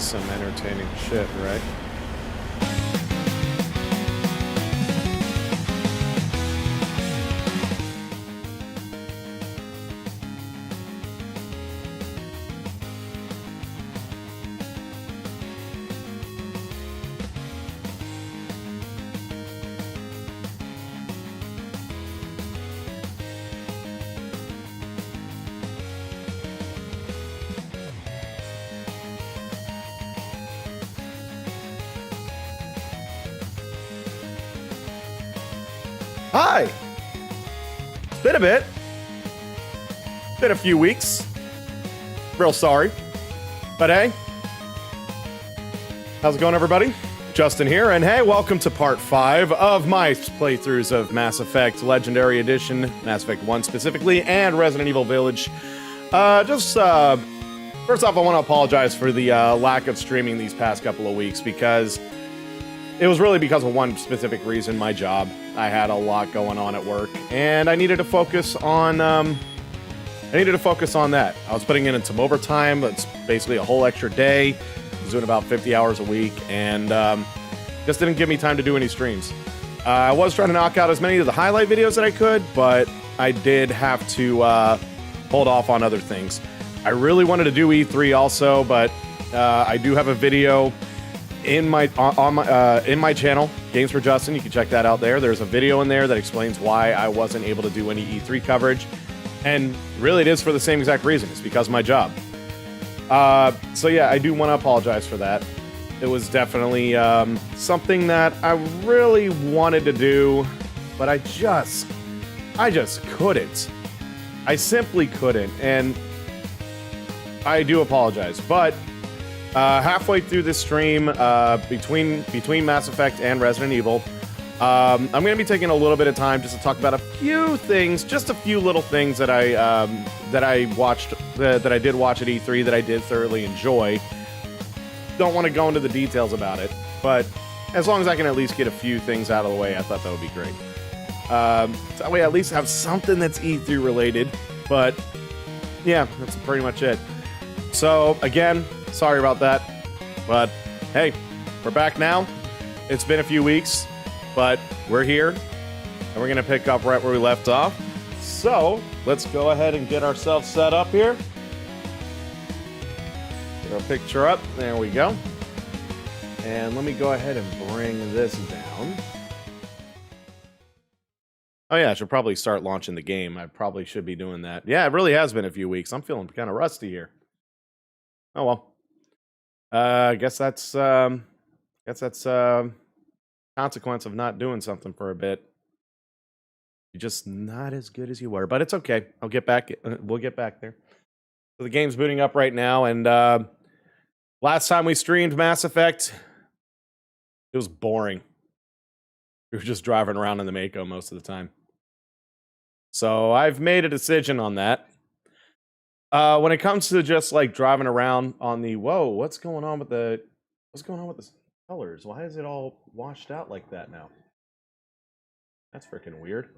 some entertaining shit, right? Hi! It's been a bit. Been a few weeks. Real sorry. But hey. How's it going, everybody? Justin here, and hey, welcome to part 5 of my playthroughs of Mass Effect Legendary Edition, Mass Effect 1 specifically, and Resident Evil Village. First off, I want to apologize for the lack of streaming these past couple of weeks, because it was really because of one specific reason: my job. I had a lot going on at work, and I needed to focus on that. I was putting in some overtime. That's basically a whole extra day. I was doing about 50 hours a week, and just didn't give me time to do any streams. I was trying to knock out as many of the highlight videos that I could, but I did have to hold off on other things. I really wanted to do E3 also, but I do have a video in my channel, Games for Justin. You can check that out there. There's a video in there that explains why I wasn't able to do any E3 coverage, and really it is for the same exact reason. It's because of my job. So yeah, I do want to apologize for that. It was definitely something that I really wanted to do, but I just couldn't. I simply couldn't, and I do apologize. But halfway through this stream, between Mass Effect and Resident Evil, I'm going to be taking a little bit of time just to talk about a few things, just a few little things that I watched, that I did watch at E3 that I did thoroughly enjoy. Don't want to go into the details about it, but as long as I can at least get a few things out of the way, I thought that would be great. So that way I at least have something that's E3 related. But yeah, that's pretty much it. So again, sorry about that, but hey, we're back now. It's been a few weeks, but we're here, and we're gonna pick up right where we left off. So let's go ahead and get ourselves set up here. Get our picture up. There we go. And let me go ahead and bring this down. Oh yeah, I should probably start launching the game. I probably should be doing that. Yeah, it really has been a few weeks. I'm feeling kind of rusty here. Oh well. I guess that's consequence of not doing something for a bit. You're just not as good as you were, but it's okay. I'll get back. We'll get back there. So the game's booting up right now, and last time we streamed Mass Effect, it was boring. We were just driving around in the Mako most of the time. So I've made a decision on that. When it comes to just like driving around on the what's going on with the colors? Why is it all washed out like that now? That's freaking weird.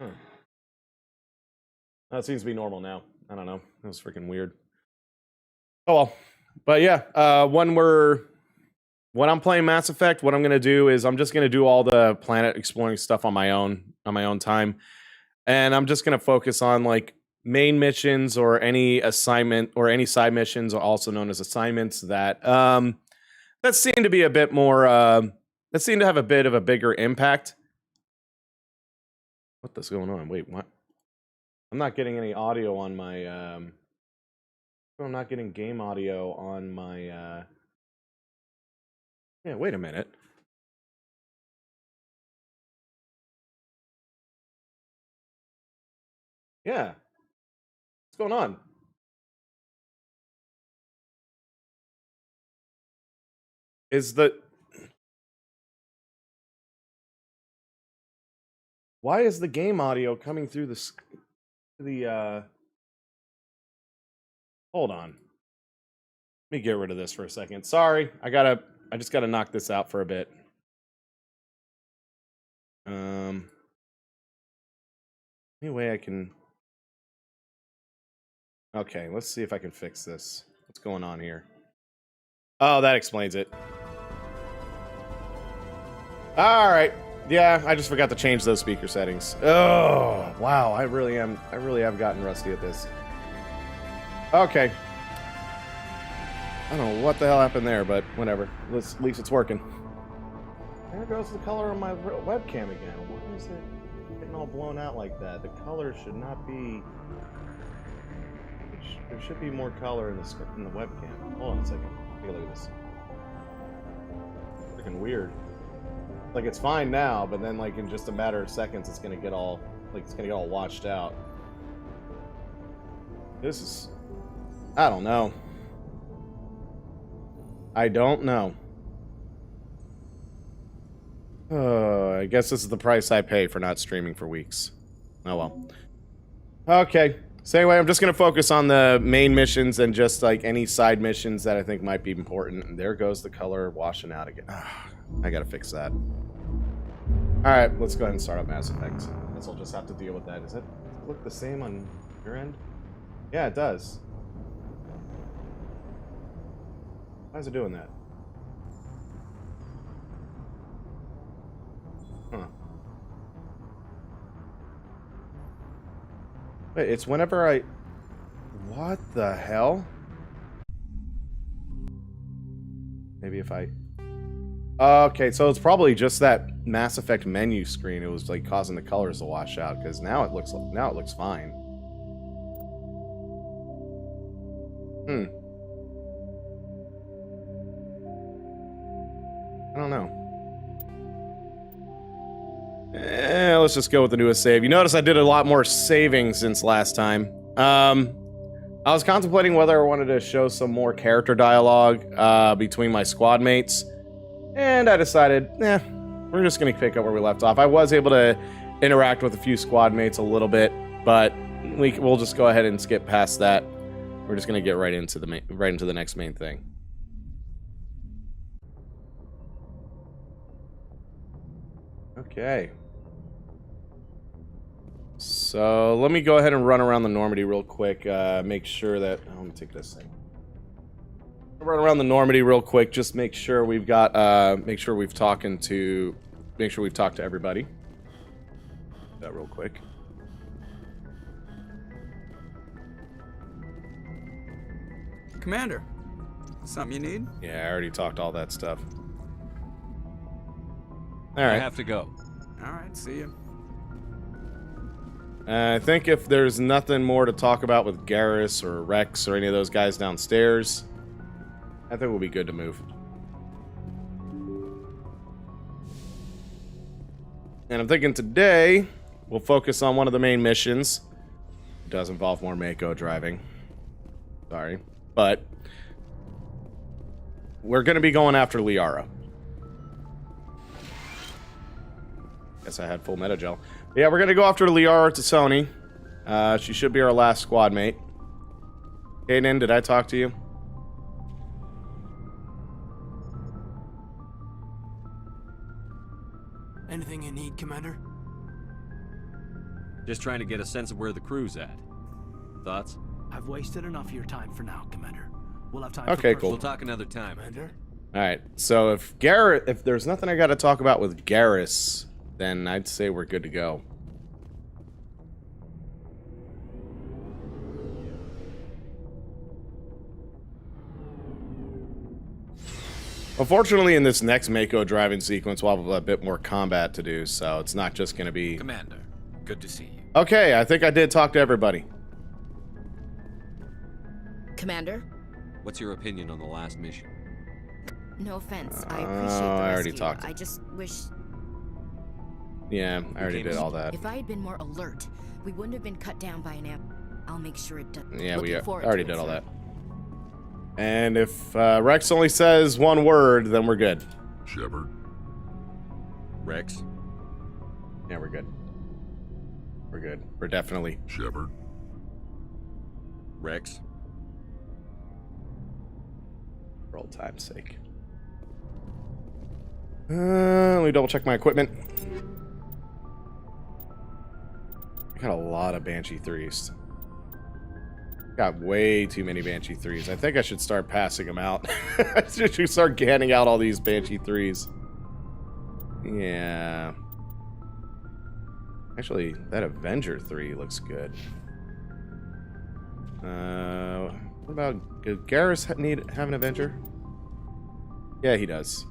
Huh. That seems to be normal now. I don't know. That was freaking weird. Oh well. But yeah, when I'm playing Mass Effect, what I'm gonna do is I'm just gonna do all the planet exploring stuff on my own time, and I'm just gonna focus on like main missions or any assignment or any side missions, also known as assignments, that seem to be a bit more that seem to have a bit of a bigger impact. What's going on? Wait, what? I'm not getting any audio on my I'm not getting game audio on my yeah, wait a minute. Yeah. What's going on? Why is the game audio coming through the hold on. Let me get rid of this for a second. Sorry, I just gotta knock this out for a bit. Any way I can... Okay, let's see if I can fix this. What's going on here? Oh, that explains it. All right. Yeah, I just forgot to change those speaker settings. Oh, wow. I really have gotten rusty at this. Okay. I don't know what the hell happened there, but whatever. At least it's working. There goes the color on my webcam again. Why is it getting all blown out like that? The color should not be... There should be more color in the webcam. Hold on a second. Take a look at this. Freaking weird. Like, it's fine now, but then, like, in just a matter of seconds, it's gonna get all washed out. This is... I don't know. I don't know. I guess this is the price I pay for not streaming for weeks. Oh well. Okay. So anyway, I'm just gonna focus on the main missions and just, like, any side missions that I think might be important. And there goes the color washing out again. I gotta fix that. Alright, let's go ahead and start up Mass Effect. I guess I'll just have to deal with that. Does it look the same on your end? Yeah, it does. Why is it doing that? Huh. Wait, it's whenever I... What the hell? Maybe if I... Okay, so it's probably just that Mass Effect menu screen. It was like causing the colors to wash out, because now it looks fine. I don't know. Let's just go with the newest save. You notice I did a lot more saving since last time. I was contemplating whether I wanted to show some more character dialogue between my squad mates. And I decided, we're just going to pick up where we left off. I was able to interact with a few squad mates a little bit, but we'll just go ahead and skip past that. We're just going to get right into the next main thing. Okay. So let me go ahead and run around the Normandy real quick. Make sure that... let me take this thing. Run around the Normandy real quick. Just make sure we've got... make sure we've talked to everybody. That real quick. Commander, something you need? Yeah, I already talked all that stuff. All right. I have to go. All right, see you. I think if there's nothing more to talk about with Garrus or Rex or any of those guys downstairs, I think we'll be good to move. And I'm thinking today we'll focus on one of the main missions. It does involve more Mako driving. Sorry. But we're going to be going after Liara. Guess I had full meta gel. But yeah, we're going to go after Liara to Sony. She should be our last squad mate. Kaden, did I talk to you? Anything you need, Commander? Just trying to get a sense of where the crew's at. Thoughts? I've wasted enough of your time for now, Commander. We'll have time Okay, for cool. We'll talk another time. Commander? Alright, so if there's nothing I got to talk about with Garrus, then I'd say we're good to go. Unfortunately, in this next Mako driving sequence, we'll have a bit more combat to do, so it's not just going to be... Commander, good to see you. Okay, I think I did talk to everybody. Commander? What's your opinion on the last mission? No offense, I appreciate the I already rescue. talked. I just wish... Yeah, I already did all that. If I had been more alert, we wouldn't have been cut down by an amp. I'll make sure it does. Yeah, we Looking forward already to it, did all sir. that. And if Rex only says one word, then we're good. Shepard. Rex? Yeah, we're good. We're good. We're definitely... Shepard. Rex? For old time's sake. Let me double check my equipment. I got a lot of Banshee 3s. Got way too many Banshee 3s. I think I should start passing them out. I should start ganning out all these Banshee 3s. Yeah. Actually, that Avenger 3 looks good. What about... Does Garrus have an Avenger? Yeah, he does.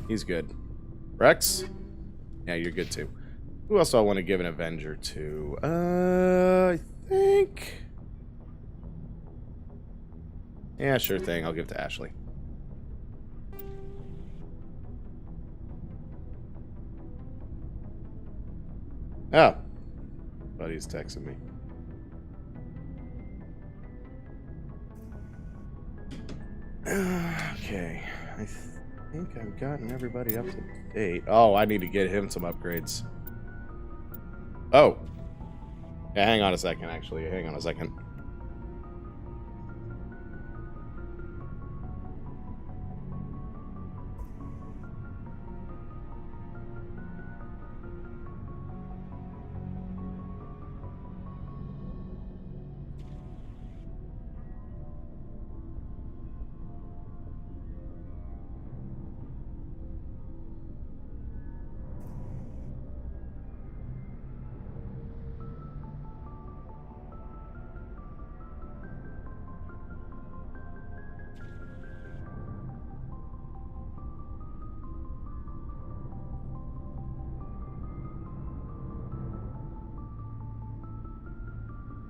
He's good. Rex? Yeah, you're good too. Who else do I want to give an Avenger to? I think... Yeah, sure thing. I'll give it to Ashley. Oh. Buddy's texting me. Okay. I think I've gotten everybody up to date. Oh, I need to get him some upgrades. Oh. Yeah, hang on a second, actually. Hang on a second.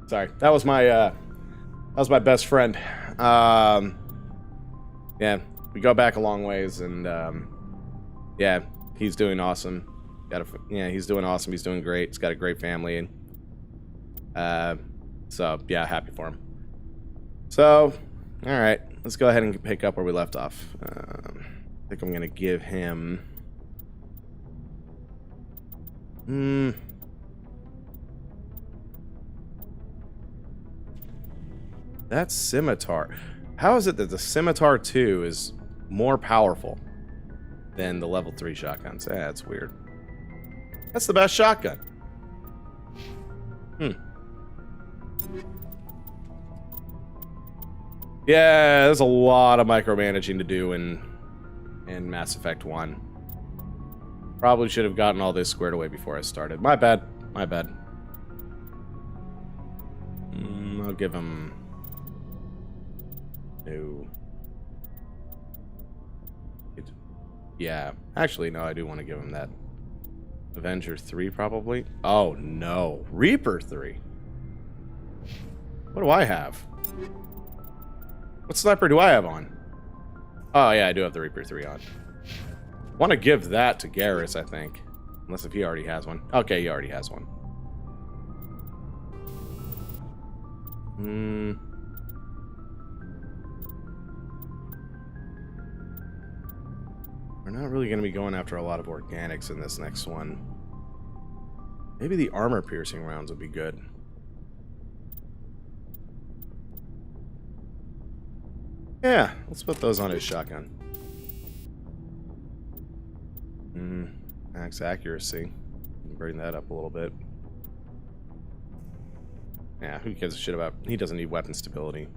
Sorry, that was my best friend. Yeah, we go back a long ways, and yeah, he's doing awesome. He's doing awesome. He's doing great. He's got a great family, and so yeah, happy for him. So, all right, let's go ahead and pick up where we left off. I think I'm gonna give him. That scimitar. How is it that the scimitar 2 is more powerful than the level 3 shotguns? That's weird. That's the best shotgun. Yeah, there's a lot of micromanaging to do in Mass Effect 1. Probably should have gotten all this squared away before I started. My bad. My bad. I'll give him... No. Yeah. Actually, no, I do want to give him that. Avenger 3, probably. Oh, no. Reaper 3. What do I have? What sniper do I have on? Oh, yeah, I do have the Reaper 3 on. Want to give that to Garrus, I think. Unless if he already has one. Okay, he already has one. We're not really going to be going after a lot of organics in this next one. Maybe the armor-piercing rounds would be good. Yeah, let's put those on his shotgun. Max accuracy. Bring that up a little bit. Yeah, who gives a shit about... He doesn't need weapon stability.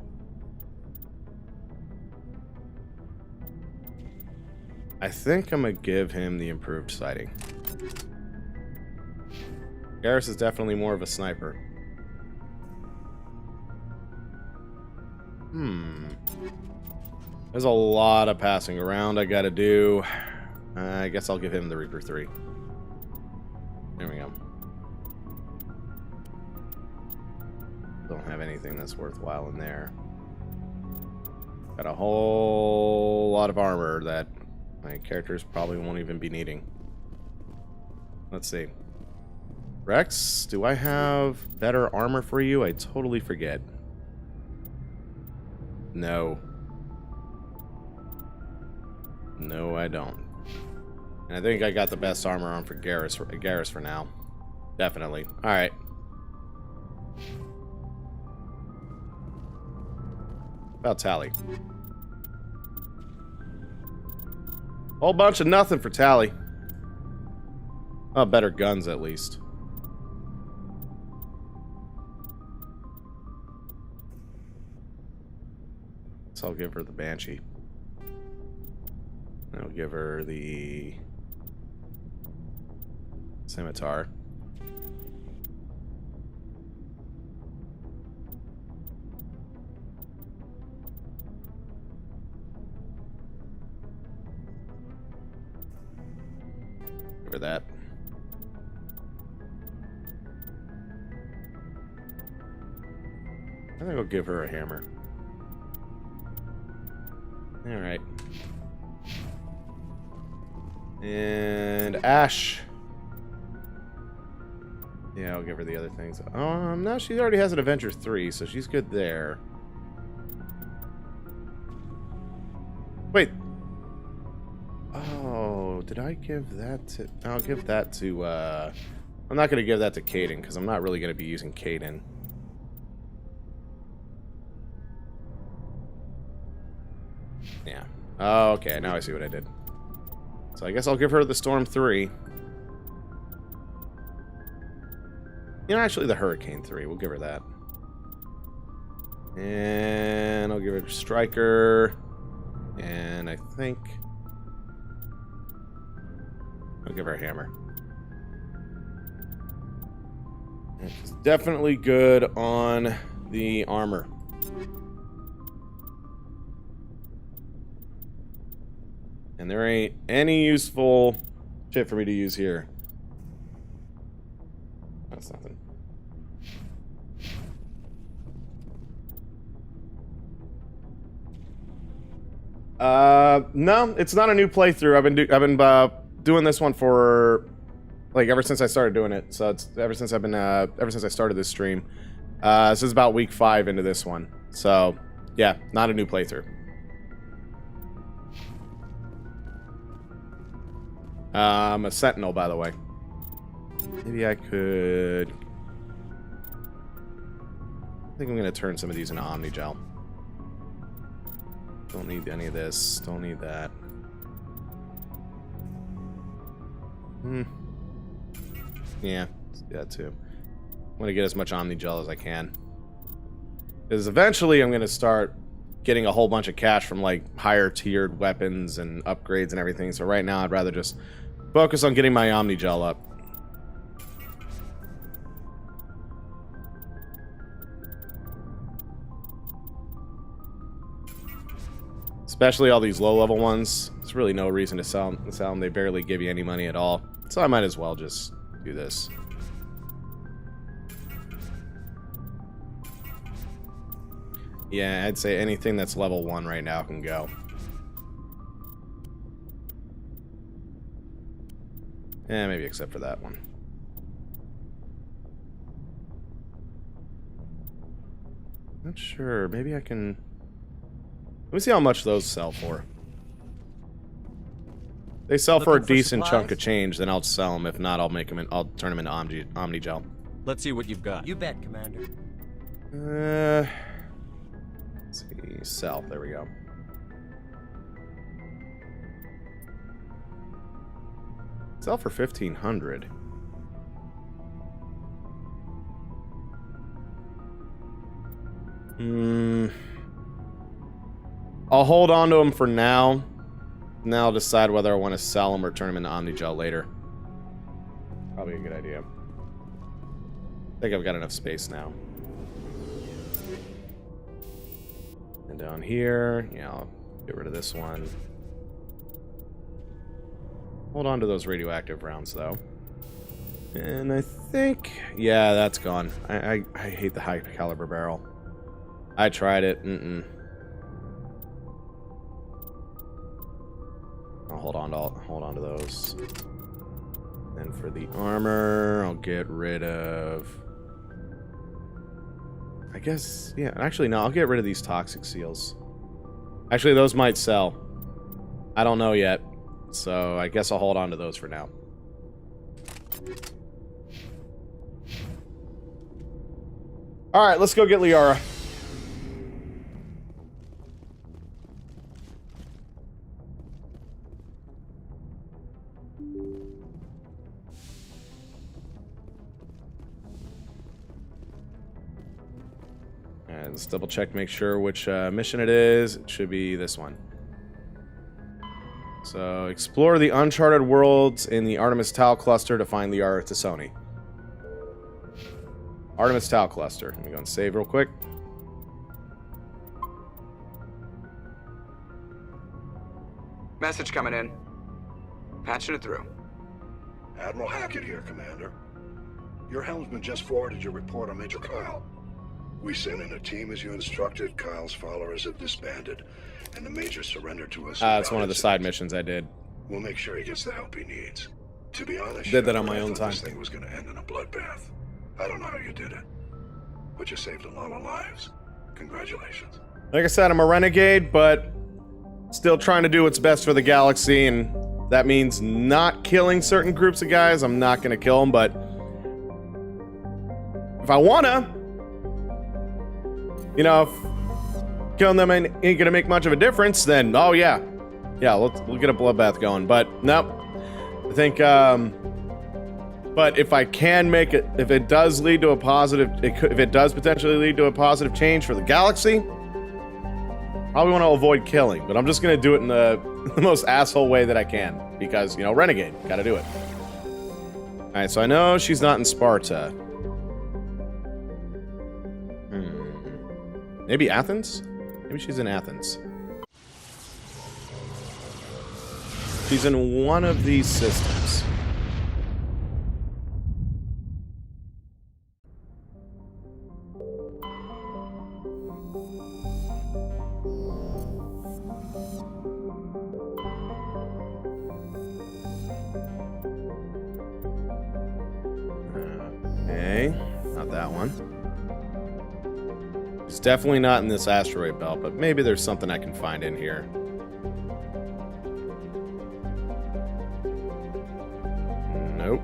I think I'm gonna give him the improved sighting. Garrus is definitely more of a sniper. There's a lot of passing around I gotta do. I guess I'll give him the Reaper 3. There we go. Don't have anything that's worthwhile in there. Got a whole lot of armor that my characters probably won't even be needing. Let's see. Rex, do I have better armor for you? I totally forget. No. No, I don't. And I think I got the best armor on for Garrus for now. Definitely. Alright. About Tally. Whole bunch of nothing for Tally. Oh, better guns at least. So I'll give her the Banshee. I'll give her the Scimitar. Give her that. I think I'll give her a hammer. Alright. And Ash. Yeah, I'll give her the other things. No, she already has an Adventure 3, so she's good there. Wait. Oh, did I give that to... I'll give that to, I'm not going to give that to Caden, because I'm not really going to be using Caden. Yeah. Oh, okay, now I see what I did. So I guess I'll give her the Storm 3. You know, actually the Hurricane 3. We'll give her that. And I'll give her Striker. And I think... I'll give her a Hammer. It's definitely good on the armor. And there ain't any useful shit for me to use here. That's nothing. No, it's not a new playthrough. I've been doing this one for like ever since I started doing it. So it's ever since I started this stream. This is about week 5 into this one. So yeah, not a new playthrough. A Sentinel, by the way. Maybe I could... I think I'm going to turn some of these into Omnigel. Don't need any of this. Don't need that. Yeah, let's do that too. I'm going to get as much Omnigel as I can. Because eventually I'm going to start getting a whole bunch of cash from like higher tiered weapons and upgrades and everything. So right now I'd rather just focus on getting my Omnigel up. Especially all these low-level ones. There's really no reason to sell them. They barely give you any money at all. So I might as well just do this. Yeah, I'd say anything that's level 1 right now can go. Yeah, maybe except for that one. Not sure. Maybe I can... Let me see how much those sell for. They sell for a decent chunk of change, then I'll sell them. If not, I'll make them. I'll turn them into Omnigel. Let's see what you've got. You bet, Commander. Let's see. Sell. There we go. Sell for 1,500. I'll hold on to them for now. Now I'll decide whether I want to sell them or turn them into Omnigel later. Probably a good idea. I think I've got enough space now. And down here, yeah, I'll get rid of this one. Hold on to those radioactive rounds, though. And I think... Yeah, that's gone. I hate the high caliber barrel. I tried it. I'll hold on to those. Then for the armor, I'll get rid of... I guess... Yeah, actually, no, I'll get rid of these toxic seals. Actually, those might sell. I don't know yet. So I guess I'll hold on to those for now. Alright, let's go get Liara. Alright, let's double check, make sure which mission it is. It should be this one. So, explore the uncharted worlds in the Artemis Tau Cluster to find the Artisoni. Artemis Tau Cluster. Let me go and save real quick. Message coming in. Patching it through. Admiral Hackett here, Commander. Your helmsman just forwarded your report on Major Kyle. We sent in a team as you instructed. Kyle's followers have disbanded, and the Major surrendered to us. It's one of the side missions I did. We'll make sure he gets the help he needs. To be honest, Did that on my own time. This thing was going to end in a bloodbath. I don't know how you did it, but you saved a lot of lives. Congratulations. Like I said, I'm a renegade, but still trying to do what's best for the galaxy, and that means not killing certain groups of guys. I'm not going to kill them, but if I wanna, you know, if killing them ain't gonna make much of a difference, then oh yeah, we'll get a bloodbath going. But nope, I think. But if I can make it, if it does lead to a positive, if it does potentially lead to a positive change for the galaxy, probably want to avoid killing. But I'm just gonna do it in the most asshole way that I can because you know, renegade, gotta do it. All right, so I know she's not in Sparta. Maybe Athens? Maybe she's in Athens. She's in one of these systems. Okay, not that one. It's definitely not in this asteroid belt, but maybe there's something I can find in here. Nope.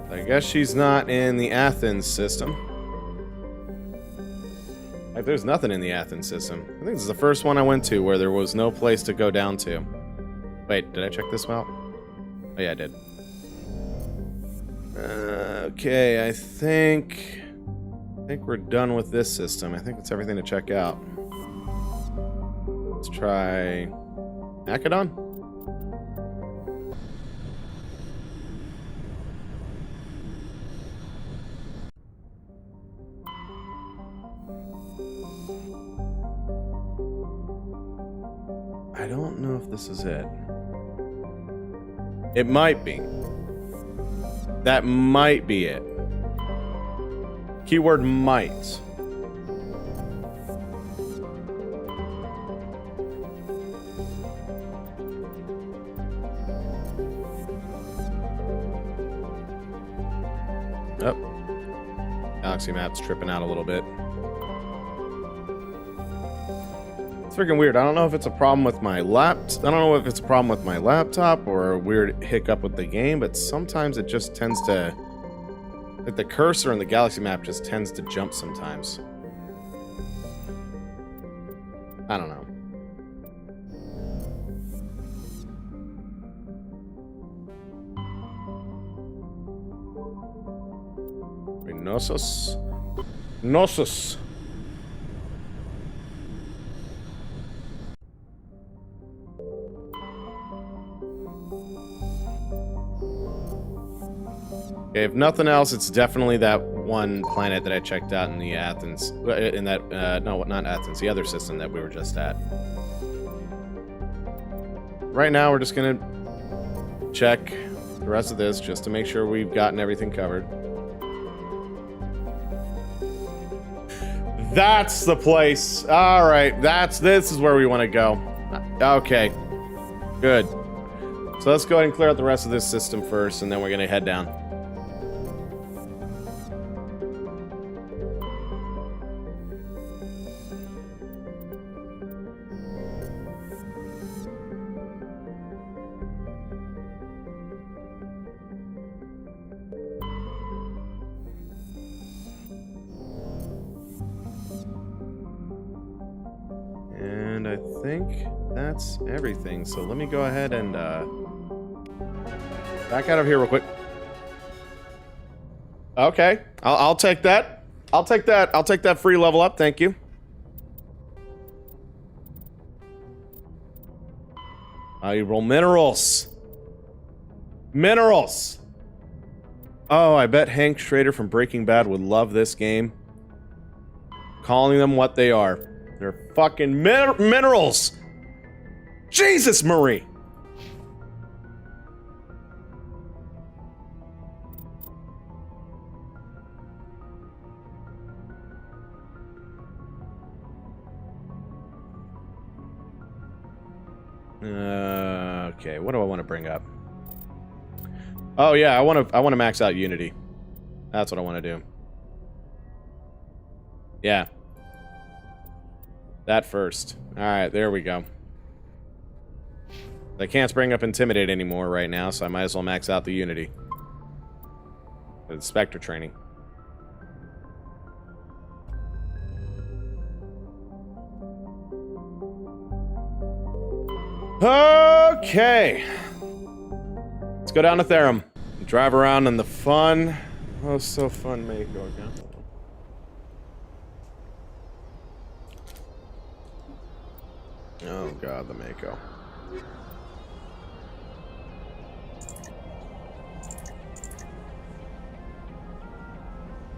I guess she's not in the Athens system. Like, there's nothing in the Athens system. I think this is the first one I went to where there was no place to go down to. Wait, did I check this out? Oh yeah, I did. Okay, I think we're done with this system. I think that's everything to check out. Let's try Macedon. I don't know if this is it. It might be. That might be it. Keyword might. Yep. Galaxy map's tripping out a little bit. It's freaking weird. I don't know if it's a problem with my laptop. I don't know if it's a problem with my laptop or a weird hiccup with the game, but sometimes it just tends to, like, the cursor in the galaxy map just tends to jump sometimes. I don't know. Gnosis. Gnosis. Okay, if nothing else, it's definitely that one planet that I checked out in the Athens, in that, no, not Athens, the other system that we were just at. Right now, we're just gonna check the rest of this just to make sure we've gotten everything covered. That's the place. All right, this is where we want to go. Okay, good. So let's go ahead and clear out the rest of this system first, and then we're gonna head down. And I think that's everything. So let me go ahead and back out of here real quick. Okay, I'll take that. I'll take that. I'll take that free level up. Thank you. Valuable minerals. Minerals. Oh, I bet Hank Schrader from Breaking Bad would love this game. Calling them what they are. They're fucking minerals. Jesus, Marie. Okay, what do I want to bring up? Oh yeah, I want to max out Unity. That's what I want to do. Yeah. That first. All right, there we go. I can't bring up Intimidate anymore right now, so I might as well max out the Unity. The Spectre training. Okay. Let's go down to Therum. Drive around in the fun. Oh, so fun, Mako again. Oh god, the Mako.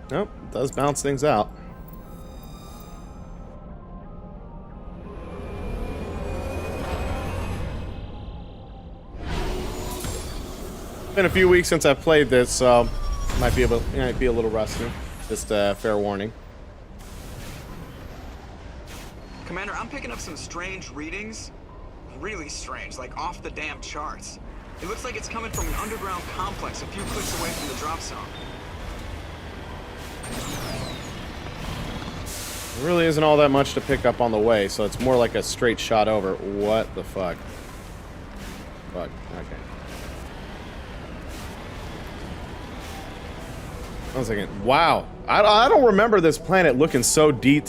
Nope, it does bounce things out. Been a few weeks since I've played this, so might be a little rusty. Just fair warning. Commander, I'm picking up some strange readings. Really strange, like off the damn charts. It looks like it's coming from an underground complex a few clicks away from the drop zone. There really isn't all that much to pick up on the way, so it's more like a straight shot over. What the fuck? Fuck, okay. I was thinking, wow, I don't remember this planet looking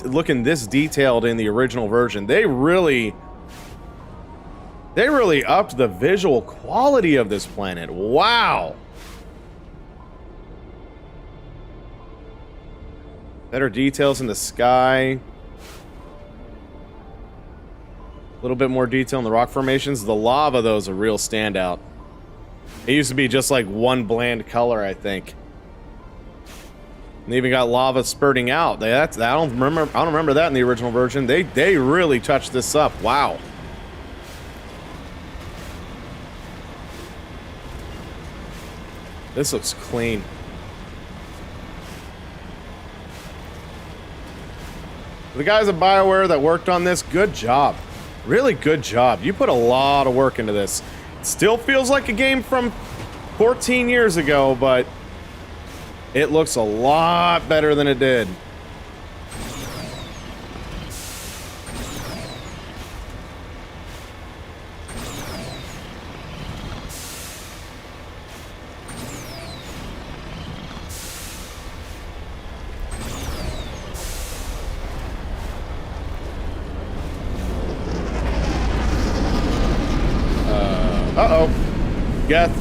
looking this detailed in the original version. They really upped the visual quality of this planet. Wow. Better details in the sky. A little bit more detail in the rock formations. The lava, though, is a real standout. It used to be just like one bland color, I think. And they even got lava spurting out. I don't remember that in the original version. They really touched this up. Wow. This looks clean. The guys at BioWare that worked on this, good job. Really good job. You put a lot of work into this. It still feels like a game from 14 years ago, but it looks a lot better than it did. Uh-oh. Geth.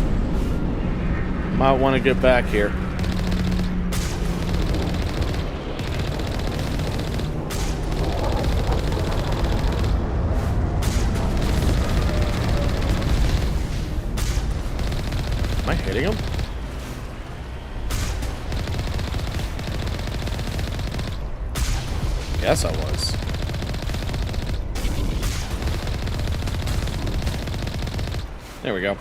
Might want to get back here. Am I hitting him? Yes, I was. There we go.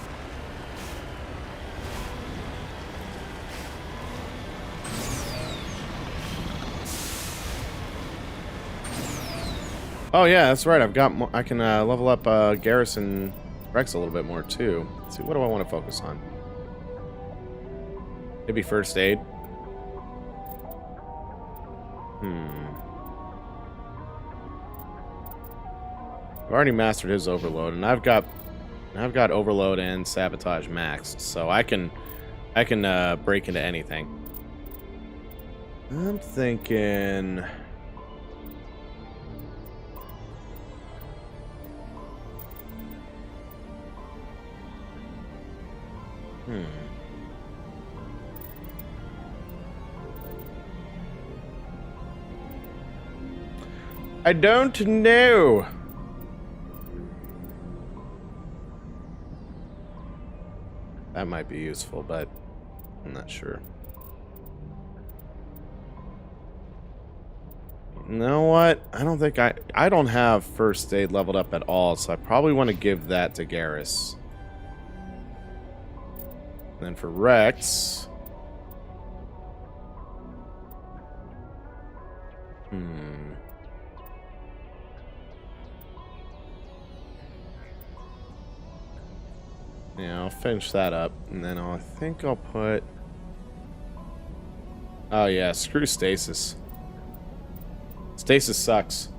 Oh yeah, that's right. I've got. I can level up Garrison Rex a little bit more too. Let's see, what do I want to focus on? Maybe first aid. I've already mastered his overload, and I've got overload and sabotage maxed, so I can break into anything. I'm thinking I don't know. That might be useful, but I'm not sure. You know what? I don't think I don't have first aid leveled up at all, so I probably want to give that to Garrus. And then for Rex. Yeah, I'll finish that up, and then I think I'll put... Oh yeah, screw stasis. Stasis sucks.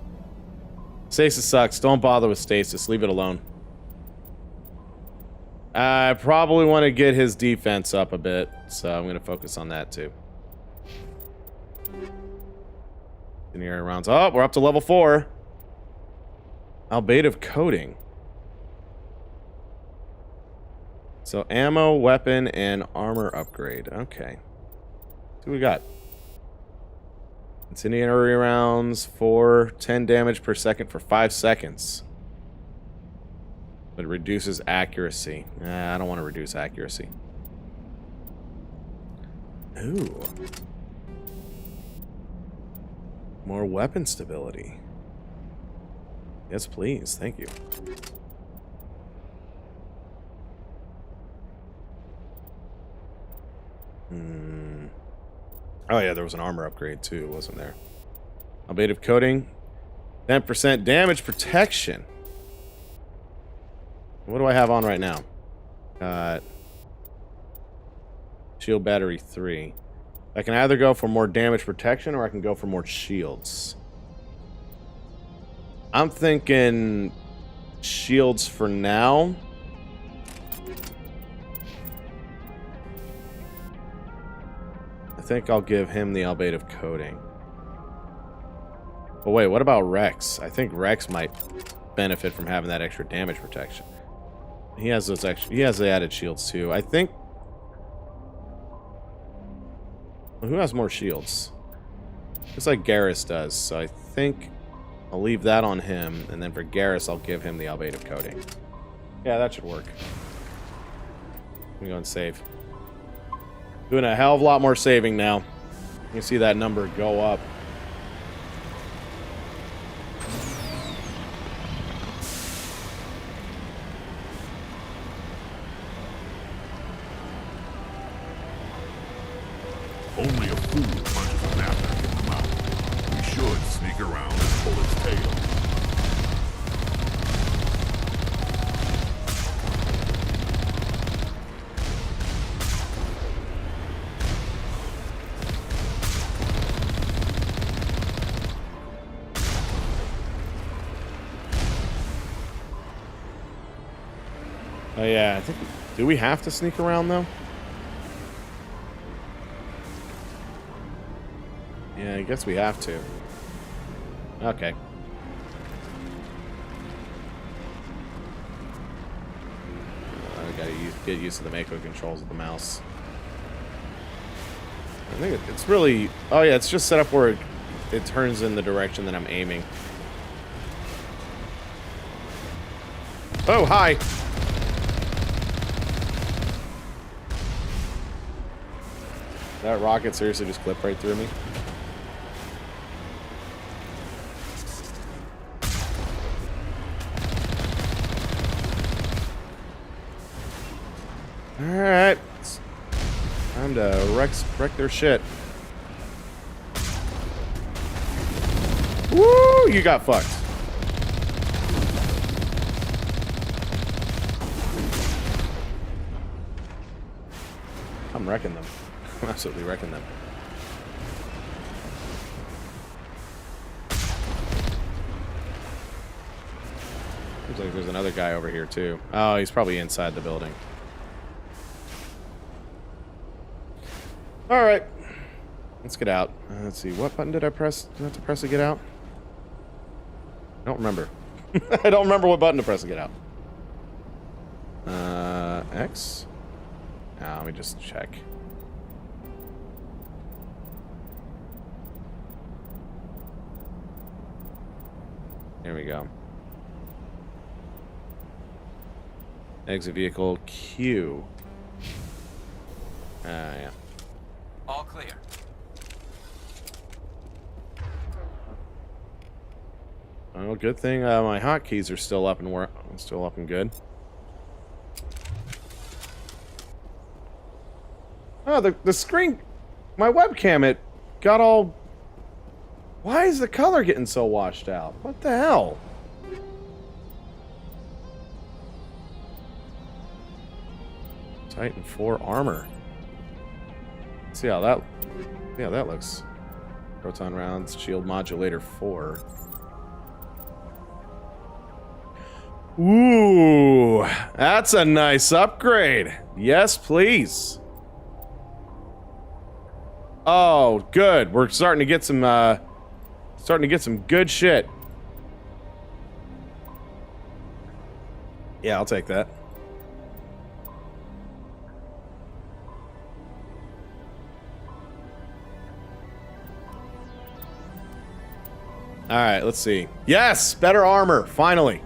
Stasis sucks. Don't bother with stasis. Leave it alone. I probably want to get his defense up a bit, so I'm going to focus on that too. Incendiary rounds. Oh, we're up to level 4. Albative coating. So ammo, weapon, and armor upgrade. Okay. So we got incendiary rounds for 10 damage per second for 5 seconds. But it reduces accuracy. Nah, I don't want to reduce accuracy. Ooh. More weapon stability. Yes, please. Thank you. Oh yeah, there was an armor upgrade too, wasn't there? Albative coating. 10% damage protection. What do I have on right now? Shield battery 3. I can either go for more damage protection or I can go for more shields. I'm thinking shields for now. I think I'll give him the albative coating. But wait, what about Rex? I think Rex might benefit from having that extra damage protection. He has those extra. He has the added shields too. I think. Well, who has more shields? Looks like Garrus does. So I think I'll leave that on him, and then for Garrus, I'll give him the albative coating. Yeah, that should work. Let me go and save. Doing a hell of a lot more saving now. You can see that number go up. Only a fool punches a knapsack in the mouth. We should sneak around and pull its tail. Oh yeah, I think. Do we have to sneak around though? Yeah, I guess we have to. Okay. I gotta get used to the Mako controls of the mouse. I think it's really... Oh yeah, it's just set up where it turns in the direction that I'm aiming. Oh, hi! That rocket seriously just clipped right through me. Alright. Time to wreck their shit. Woo! You got fucked. I'm wrecking them. I'm absolutely wrecking them. Seems like there's another guy over here too. Oh, he's probably inside the building. Alright. Let's get out. Let's see. What button did I press? Did I have to press to get out? I don't remember. I don't remember what button to press to get out. X? Let me just check. There we go. Exit vehicle Q. Yeah. All clear. Oh, good thing my hotkeys are still up and good. Oh, the screen, my webcam, it got all. Why is the color getting so washed out? What the hell? Titan 4 armor. See how that. Yeah, that looks. Proton rounds, shield modulator 4. Ooh, that's a nice upgrade. Yes, please. Oh, good. We're starting to get some good shit. Yeah, I'll take that. All right, let's see. Yes, better armor, finally.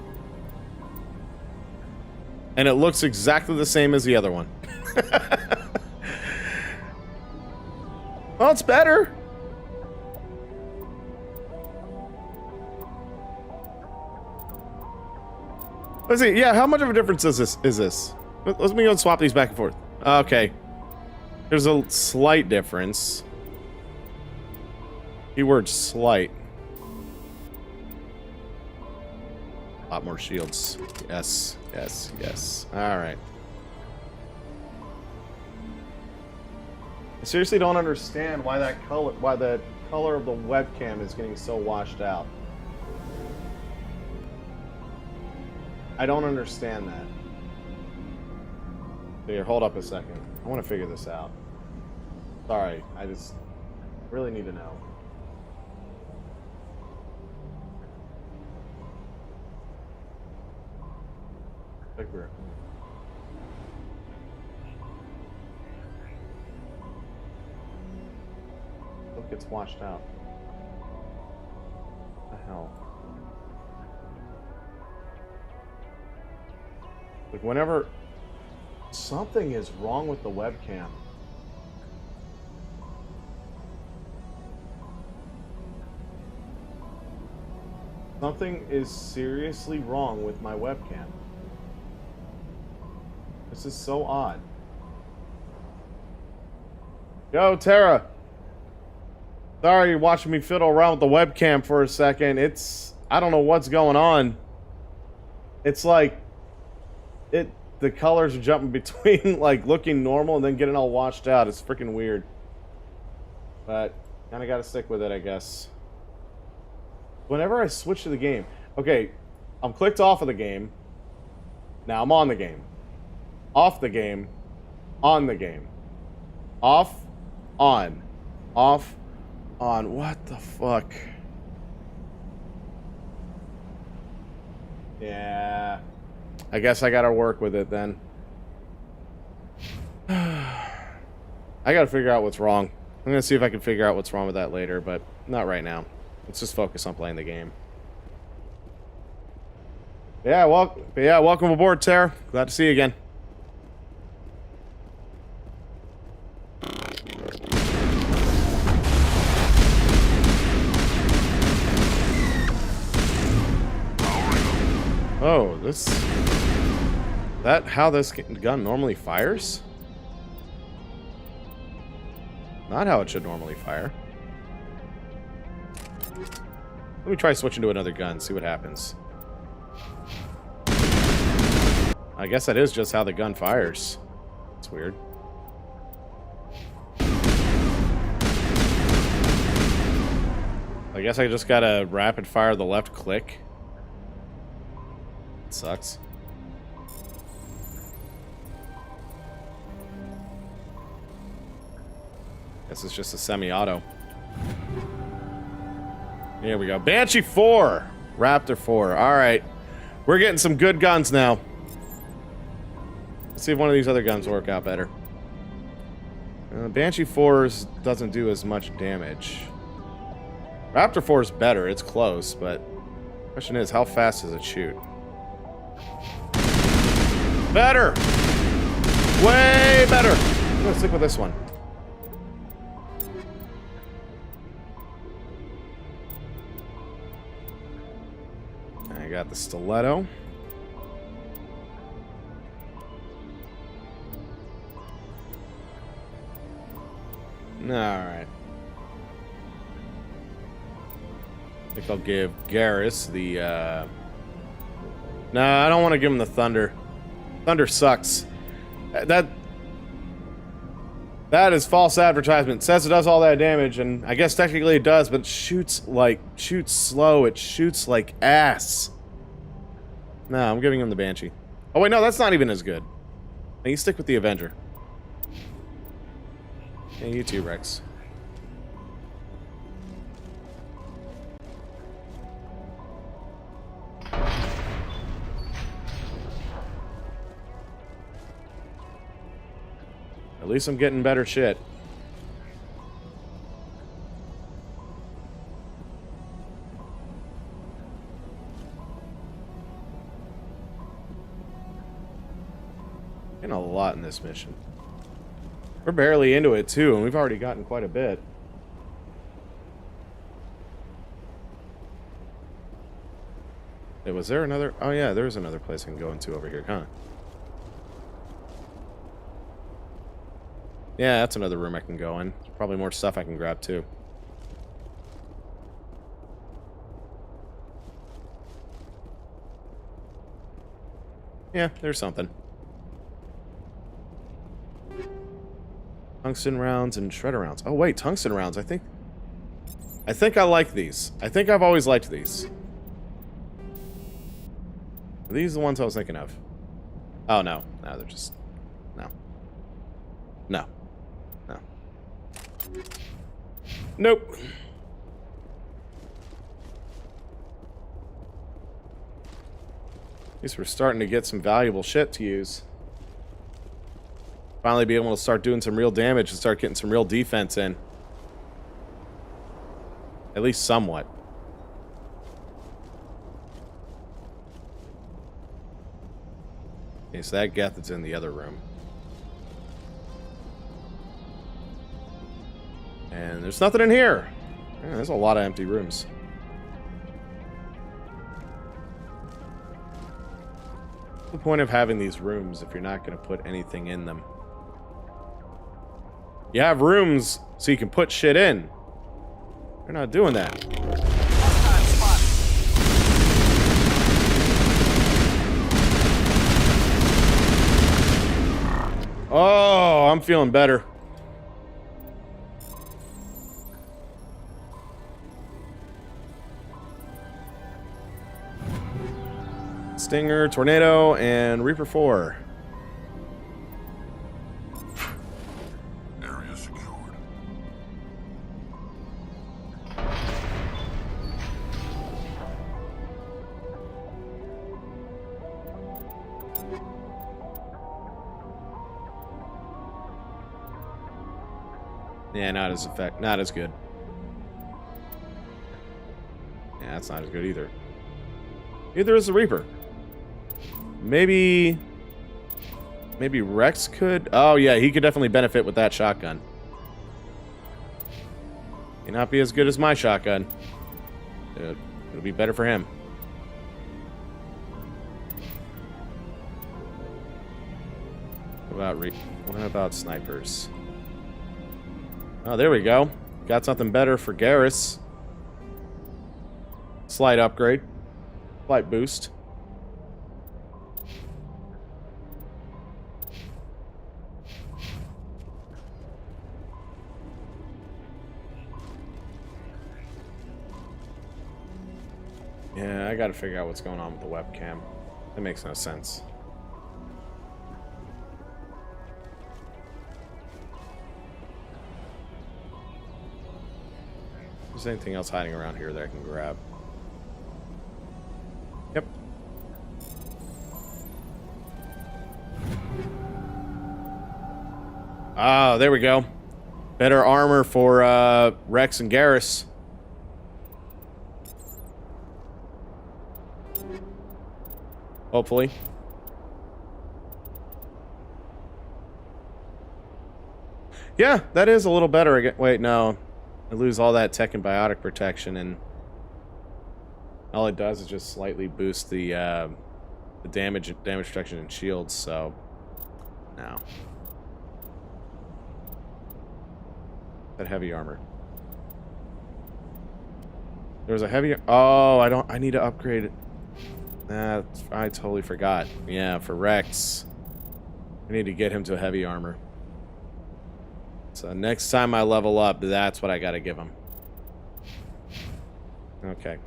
And it looks exactly the same as the other one. Well, it's better. Let's see. Yeah, how much of a difference is this? Let me go and swap these back and forth. Okay. There's a slight difference. Keyword slight. A lot more shields. Yes, yes, yes. All right. I seriously don't understand why the color of the webcam is getting so washed out. I don't understand that. Here, hold up a second. I want to figure this out. Sorry, I just really need to know. Look gets washed out. What the hell? Like whenever something is wrong with the webcam. Something is seriously wrong with my webcam. This is so odd. Yo, Tara. Sorry you're watching me fiddle around with the webcam for a second. I don't know what's going on. It's like the colors are jumping between like looking normal and then getting all washed out. It's freaking weird. But kind of got to stick with it, I guess. Whenever I switch to the game. Okay, I'm clicked off of the game. Now I'm on the game. Off the game. On the game. Off. On. Off. On. What the fuck? Yeah. I guess I gotta work with it then. I gotta figure out what's wrong. I'm gonna see if I can figure out what's wrong with that later, but not right now. Let's just focus on playing the game. Yeah, welcome aboard, Tara. Glad to see you again. Oh, that how this gun normally fires? Not how it should normally fire. Let me try switching to another gun, see what happens. I guess that is just how the gun fires. It's weird. I guess I just gotta rapid fire the left click. It sucks. Guess it's just a semi-auto. Here we go. Banshee 4! Raptor 4. Alright. We're getting some good guns now. Let's see if one of these other guns work out better. Banshee 4's doesn't do as much damage. Raptor 4 is better. It's close, but the question is, how fast does it shoot? Better! Way better! I'm gonna stick with this one. I got the stiletto. Alright. I think I'll give Garrus the, Nah, I don't want to give him the Thunder. Thunder sucks. That is false advertisement. It says it does all that damage, and I guess technically it does, but it shoots slow. It shoots like ass. No, I'm giving him the Banshee. Oh wait, no, that's not even as good. Now you stick with the Avenger. Yeah, you too, Rex. At least I'm getting better shit. Getting a lot in this mission. We're barely into it too, and we've already gotten quite a bit. Hey, was there another? Oh yeah, there's another place I can go into over here, huh? Yeah, that's another room I can go in. There's probably more stuff I can grab too. Yeah, there's something. Tungsten rounds and shredder rounds. Oh wait, tungsten rounds. I think I like these. I think I've always liked these. Are these the ones I was thinking of? Oh no. No, they're just... No. No. No. Nope. At least we're starting to get some valuable shit to use. Finally be able to start doing some real damage and start getting some real defense in. At least somewhat. Okay, so that Geth is in the other room. And there's nothing in here. Yeah, there's a lot of empty rooms. What's the point of having these rooms if you're not going to put anything in them? You have rooms so you can put shit in. You're not doing that. Oh, I'm feeling better. Stinger, Tornado, and Reaper 4. Area secured. Yeah, not as good. Yeah, that's not as good either. Neither is the Reaper. Maybe Rex could? Oh yeah, he could definitely benefit with that shotgun. May not be as good as my shotgun. It'll be better for him. What about snipers? Oh, there we go. Got something better for Garrus. Slight upgrade. Slight boost. Yeah, I gotta figure out what's going on with the webcam. That makes no sense. Is there anything else hiding around here that I can grab? Yep. Ah, there we go. Better armor for Rex and Garrus. Hopefully. Yeah, that is a little better again. Wait, no. I lose all that tech and biotic protection, and all it does is just slightly boost the damage protection and shields, so no. That heavy armor. There's a heavy... Oh, I need to upgrade it. Nah, I totally forgot. Yeah, for Rex. I need to get him to heavy armor. So next time I level up, that's what I gotta give him. Okay.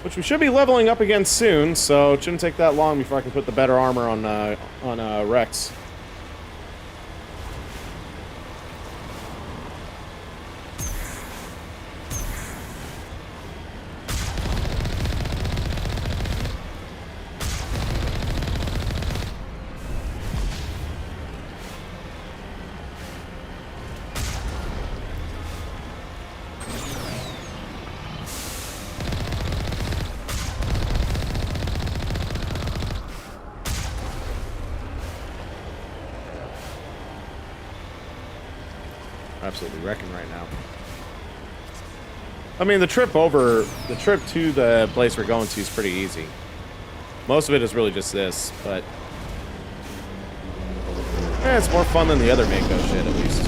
Which we should be leveling up again soon, so it shouldn't take that long before I can put the better armor on Rex. Absolutely wrecking right now. I mean, the trip to the place we're going to is pretty easy. Most of it is really just this, but it's more fun than the other Mako shit, at least.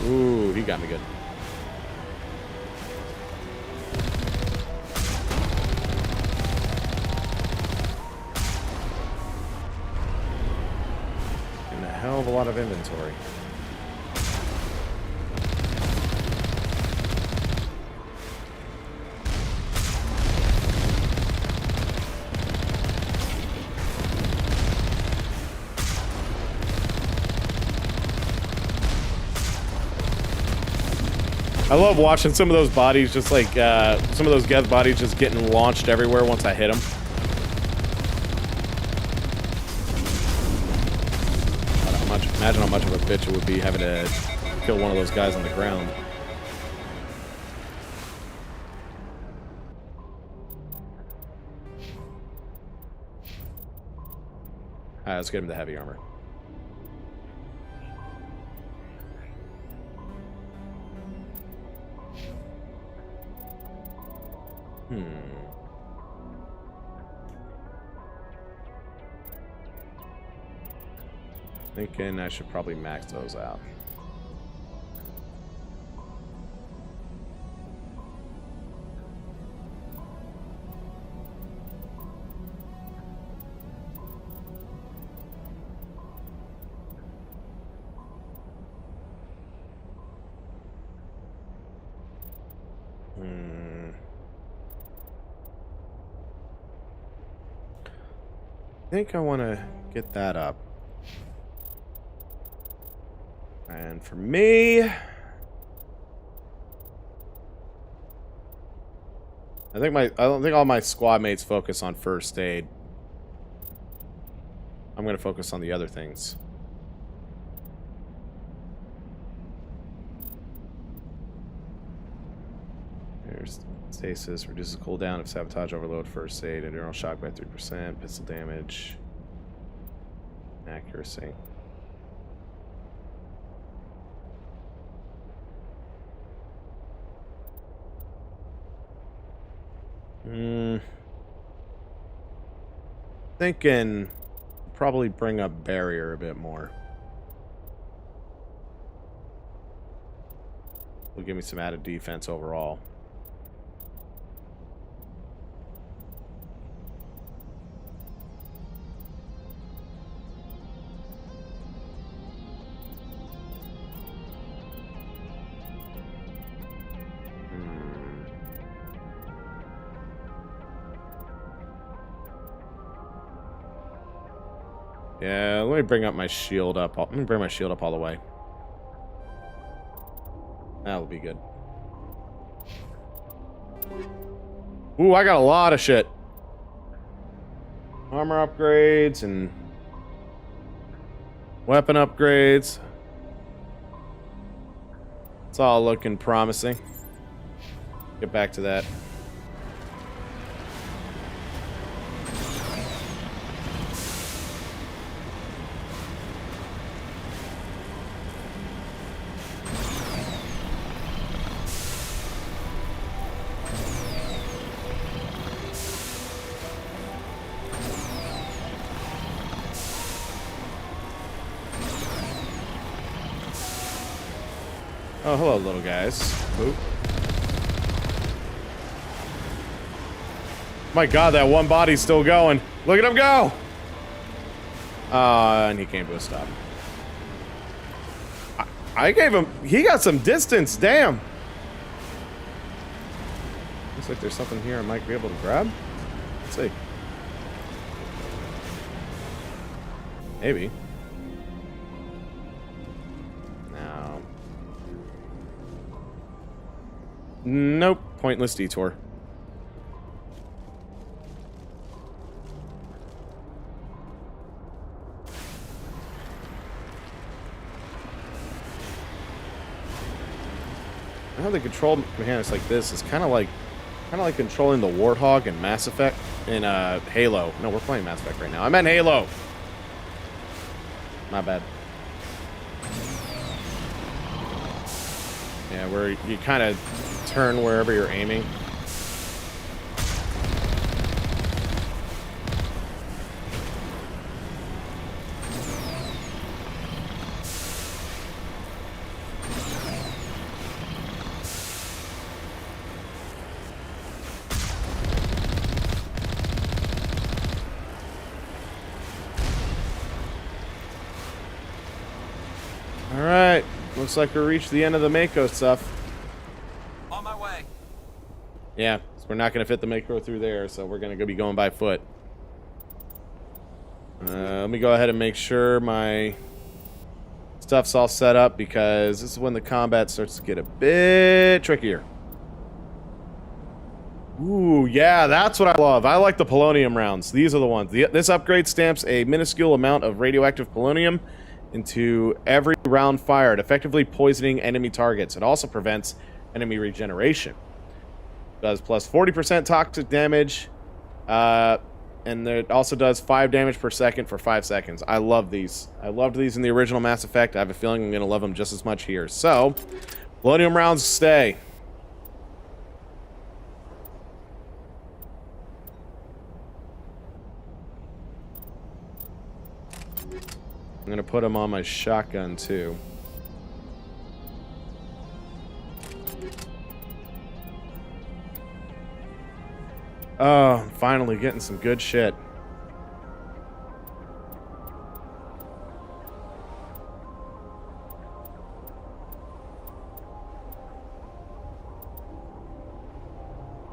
Ooh, he got me good. Hell of a lot of inventory. I love watching some of those bodies just like some of those Geth bodies just getting launched everywhere once I hit them. Imagine how much of a bitch it would be having to kill one of those guys on the ground. Alright, let's get him the heavy armor. Thinking I should probably max those out. I think I want to get that up. And for me, I don't think all my squad mates focus on first aid. I'm going to focus on the other things. There's stasis, reduces cooldown of sabotage overload, first aid, internal shock by 3%, pistol damage, accuracy. Thinking probably bring up barrier a bit more. Will give me some added defense overall. Yeah, let me bring up my shield up. Let me bring my shield up all the way. That'll be good. Ooh, I got a lot of shit. Armor upgrades and weapon upgrades. It's all looking promising. Get back to that. Oh, hello, little guys. Oop. My God, that one body's still going. Look at him go! And he came to a stop. I gave him... He got some distance, damn! Looks like there's something here I might be able to grab. Let's see. Maybe. No. Nope. Pointless detour. How the control mechanics like this is kind of like controlling the Warthog in Mass Effect in Halo. No, we're playing Mass Effect right now. I meant Halo. My bad. Yeah, where you kind of turn wherever you're aiming. Alright, looks like we reached the end of the Mako stuff. On my way. Yeah, so we're not going to fit the Mako through there, so we're going to be going by foot. Let me go ahead and make sure my stuff's all set up, because this is when the combat starts to get a bit trickier. Ooh, yeah, that's what I love. I like the polonium rounds. These are the ones. This upgrade stamps a minuscule amount of radioactive polonium into every round fired, effectively poisoning enemy targets. It also prevents enemy regeneration. Does plus 40% toxic damage, and it also does 5 damage per second for 5 seconds. I love these. I loved these in the original Mass Effect. I have a feeling I'm going to love them just as much here. So, polonium rounds stay. I'm going to put them on my shotgun, too. Oh, I'm finally getting some good shit.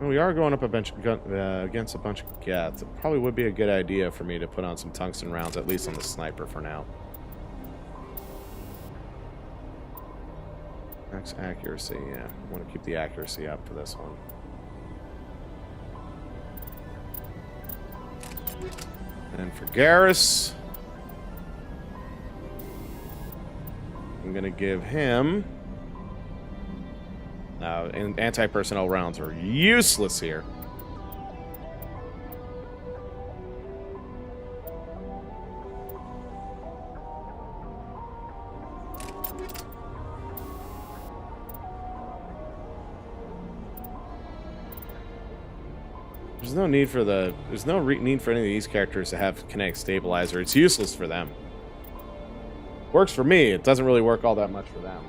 Well, we are going up a bunch against a bunch of gats. It probably would be a good idea for me to put on some tungsten rounds, at least on the sniper for now. Max accuracy, yeah. I want to keep the accuracy up for this one. And for Garrus, I'm going to give him... and anti-personnel rounds are useless here. There's no need for need for any of these characters to have kinetic stabilizer. It's useless for them. Works for me. It doesn't really work all that much for them.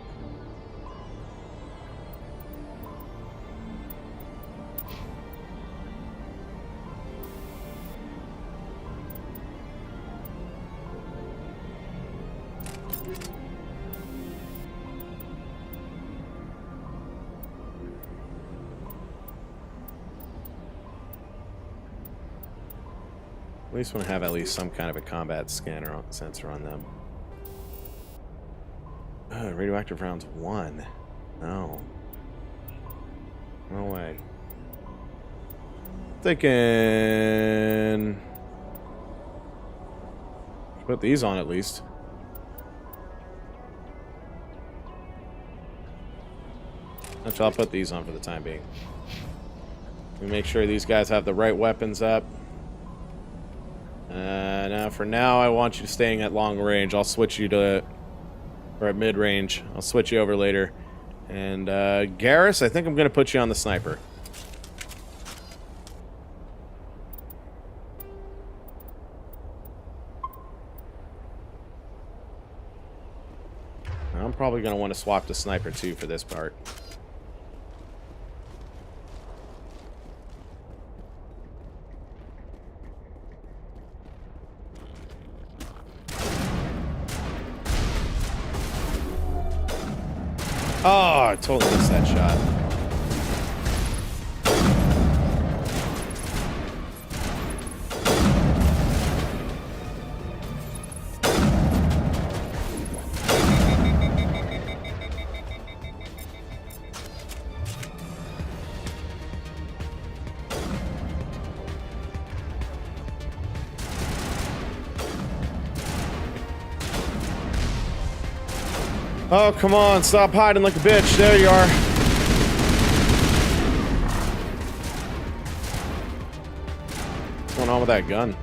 At least want to have at least some kind of a combat scanner sensor on them. Radioactive rounds 1. No. No way. Thinking. Put these on at least. Actually, I'll put these on for the time being. We make sure these guys have the right weapons up. Now, for now, I want you staying at long range. I'll switch you to, or at mid range. I'll switch you over later. And Garrus, I think I'm going to put you on the sniper. I'm probably going to want to swap to sniper too for this part. Oh, I totally missed that shot. Oh, come on. Stop hiding like a bitch. There you are. What's going on with that gun?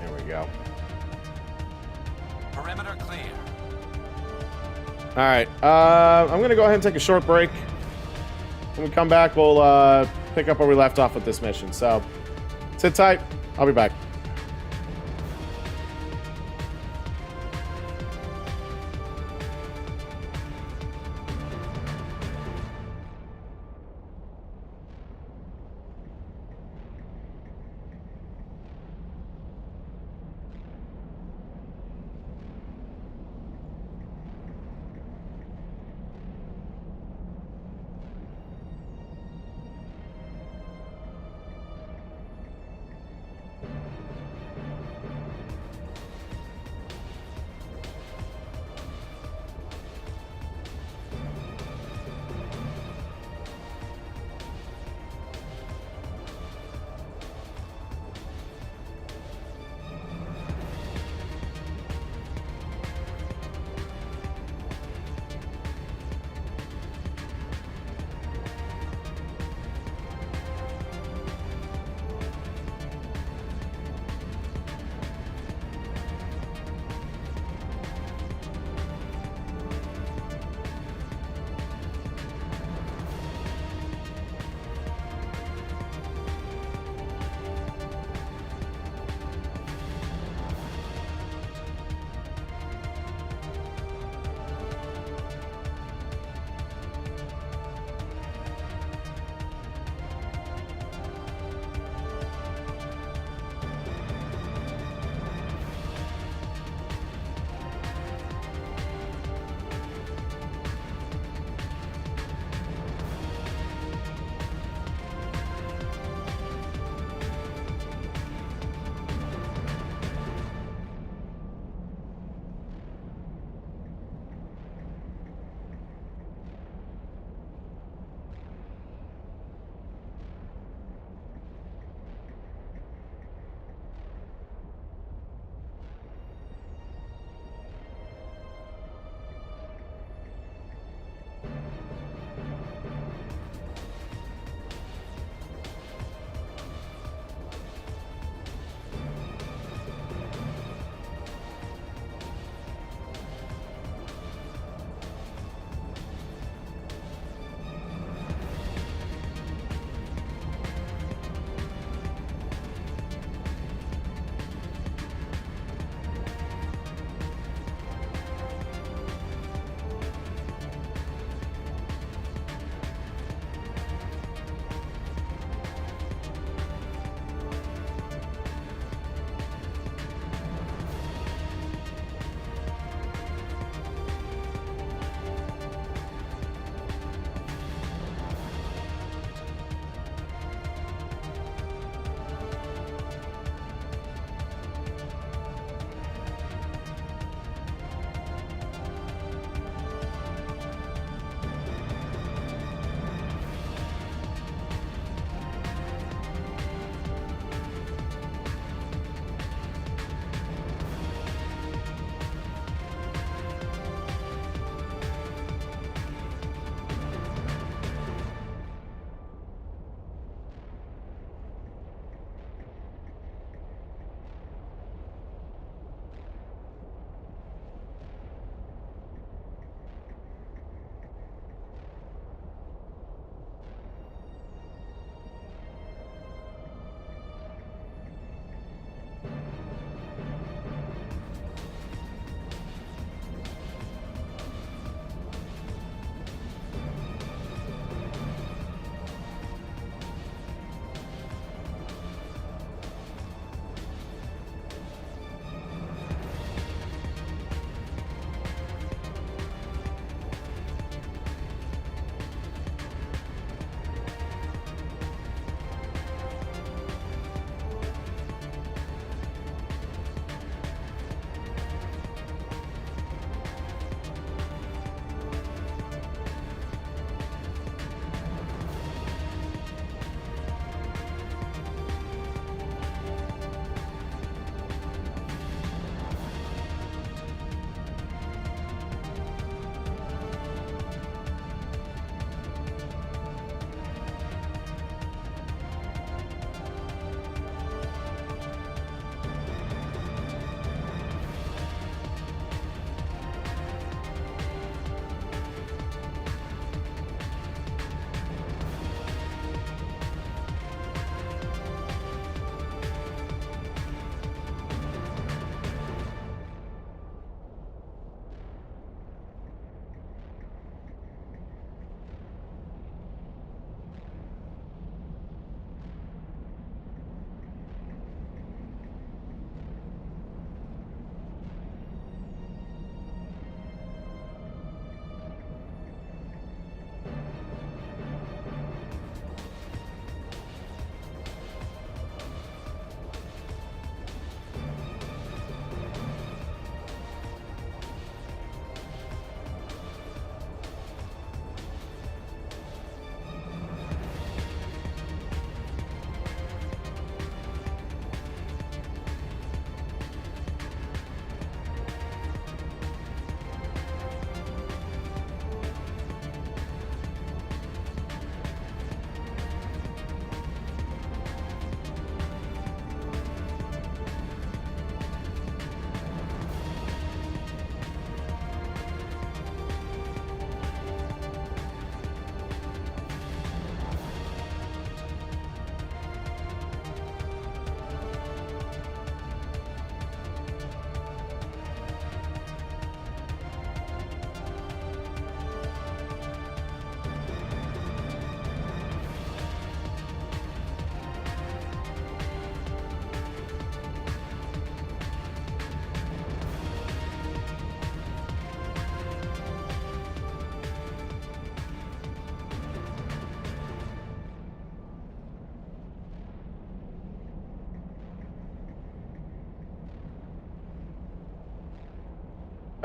There we go. Perimeter clear. All right, I'm gonna go ahead and take a short break. When we come back, we'll pick up where we left off with this mission. So, sit tight. I'll be back.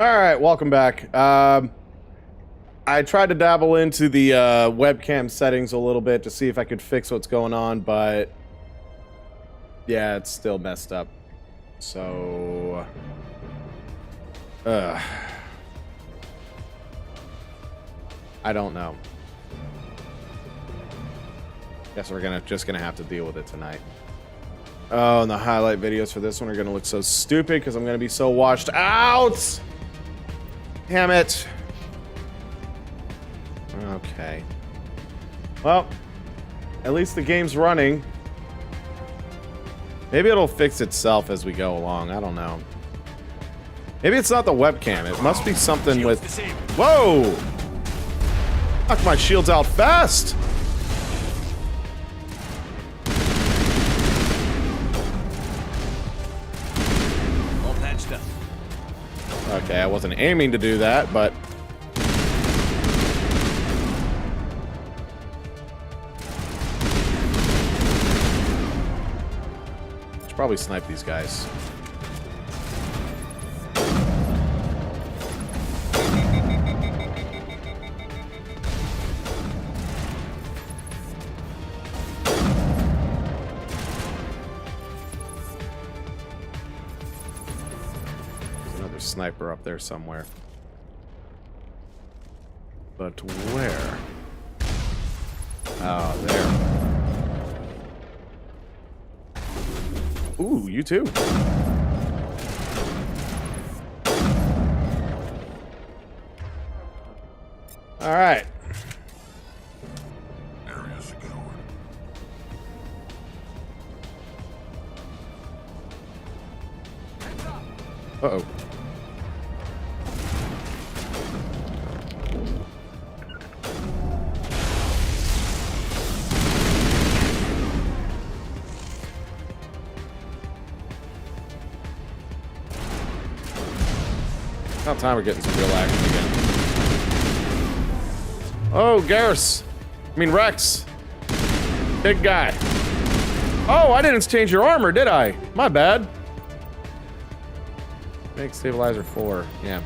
All right, welcome back. I tried to dabble into the webcam settings a little bit to see if I could fix what's going on, but yeah, it's still messed up. So, I don't know. Guess we're just gonna have to deal with it tonight. Oh, and the highlight videos for this one are gonna look so stupid because I'm gonna be so washed out. Damn it. Okay. Well, at least the game's running. Maybe it'll fix itself as we go along. I don't know. Maybe it's not the webcam. It must be something with... Whoa! Knock my shields out fast! All patched up. Okay, I wasn't aiming to do that, but... should probably snipe these guys. Sniper up there somewhere. But where? Oh, there. Ooh, you too. All right. Area secured. Uh-oh. About time we're getting some real action again. Oh, Garrus. I mean, Rex. Big guy. Oh, I didn't change your armor, did I? My bad. Make stabilizer 4. Yeah.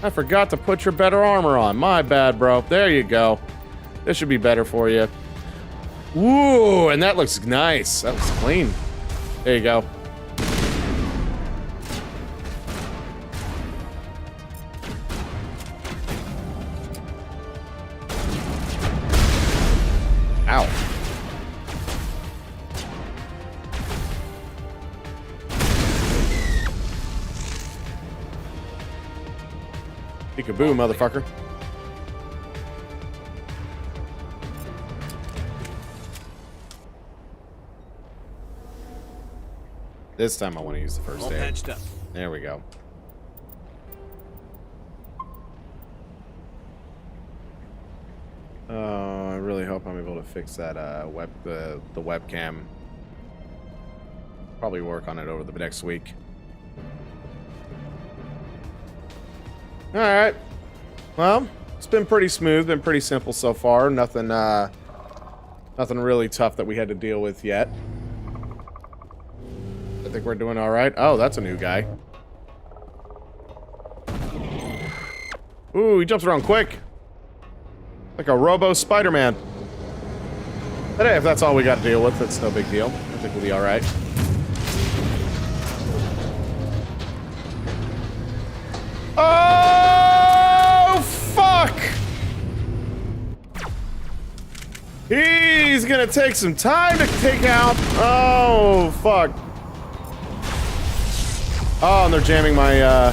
I forgot to put your better armor on. My bad, bro. There you go. This should be better for you. Ooh, and that looks nice. That looks clean. There you go. Ow. Peekaboo, motherfucker. This time I want to use the first All aid. patched up. There we go. Oh, I really hope I'm able to fix that the webcam. Probably work on it over the next week. All right. Well, it's been pretty smooth, been pretty simple so far. Nothing really tough that we had to deal with yet. I think we're doing all right. Oh, that's a new guy. Ooh, he jumps around quick. Like a Robo Spider-Man. But hey, if that's all we got to deal with, that's no big deal. I think we'll be all right. Oh, fuck! He's gonna take some time to take out... Oh, fuck. Oh, and they're jamming my,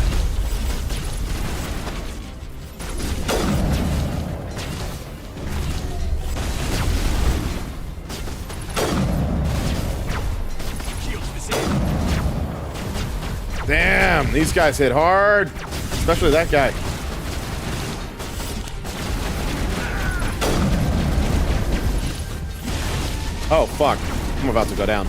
Damn, these guys hit hard. Especially that guy. Oh, fuck. I'm about to go down.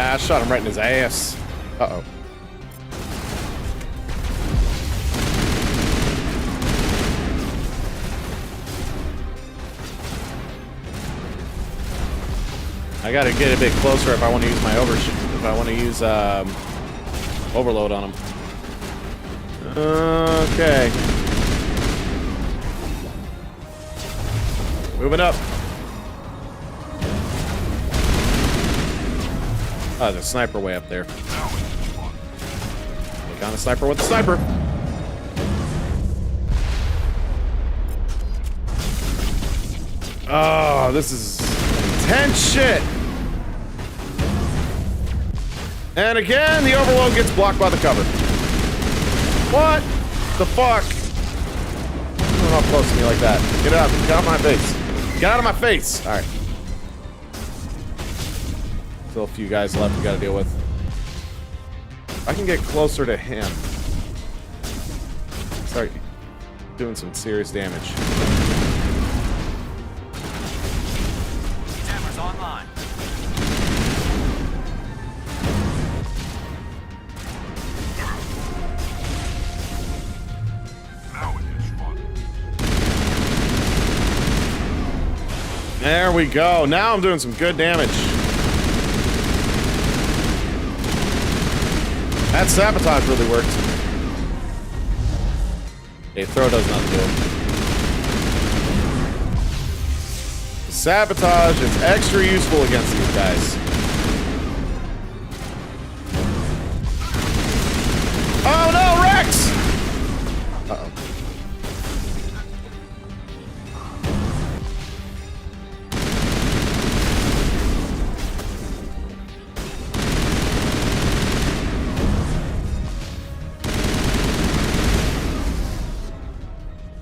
Ah, I shot him right in his ass. Uh-oh. I gotta get a bit closer if I want to use my overshoot. If I want to use overload on him. Okay. Moving up. Oh, there's a sniper way up there. Look on a sniper with a sniper. Oh, this is intense shit. And again, the overload gets blocked by the cover. What the fuck? Don't up close to me like that. Get out. Get out of my face. Get out of my face. All right. Still a few guys left we gotta deal with. I can get closer to him. Start doing some serious damage. Jammers online. There we go. Now I'm doing some good damage. That sabotage really worked. Okay, throw does not do. Sabotage is extra useful against these guys. Oh no, Rex! Uh-oh.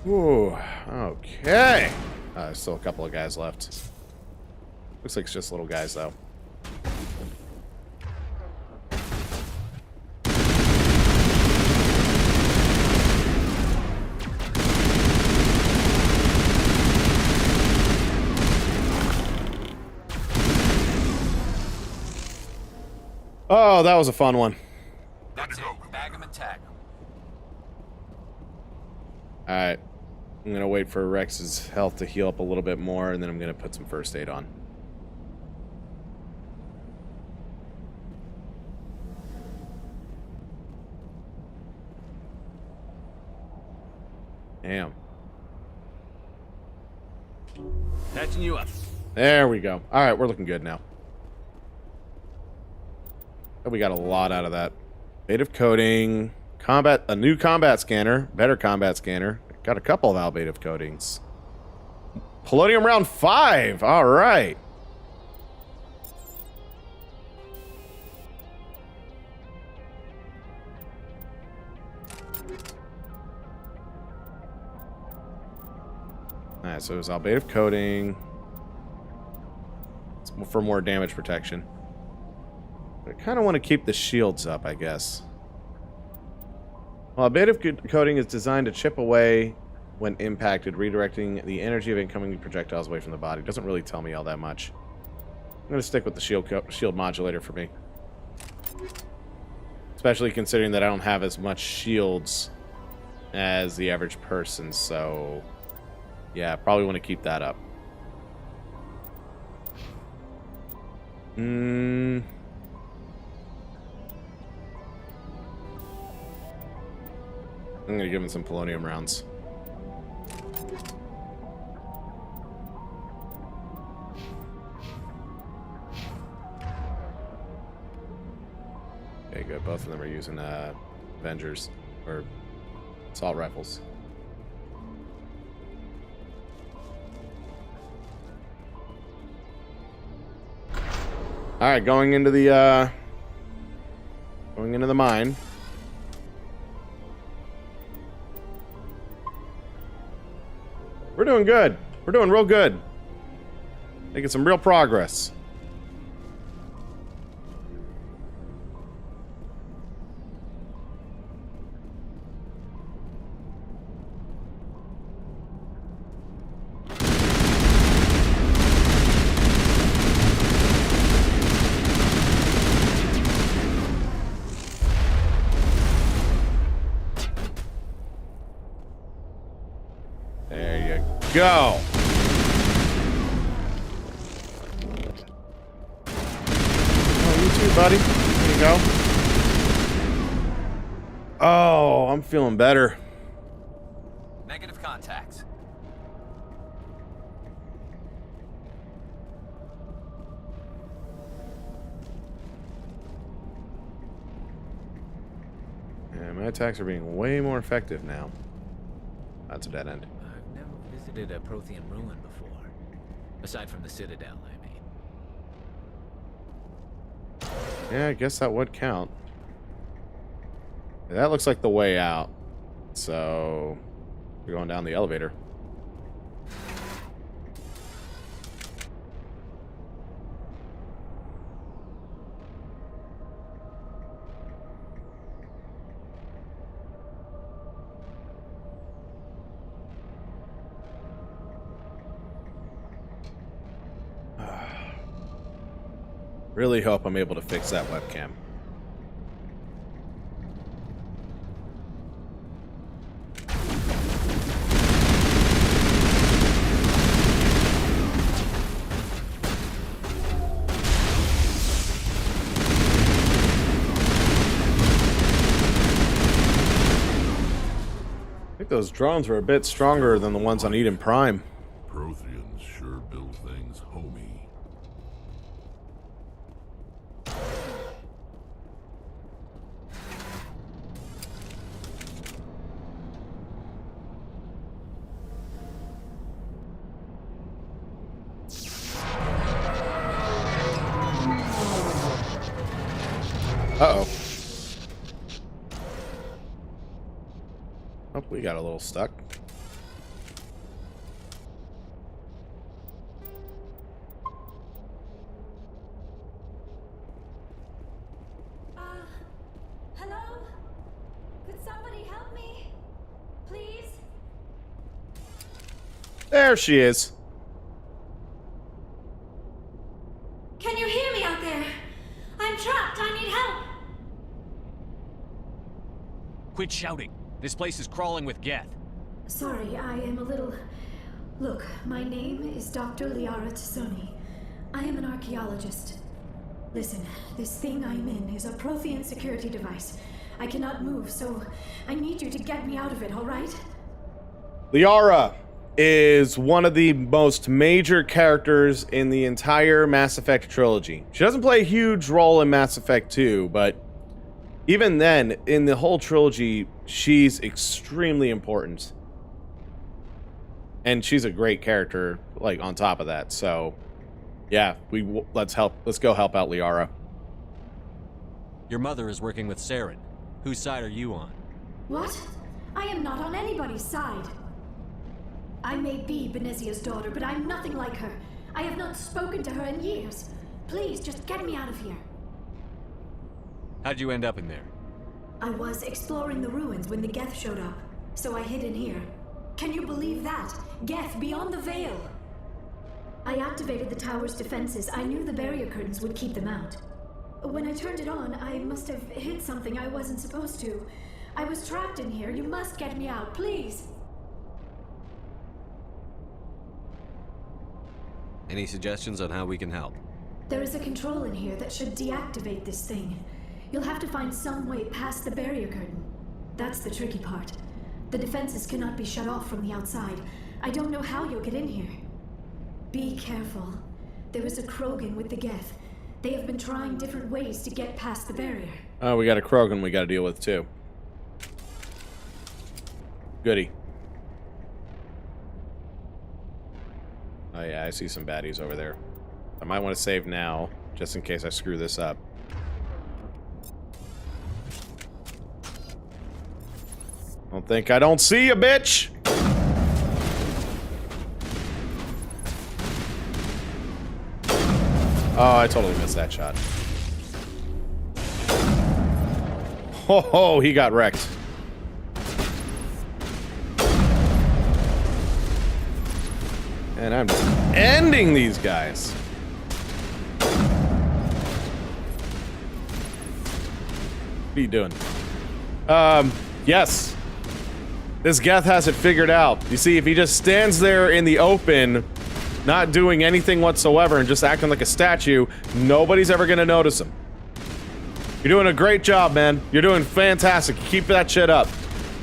Ooh, okay. There's still a couple of guys left. Looks like it's just little guys, though. Oh, that was a fun one. That's it. Bag 'em and tag 'em. Alright. I'm gonna wait for Rex's health to heal up a little bit more, and then I'm gonna put some first aid on. Damn. Patching you up. There we go. Alright, we're looking good now. Oh, we got a lot out of that. Native coding. Combat, a new combat scanner. Better combat scanner. Got a couple of albative coatings. Polonium round 5. All right. All right, so it was albative coating. It's for more damage protection. But I kind of want to keep the shields up, I guess. Well, albative coating is designed to chip away when impacted, redirecting the energy of incoming projectiles away from the body. Doesn't really tell me all that much. I'm going to stick with the shield modulator for me. Especially considering that I don't have as much shields as the average person, so... yeah, I probably want to keep that up. I'm going to give him some polonium rounds. Okay, good. Both of them are using Avengers, or assault rifles. Alright, going into the mine. We're doing good. We're doing real good. Making some real progress. go. Oh, you too, buddy. There you go. Oh, I'm feeling better. Negative contacts. Yeah, my attacks are being way more effective now. That's a dead end. I've never visited a Prothean ruin before. Aside from the Citadel, I mean. Yeah, I guess that would count. That looks like the way out. So, we're going down the elevator. Really hope I'm able to fix that webcam. I think those drones were a bit stronger than the ones on Eden Prime. Protheans sure build things homey. Uh-oh. Oh, we got a little stuck. Hello? Could somebody help me? Please? There she is. Can you hear me out there? I'm trapped. I need help. Quit shouting. This place is crawling with Geth. Sorry, I am a little... Look, my name is Dr. Liara Tassoni. I am an archaeologist. Listen, this thing I'm in is a Prothean security device. I cannot move, so I need you to get me out of it, all right? Liara is one of the most major characters in the entire Mass Effect trilogy. She doesn't play a huge role in Mass Effect 2, but even then, in the whole trilogy, she's extremely important. And she's a great character, like, on top of that. So, yeah, let's go help out Liara. Your mother is working with Saren. Whose side are you on? What? I am not on anybody's side. I may be Benezia's daughter, but I'm nothing like her. I have not spoken to her in years. Please, just get me out of here. How'd you end up in there? I was exploring the ruins when the Geth showed up, so I hid in here. Can you believe that? Geth beyond the veil! I activated the tower's defenses. I knew the barrier curtains would keep them out. When I turned it on, I must have hit something I wasn't supposed to. I was trapped in here. You must get me out, please! Any suggestions on how we can help? There is a control in here that should deactivate this thing. You'll have to find some way past the barrier curtain. That's the tricky part. The defenses cannot be shut off from the outside. I don't know how you'll get in here. Be careful. There is a Krogan with the Geth. They have been trying different ways to get past the barrier. Oh, we got a Krogan we got to deal with, too. Goody. Oh, yeah, I see some baddies over there. I might want to save now, just in case I screw this up. Don't think I don't see you, bitch! Oh, I totally missed that shot. Oh, he got wrecked. And I'm just ending these guys. What are you doing? Yes. This Geth has it figured out. You see, if he just stands there in the open, not doing anything whatsoever and just acting like a statue, nobody's ever gonna notice him. You're doing a great job, man. You're doing fantastic. Keep that shit up.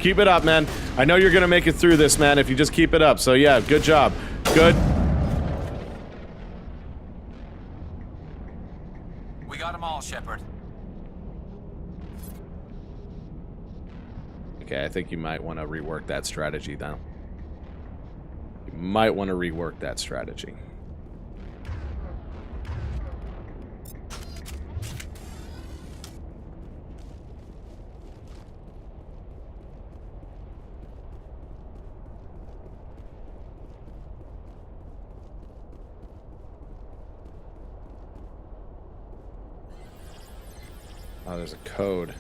Keep it up, man. I know you're gonna make it through this, man, if you just keep it up. So yeah, good job. Good. We got them all, Shepard. Okay, I think you might want to rework that strategy, though. You might want to rework that strategy. Oh, there's a code.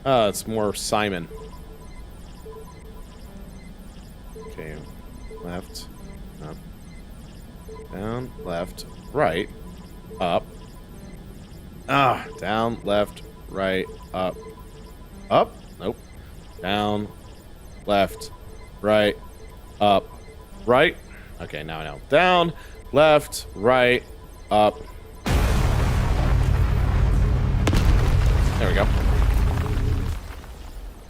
Oh, it's more Simon. Okay. Left. Up. Down. Left. Right. Up. Ah. Down. Left. Right. Up. Up? Nope. Down. Left. Right. Up. Right. Okay, now I know. Down. Left. Right. Up. There we go.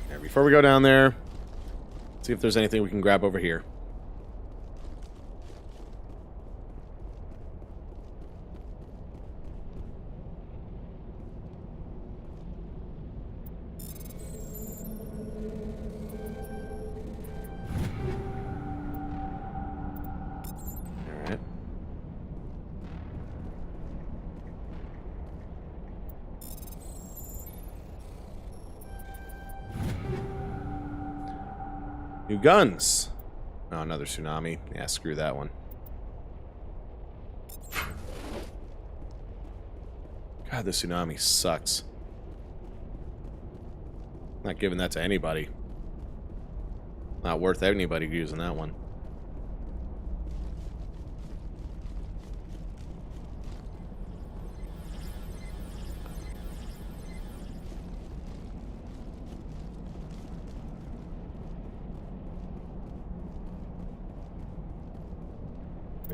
Now, before we go down there, see if there's anything we can grab over here. All right. New guns. Oh, another tsunami. Yeah, screw that one. God, the tsunami sucks. Not giving that to anybody. Not worth anybody using that one.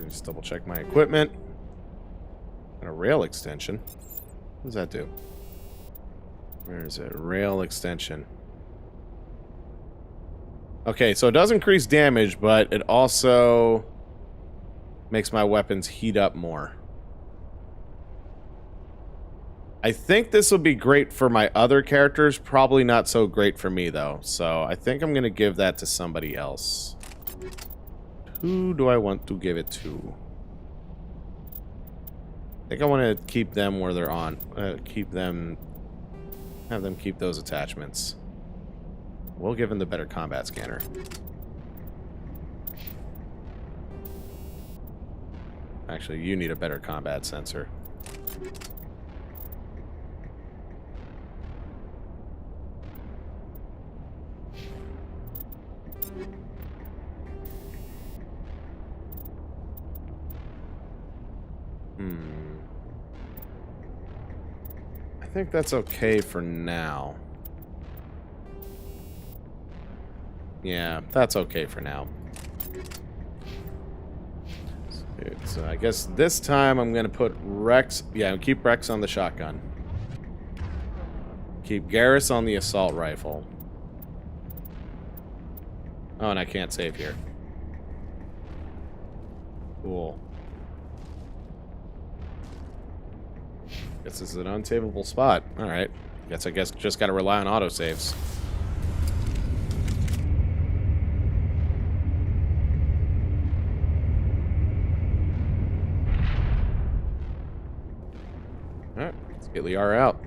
Just double check my equipment. And a rail extension. What does that do? Where is it? Rail extension. Okay, so it does increase damage, but it also makes my weapons heat up more. I think this will be great for my other characters. Probably not so great for me, though. So I think I'm going to give that to somebody else. Who do I want to give it to? I think I want to keep them where they're on. Keep them... Have them keep those attachments. We'll give them the better combat scanner. Actually, you need a better combat sensor. I think that's okay for now. Yeah, that's okay for now. So I guess this time I'm going to put Rex... Yeah, keep Rex on the shotgun. Keep Garrus on the assault rifle. Oh, and I can't save here. Cool. Guess this is an unsavable spot. Alright. I guess just gotta rely on autosaves. Alright, let's get Liara out.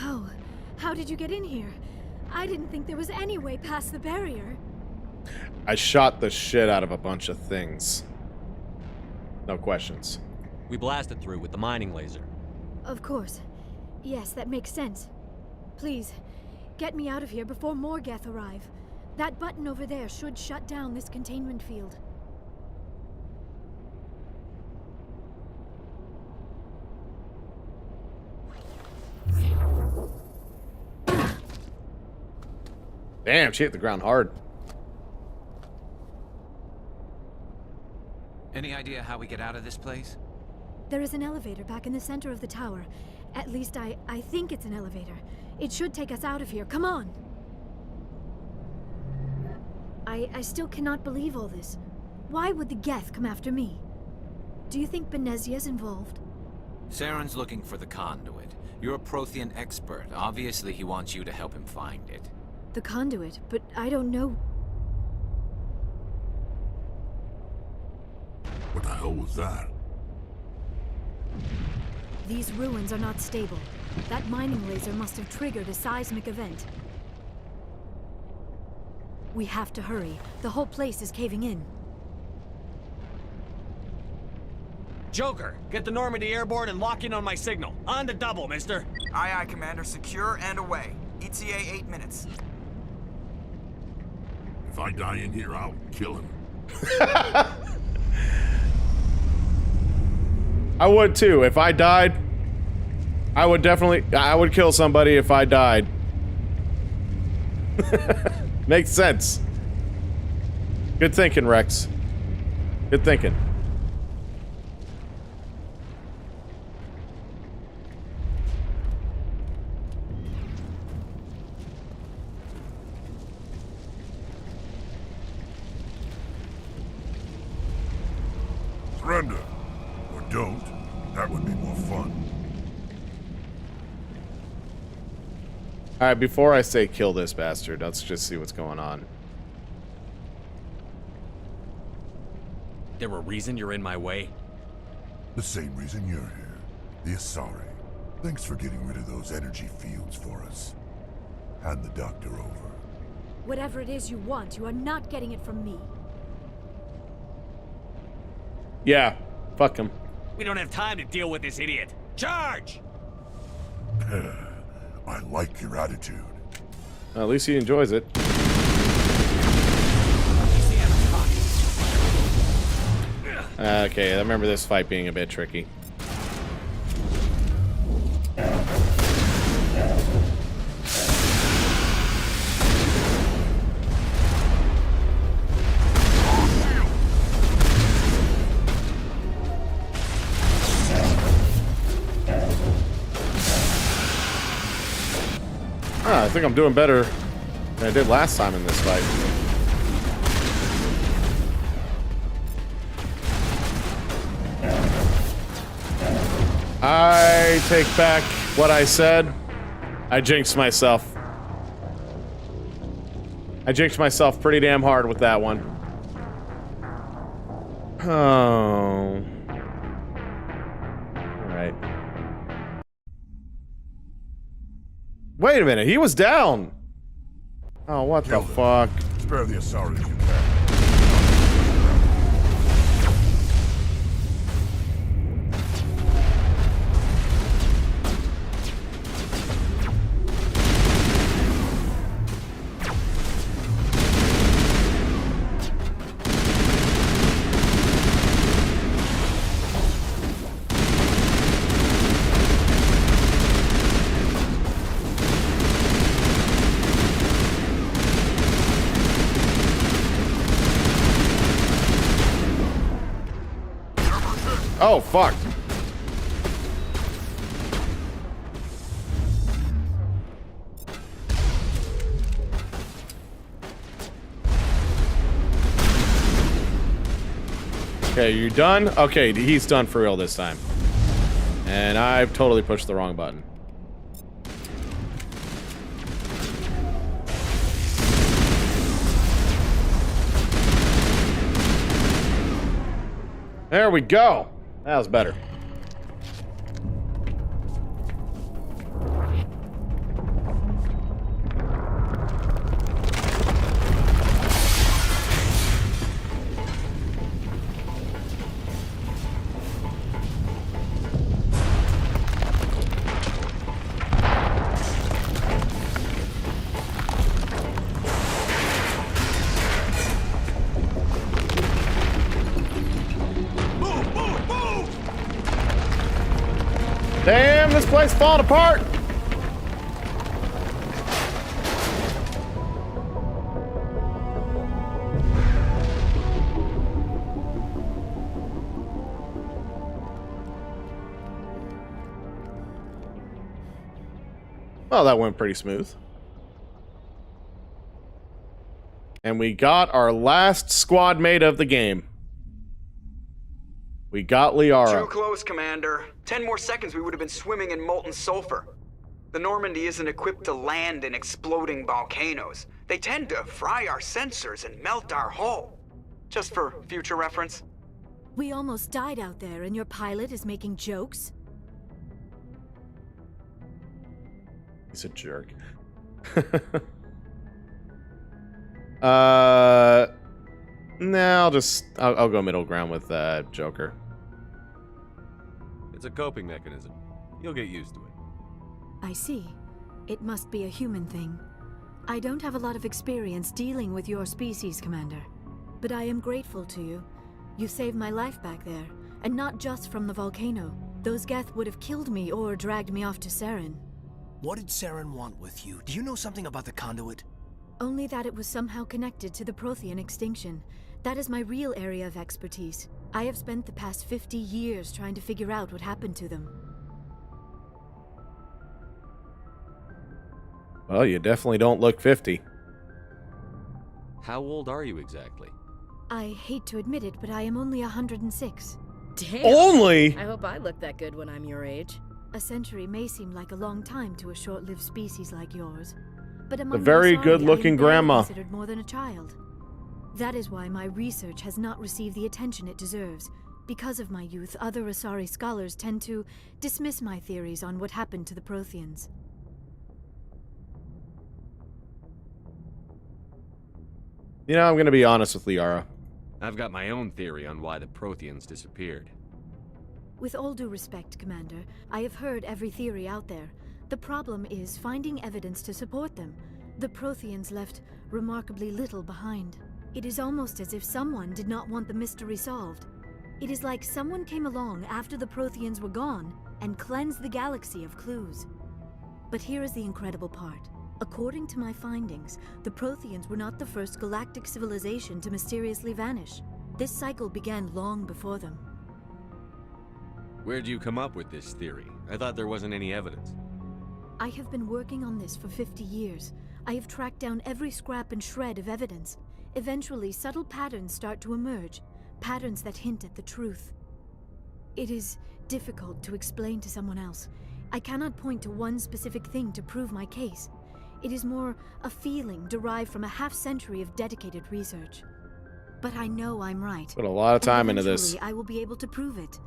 Oh, how did you get in here? I didn't think there was any way past the barrier. I shot the shit out of a bunch of things. No questions. We blasted through with the mining laser. Of course. Yes, that makes sense. Please, get me out of here before more Geth arrive. That button over there should shut down this containment field. Damn, she hit the ground hard. Any idea how we get out of this place? There is an elevator back in the center of the tower. At least I think it's an elevator. It should take us out of here. Come on! I still cannot believe all this. Why would the Geth come after me? Do you think Benezia's involved? Saren's looking for the conduit. You're a Prothean expert. Obviously, he wants you to help him find it. The conduit, but I don't know. What the hell was that? These ruins are not stable. That mining laser must have triggered a seismic event. We have to hurry. The whole place is caving in. Joker, get the Normandy airborne and lock in on my signal. On the double, mister. Aye, aye, Commander. Secure and away. ETA 8 minutes. If I die in here, I'll kill him. I would too. If I died, I would kill somebody if I died. Makes sense. Good thinking, Rex. Good thinking. Surrender. Or don't. That would be more fun. Alright, before I say kill this bastard, let's just see what's going on. There a reason you're in my way? The same reason you're here. The Asari. Thanks for getting rid of those energy fields for us. Hand the doctor over. Whatever it is you want, you are not getting it from me. Yeah, fuck him. We don't have time to deal with this idiot. Charge! I like your attitude. At least he enjoys it. Okay, I remember this fight being a bit tricky. I think I'm doing better than I did last time in this fight. I take back what I said. I jinxed myself. I jinxed myself pretty damn hard with that one. Oh. Alright. Wait a minute, he was down! Oh, what the fuck? Spare the Asari if you can. Oh, fuck. Okay, you done? Okay, he's done for real this time. And I've totally pushed the wrong button. There we go. That was better. Damn, this place falling apart. Well, that went pretty smooth. And we got our last squad mate of the game. We got Liara. Too close, Commander. 10 more seconds we would have been swimming in molten sulfur. The Normandy isn't equipped to land in exploding volcanoes. They tend to fry our sensors and melt our hull. Just for future reference. We almost died out there and your pilot is making jokes? He's a jerk. Nah, I'll go middle ground with Joker. It's a coping mechanism. You'll get used to it. I see. It must be a human thing. I don't have a lot of experience dealing with your species, Commander. But I am grateful to you. You saved my life back there, and not just from the volcano. Those Geth would have killed me or dragged me off to Saren. What did Saren want with you? Do you know something about the conduit? Only that it was somehow connected to the Prothean extinction. That is my real area of expertise. I have spent the past 50 years trying to figure out what happened to them. Well, you definitely don't look 50. How old are you exactly? I hate to admit it, but I am only 106. Damn. Only? I hope I look that good when I'm your age. A century may seem like a long time to a short-lived species like yours, but A among very the Asari, good-looking I am barely grandma. considered more than a child. That is why my research has not received the attention it deserves. Because of my youth, other Asari scholars tend to dismiss my theories on what happened to the Protheans. You know, I'm going to be honest with Liara. I've got my own theory on why the Protheans disappeared. With all due respect, Commander, I have heard every theory out there. The problem is finding evidence to support them. The Protheans left remarkably little behind. It is almost as if someone did not want the mystery solved. It is like someone came along after the Protheans were gone and cleansed the galaxy of clues. But here is the incredible part. According to my findings, the Protheans were not the first galactic civilization to mysteriously vanish. This cycle began long before them. Where'd you come up with this theory? I thought there wasn't any evidence. I have been working on this for 50 years. I have tracked down every scrap and shred of evidence. Eventually, subtle patterns start to emerge, patterns that hint at the truth. It is difficult to explain to someone else. I cannot point to one specific thing to prove my case. It is more a feeling derived from a half-century of dedicated research. But I know I'm right. Put a lot of time and into this. eventually I will be able to prove it.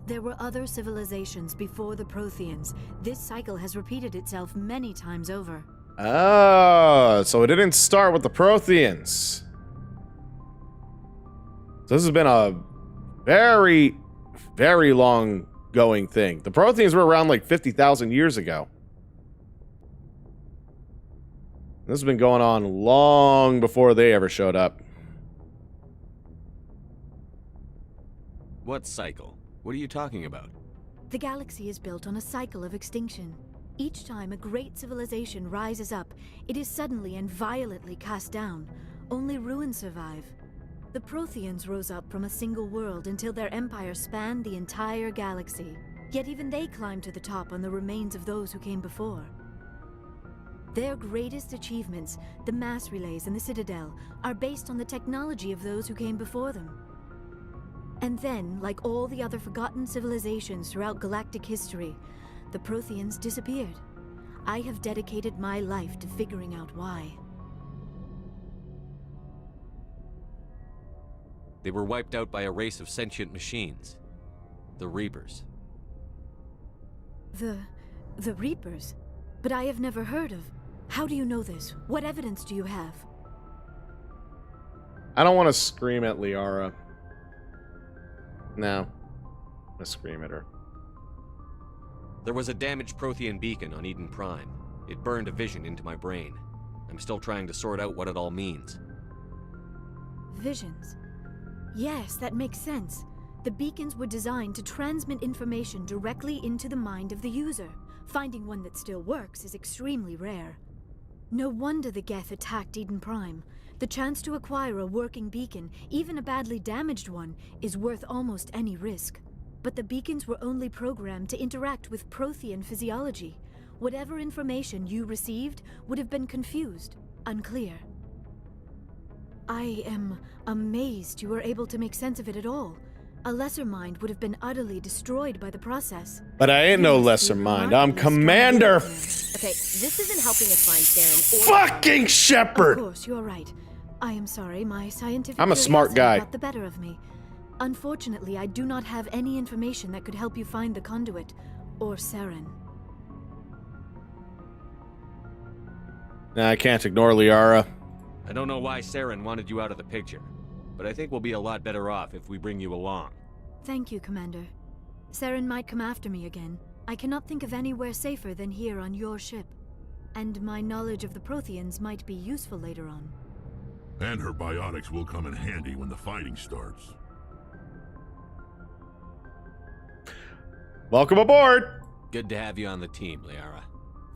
There were other civilizations before the Protheans. This cycle has repeated itself many times over. Oh, so it didn't start with the Protheans. So this has been a very, very long going thing. The Protheans were around like 50,000 years ago. This has been going on long before they ever showed up. What cycle? What are you talking about? The galaxy is built on a cycle of extinction. Each time a great civilization rises up, it is suddenly and violently cast down. Only ruins survive. The Protheans rose up from a single world until their empire spanned the entire galaxy. Yet even they climbed to the top on the remains of those who came before. Their greatest achievements, the mass relays and the Citadel, are based on the technology of those who came before them. And then, like all the other forgotten civilizations throughout galactic history, the Protheans disappeared. I have dedicated my life to figuring out why. They were wiped out by a race of sentient machines. The Reapers. The Reapers? But I have never heard of. How do you know this? What evidence do you have? I don't want to scream at Liara. No. I'm gonna scream at her. There was a damaged Prothean beacon on Eden Prime. It burned a vision into my brain. I'm still trying to sort out what it all means. Visions. Yes, that makes sense. The beacons were designed to transmit information directly into the mind of the user. Finding one that still works is extremely rare. No wonder the Geth attacked Eden Prime. The chance to acquire a working beacon, even a badly damaged one, is worth almost any risk. But the beacons were only programmed to interact with Prothean physiology. Whatever information you received would have been confused, unclear. I am amazed you were able to make sense of it at all. A lesser mind would have been utterly destroyed by the process. But I ain't no lesser mind. I'm Commander. Okay, this isn't helping us find Saren or Fucking Shepard. Of course, you're right. I am sorry, my scientific I'm a smart curiosity guy. got the better of me. Unfortunately, I do not have any information that could help you find the conduit or Saren. Nah, I can't ignore Liara. I don't know why Saren wanted you out of the picture, but I think we'll be a lot better off if we bring you along. Thank you, Commander. Saren might come after me again. I cannot think of anywhere safer than here on your ship. And my knowledge of the Protheans might be useful later on. And her biotics will come in handy when the fighting starts. Welcome aboard. Good to have you on the team, Liara.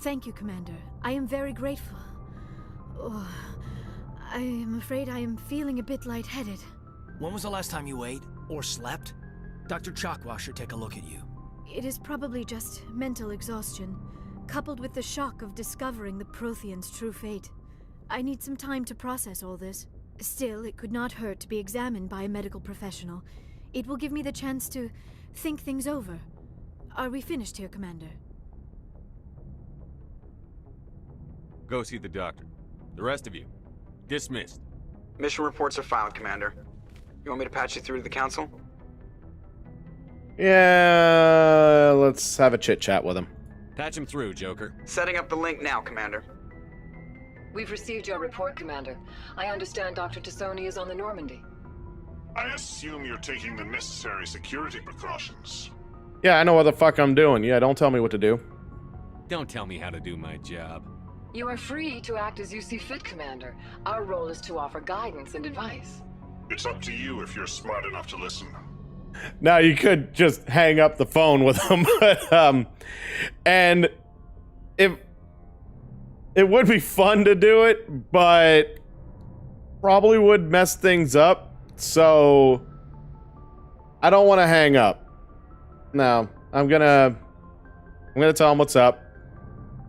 Thank you, Commander. I am very grateful. Oh, I am afraid I am feeling a bit lightheaded. When was the last time you ate or slept? Dr. Chakwa should take a look at you. It is probably just mental exhaustion, coupled with the shock of discovering the Protheans' true fate. I need some time to process all this. Still, it could not hurt to be examined by a medical professional. It will give me the chance to think things over. Are we finished here, Commander? Go see the doctor. The rest of you, dismissed. Mission reports are filed, Commander. You want me to patch you through to the Council? Yeah, let's have a chit chat with him. Patch him through, Joker. Setting up the link now, Commander. We've received your report, Commander. I understand Dr. Tassoni is on the Normandy. I assume you're taking the necessary security precautions. Yeah, I know what the fuck I'm doing. Yeah, don't tell me what to do. Don't tell me how to do my job. You are free to act as you see fit, Commander. Our role is to offer guidance and advice. It's up to you if you're smart enough to listen. Now, you could just hang up the phone with him, but, and if it would be fun to do it, but probably would mess things up, so I don't want to hang up. No, I'm gonna tell him what's up.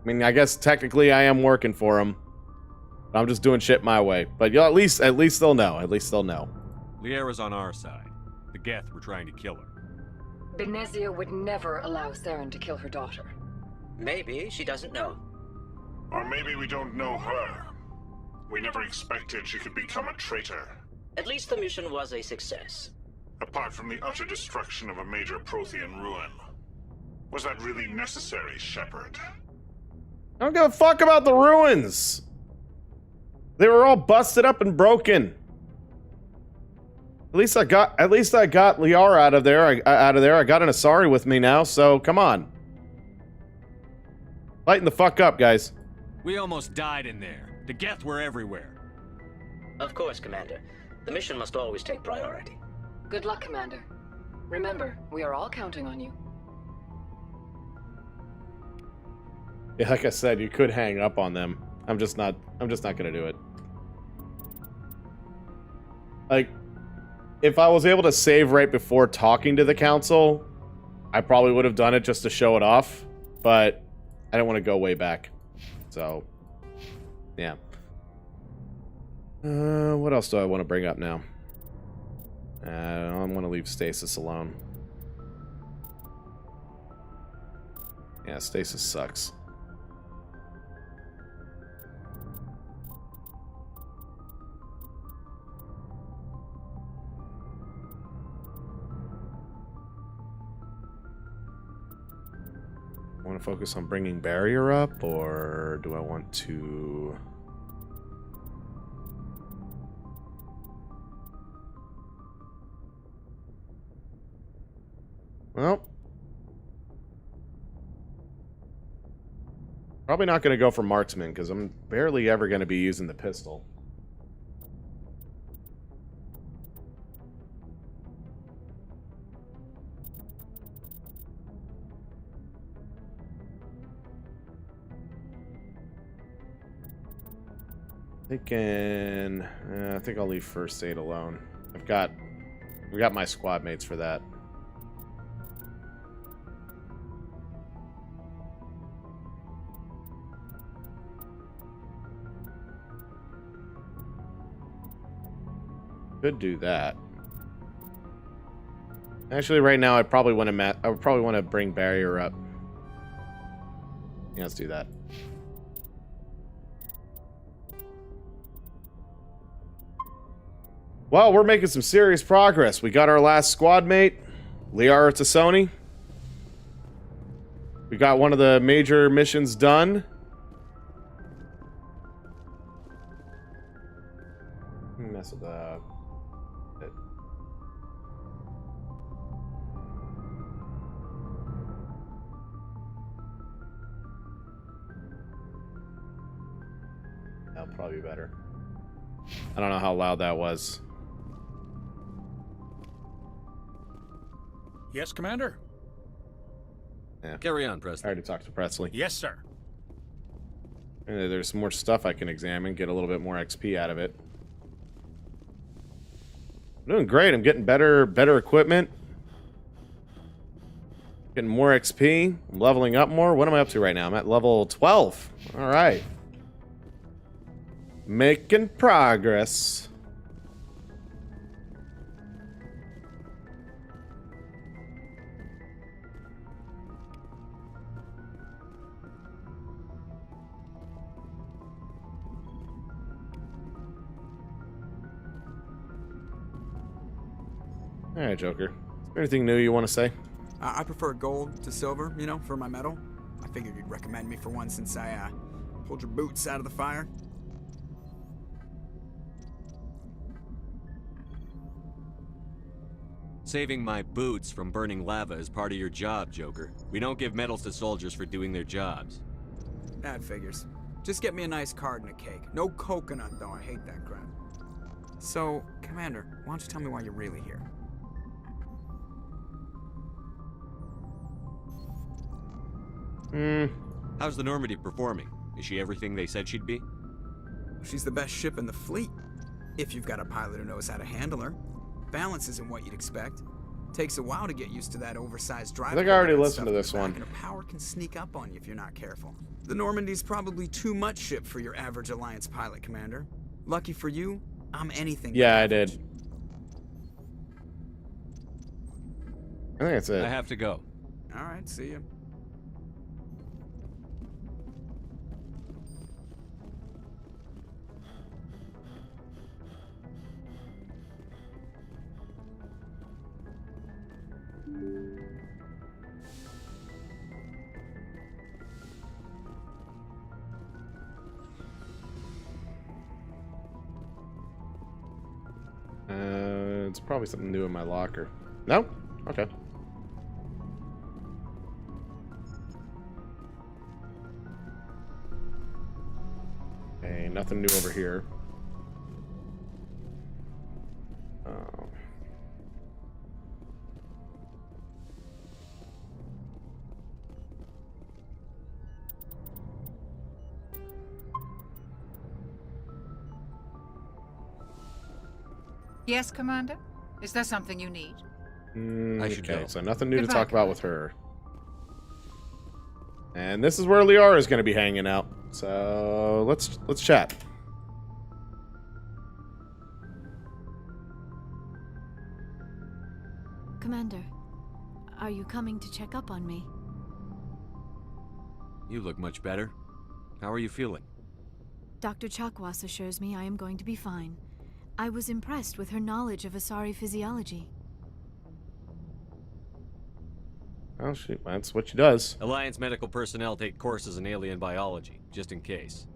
I mean, I guess technically I am working for him, but I'm just doing shit my way. But you'll at least they'll know. At least they'll know. Liara's on our side. The Geth were trying to kill her. Benezia would never allow Saren to kill her daughter. Maybe she doesn't know. Or maybe we don't know her. We never expected she could become a traitor. At least the mission was a success. Apart from the utter destruction of a major Prothean ruin. Was that really necessary, Shepard? I don't give a fuck about the ruins. They were all busted up and broken. At least I got Liara out of there. I got an Asari with me now, so come on. Lighten the fuck up, guys. We almost died in there. The Geth were everywhere. Of course, Commander. The mission must always take priority. Good luck, Commander. Remember, we are all counting on you. Yeah, like I said, you could hang up on them. I'm just not gonna do it. Like, if I was able to save right before talking to the council, I probably would have done it just to show it off, but I don't want to go way back. So, yeah. What else do I want to bring up now? I want to leave Stasis alone. Yeah, Stasis sucks. I want to focus on bringing barrier up, or do I want to... Well, probably not going to go for marksman, because I'm barely ever going to be using the pistol. I think I'll leave first aid alone. We got my squad mates for that. Could do that. Actually, right now, I would probably want to bring barrier up. Yeah, let's do that. Well, we're making some serious progress. We got our last squad mate, Liara Tassoni. We got one of the major missions done. Mess with the... That'll probably be better. I don't know how loud that was. Yes, Commander? Yeah. Carry on, Presley. I already talked to Presley. Yes, sir. There's some more stuff I can examine, get a little bit more XP out of it. I'm doing great. I'm getting better equipment. Getting more XP. I'm leveling up more. What am I up to right now? I'm at level 12. All right. Making progress. All right, Joker. Is there anything new you want to say? I prefer gold to silver, you know, for my medal. I figured you'd recommend me for one since I pulled your boots out of the fire. Saving my boots from burning lava is part of your job, Joker. We don't give medals to soldiers for doing their jobs. That figures. Just get me a nice card and a cake. No coconut, though. I hate that crap. So, Commander, why don't you tell me why you're really here? How's the Normandy performing? Is she everything they said she'd be? She's the best ship in the fleet. If you've got a pilot who knows how to handle her. Balance isn't what you'd expect. Takes a while to get used to that oversized drive. I think I already listened to this one. And her power can sneak up on you if you're not careful. The Normandy's probably too much ship for your average Alliance pilot, Commander. Lucky for you, I'm anything. Yeah, I did. I think that's it. I have to go. All right, see you. It's probably something new in my locker. No? Okay. Okay, nothing new over here. Oh. Yes, Commander? Is there something you need? Okay, so nothing new to talk about with her. And this is where Liara is going to be hanging out. So let's chat. Commander, are you coming to check up on me? You look much better. How are you feeling? Dr. Chakwas assures me I am going to be fine. I was impressed with her knowledge of Asari physiology. Oh, shoot, that's what she does. Alliance medical personnel take courses in alien biology, just in case.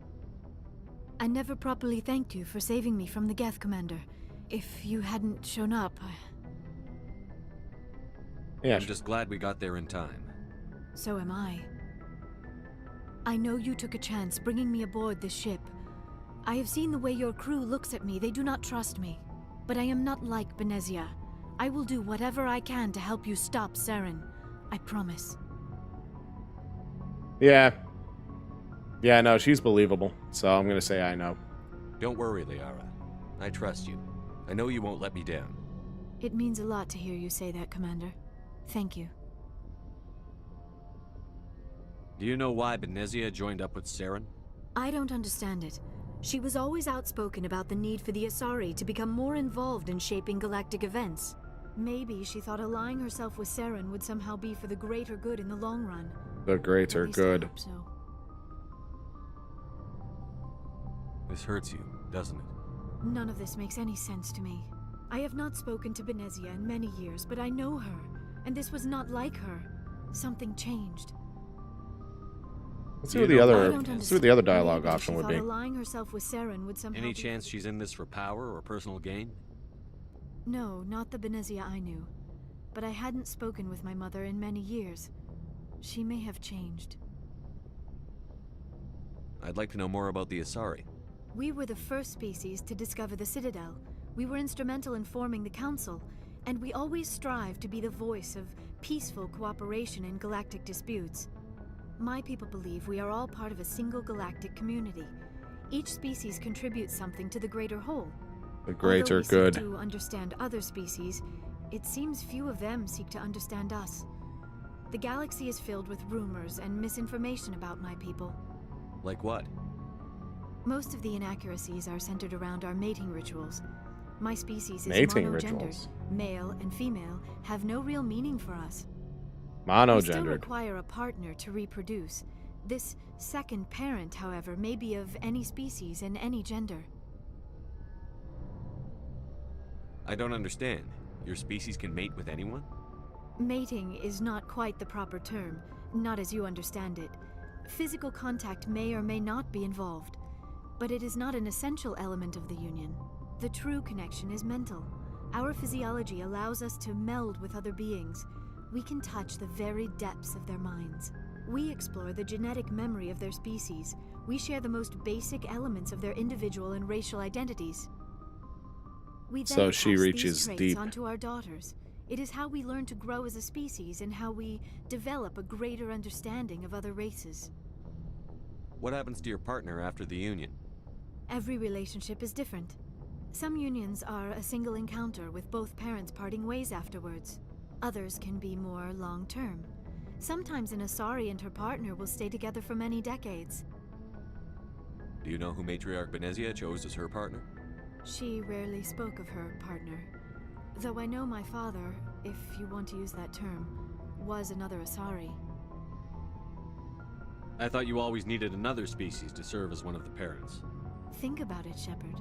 I never properly thanked you for saving me from the Geth, Commander. If you hadn't shown up, Yeah, I'm just glad we got there in time. So am I. I know you took a chance bringing me aboard this ship. I have seen the way your crew looks at me. They do not trust me. But I am not like Benezia. I will do whatever I can to help you stop Saren. I promise. Yeah. Yeah, no, she's believable. So I'm going to say I know. Don't worry, Liara. I trust you. I know you won't let me down. It means a lot to hear you say that, Commander. Thank you. Do you know why Benezia joined up with Saren? I don't understand it. She was always outspoken about the need for the Asari to become more involved in shaping galactic events. Maybe she thought allying herself with Saren would somehow be for the greater good in the long run. The greater At least I good. hope so. This hurts you, doesn't it? None of this makes any sense to me. I have not spoken to Benezia in many years, but I know her, and this was not like her. Something changed. Let's see what the other dialogue Maybe option she would thought be. allying herself with Saren would somehow Any be chance she's in this for power or personal gain? No, not the Benezia I knew. But I hadn't spoken with my mother in many years. She may have changed. I'd like to know more about the Asari. We were the first species to discover the Citadel. We were instrumental in forming the Council, and we always strive to be the voice of peaceful cooperation in galactic disputes. My people believe we are all part of a single galactic community. Each species contributes something to the greater whole. The greater Although we good. seek to understand other species, it seems few of them seek to understand us. The galaxy is filled with rumors and misinformation about my people. Like what? Most of the inaccuracies are centered around our mating rituals. My species is Mating monogendered. rituals. Male and female have no real meaning for us. We still Monogendered. require a partner to reproduce. This second parent, however, may be of any species and any gender. I don't understand. Your species can mate with anyone? Mating is not quite the proper term, not as you understand it. Physical contact may or may not be involved, but it is not an essential element of the union. The true connection is mental. Our physiology allows us to meld with other beings. We can touch the very depths of their minds. We explore the genetic memory of their species. We share the most basic elements of their individual and racial identities. We then So she pass reaches these traits deep. onto our daughters. It is how we learn to grow as a species and how we develop a greater understanding of other races. What happens to your partner after the union? Every relationship is different. Some unions are a single encounter with both parents parting ways afterwards. Others can be more long-term. Sometimes an Asari and her partner will stay together for many decades. Do you know who Matriarch Benezia chose as her partner? She rarely spoke of her partner. Though I know my father, if you want to use that term, was another Asari. I thought you always needed another species to serve as one of the parents. Think about it, Shepard.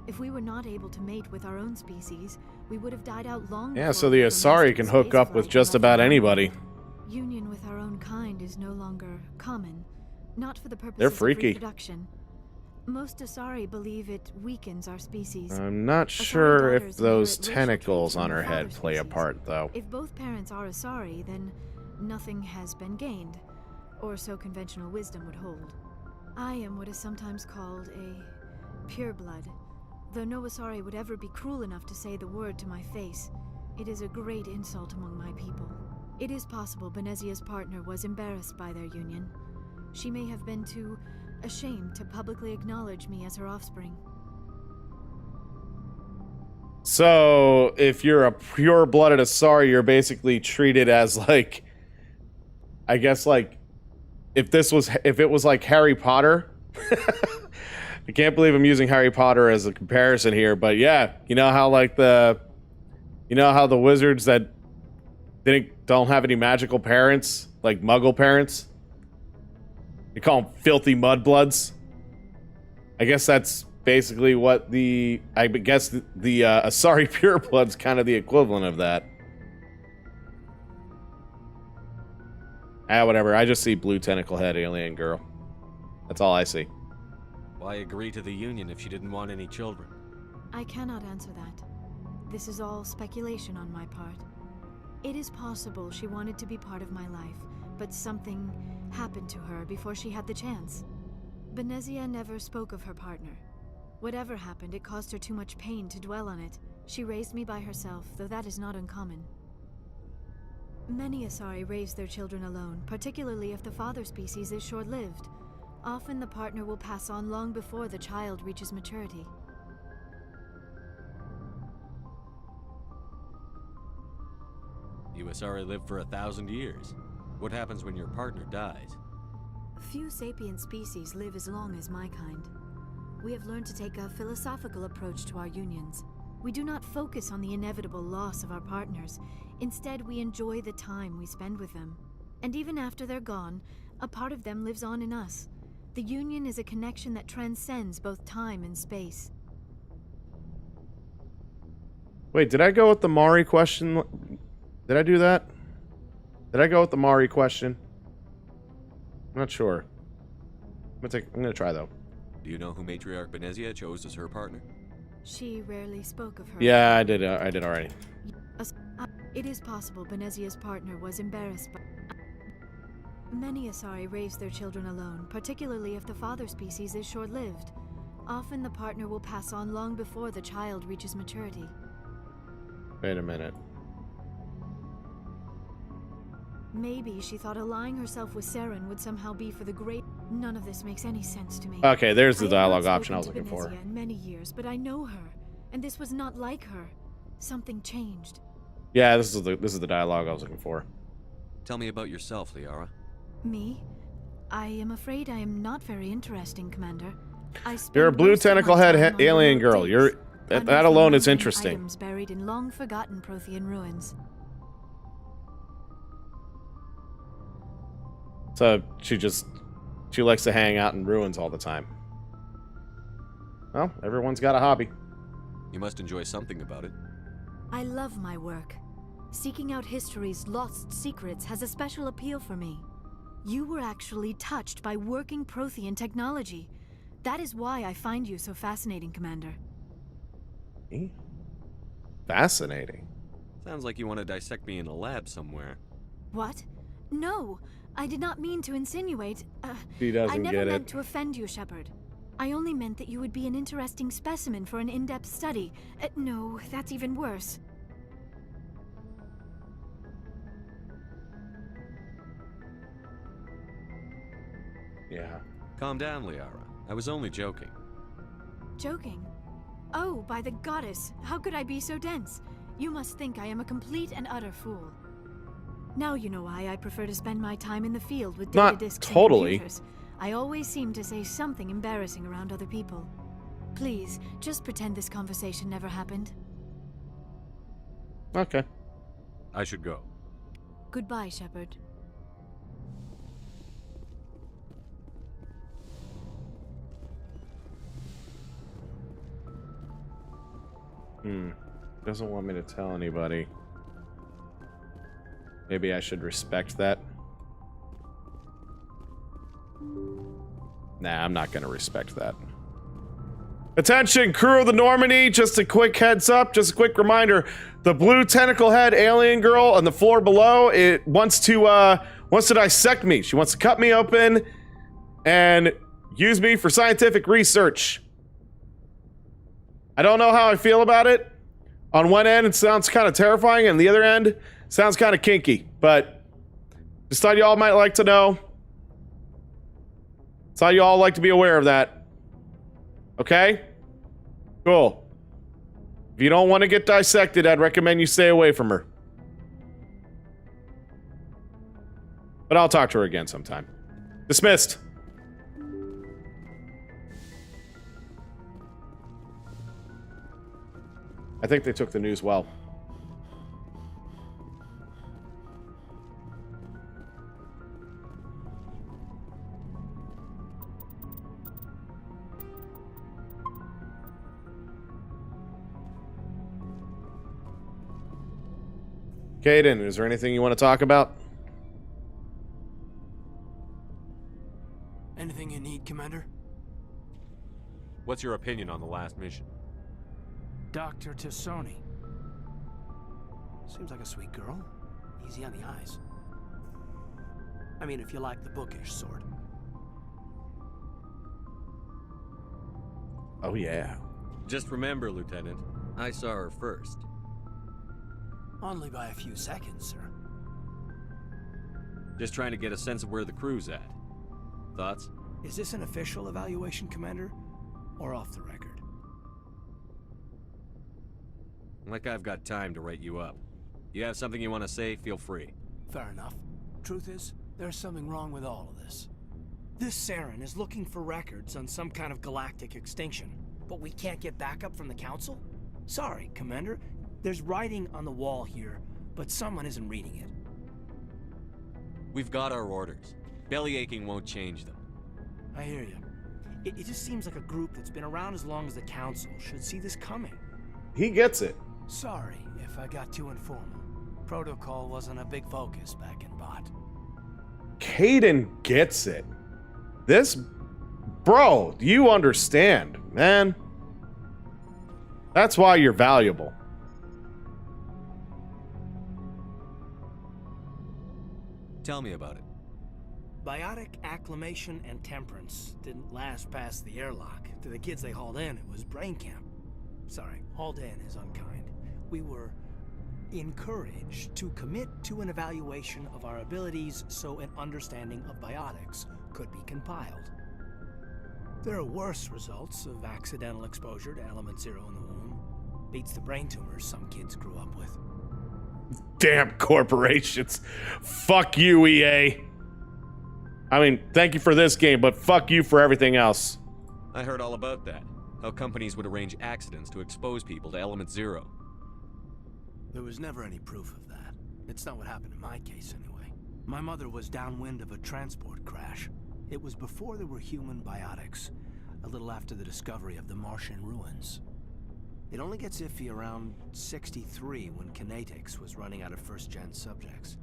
If we were not able to mate with our own species, we would have died out long Yeah, before so we the were Asari mastered can hook up with spaceflight just and about left anybody. behind. Union with our own kind is no longer common, not for the purposes They're of freaky. reproduction. Most Asari believe it weakens our species. I'm not Asari sure if daughters those inherit racial tentacles traits from on their her head father play a species. part, though. If both parents are Asari, then nothing has been gained, or so conventional wisdom would hold. I am what is sometimes called a pureblood. Though no Asari would ever be cruel enough to say the word to my face, it is a great insult among my people. It is possible Benezia's partner was embarrassed by their union. She may have been too ashamed to publicly acknowledge me as her offspring. So, if you're a pure-blooded Asari, you're basically treated as, like, I guess, like, if it was like Harry Potter. I can't believe I'm using Harry Potter as a comparison here, but yeah, you know how the wizards that don't have any magical parents, like Muggle parents, they call them filthy mudbloods. I guess that's basically what the Asari pureblood's kind of the equivalent of that. Whatever. I just see blue tentacle head alien girl. That's all I see. Why agree to the union if she didn't want any children? I cannot answer that. This is all speculation on my part. It is possible she wanted to be part of my life, but something happened to her before she had the chance. Benezia never spoke of her partner. Whatever happened, it caused her too much pain to dwell on it. She raised me by herself, though that is not uncommon. Many Asari raise their children alone, particularly if the father species is short-lived. Often the partner will pass on long before the child reaches maturity. You Asari live for 1,000 years. What happens when your partner dies? Few sapient species live as long as my kind. We have learned to take a philosophical approach to our unions. We do not focus on the inevitable loss of our partners. Instead, we enjoy the time we spend with them. And even after they're gone, a part of them lives on in us. The union is a connection that transcends both time and space. Wait, did I go with the Mari question? Did I do that? Did I go with the Mari question? I'm not sure. I'm gonna try though. Do you know who Matriarch Benezia chose as her partner? She rarely spoke of her. Yeah, I did already. It is possible Benezia's partner was embarrassed by... Many Asari raise their children alone, particularly if the father species is short-lived. Often the partner will pass on long before the child reaches maturity. Wait a minute. Maybe she thought allying herself with Saren would somehow be for the great... None of this makes any sense to me. Okay, there's the I dialogue have not option I was spoken looking to for. Benezia in many years, but I know her, and this was not like her. Something changed. Yeah, this is the dialogue I was looking for. Tell me about yourself, Liara. Me? I am afraid I am not very interesting, Commander. You're a blue tentacle head alien girl. You're that alone is interesting. Items buried in long forgotten Prothean ruins. So she likes to hang out in ruins all the time. Well, everyone's got a hobby. You must enjoy something about it. I love my work. Seeking out history's lost secrets has a special appeal for me. You were actually touched by working Prothean technology. That is why I find you so fascinating, Commander. Me? Fascinating. Sounds like you want to dissect me in a lab somewhere. What? No, I did not mean to insinuate. He doesn't I never get meant it. to offend you, Shepard. I only meant that you would be an interesting specimen for an in-depth study. No, that's even worse. Yeah. Calm down, Liara. I was only joking. Joking? Oh, by the goddess, how could I be so dense? You must think I am a complete and utter fool. Now you know why I prefer to spend my time in the field with data Not disks totally. and computers. I always seem to say something embarrassing around other people. Please, just pretend this conversation never happened. Okay. I should go. Goodbye, Shepard. Doesn't want me to tell anybody. Maybe I should respect that. Nah, I'm not gonna respect that. Attention, crew of the Normandy! Just a quick heads up, just a quick reminder. The blue tentacle head alien girl on the floor below, it wants to dissect me. She wants to cut me open and use me for scientific research. I don't know how I feel about it. On one end, it sounds kind of terrifying, and the other end, sounds kind of kinky. But just thought y'all might like to know. Thought y'all like to be aware of that. Okay? Cool. If you don't want to get dissected, I'd recommend you stay away from her. But I'll talk to her again sometime. Dismissed. I think they took the news well. Caden, is there anything you want to talk about? Anything you need, Commander? What's your opinion on the last mission? Dr. Tassoni. Seems like a sweet girl. Easy on the eyes. I mean, if you like the bookish sort. Oh, yeah. Just remember, Lieutenant, I saw her first. Only by a few seconds, sir. Just trying to get a sense of where the crew's at. Thoughts? Is this an official evaluation, Commander? Or off the record? Like I've got time to write you up. You have something you want to say, feel free. Fair enough. Truth is, there's something wrong with all of this. This Saren is looking for records on some kind of galactic extinction, but we can't get backup from the Council? Sorry, Commander. There's writing on the wall here, but someone isn't reading it. We've got our orders. Belly aching won't change them. I hear you. It just seems like a group that's been around as long as the Council should see this coming. He gets it. Sorry if I got too informal. Protocol wasn't a big focus back in Bot. Caden gets it. This... Bro, you understand, man. That's why you're valuable. Tell me about it. Biotic acclimation and temperance didn't last past the airlock. To the kids they hauled in, it was brain camp. Sorry, hauled in is unkind. We were encouraged to commit to an evaluation of our abilities so an understanding of biotics could be compiled. There are worse results of accidental exposure to element 0 in the womb. Beats the brain tumors some kids grew up with. Damn corporations. Fuck you, EA. I mean, thank you for this game, but fuck you for everything else. I heard all about that. How companies would arrange accidents to expose people to element 0. There was never any proof of that. It's not what happened in my case, anyway. My mother was downwind of a transport crash. It was before there were human biotics, a little after the discovery of the Martian ruins. It only gets iffy around 63 when Kinetics was running out of first-gen subjects.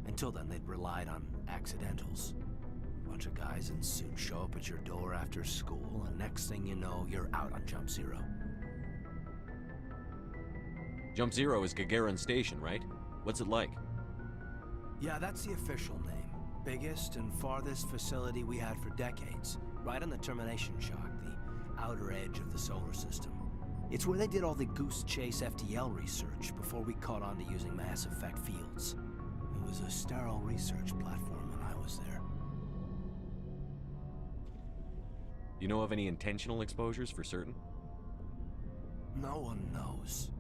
Until then, they'd relied on accidentals. A bunch of guys in suits show up at your door after school, and next thing you know, you're out on Jump Zero. Jump Zero is Gagarin Station, right? What's it like? Yeah, that's the official name. Biggest and farthest facility we had for decades. Right on the termination shock, the outer edge of the solar system. It's where they did all the Goose Chase FTL research before we caught on to using mass effect fields. It was a sterile research platform when I was there. You know of any intentional exposures for certain? No one knows.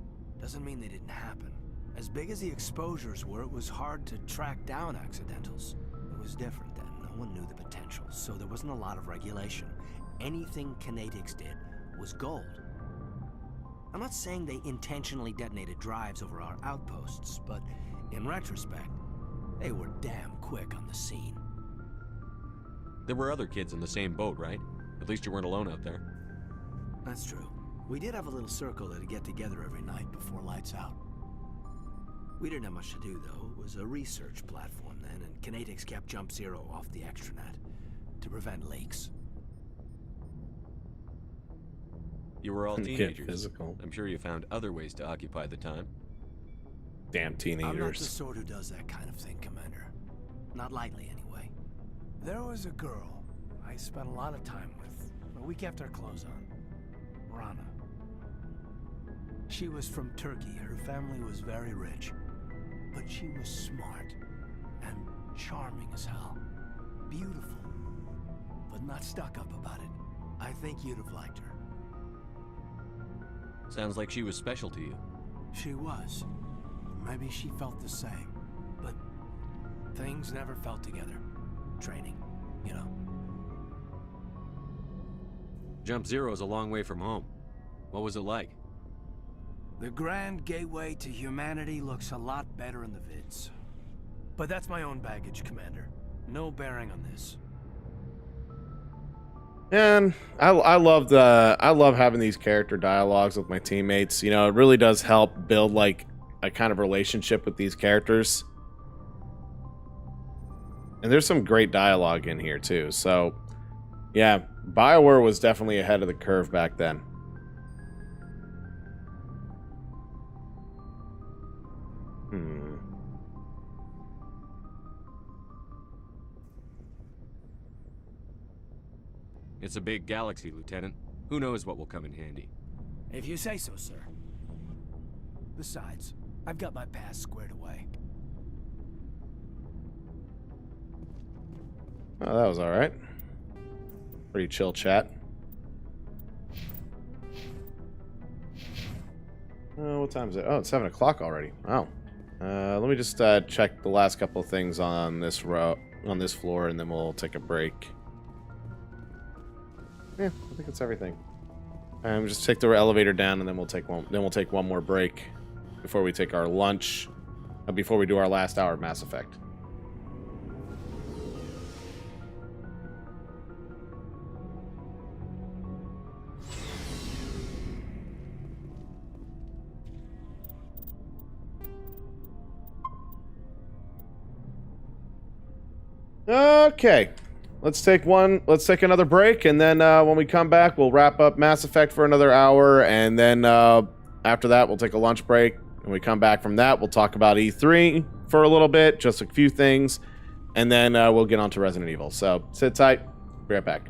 Doesn't mean they didn't happen. As big as the exposures were, it was hard to track down accidentals. It was different then. No one knew the potential, so there wasn't a lot of regulation. Anything Kinetics did was gold. I'm not saying they intentionally detonated drives over our outposts, but in retrospect, they were damn quick on the scene. There were other kids in the same boat, right? At least you weren't alone out there. That's true. We did have a little circle that'd get together every night before lights out. We didn't have much to do, though. It was a research platform then, and Kinetics kept Jump Zero off the extranet to prevent leaks. You were all Get teenagers. physical. I'm sure you found other ways to occupy the time. Damn teenagers. I'm not the sort who does that kind of thing, Commander. Not lightly, anyway. There was a girl I spent a lot of time with. We kept our clothes on. Rana. She was from Turkey. Her family was very rich. But she was smart and charming as hell. Beautiful, but not stuck up about it. I think you'd have liked her. Sounds like she was special to you. She was. Maybe she felt the same. But things never felt together. Training, you know. Jump Zero is a long way from home. What was it like? The grand gateway to humanity looks a lot better in the vids. But that's my own baggage, Commander. No bearing on this. And I love having these character dialogues with my teammates. You know, it really does help build like a kind of relationship with these characters. And there's some great dialogue in here too. So, yeah, BioWare was definitely ahead of the curve back then. It's a big galaxy, Lieutenant. Who knows what will come in handy? If you say so, sir. Besides, I've got my past squared away. Oh, that was all right. Pretty chill chat. What time is it? Oh, it's 7 o'clock already. Wow. Let me just check the last couple of things on this floor, and then we'll take a break. Yeah, I think it's everything. Just take the elevator down, and then we'll take one more break before we take our lunch, before we do our last hour of Mass Effect. Okay, let's take another break, and then when we come back, we'll wrap up Mass Effect for another hour, and then after that, we'll take a lunch break. When we come back from that, we'll talk about E3 for a little bit, just a few things, and then we'll get on to Resident Evil. So sit tight, be right back.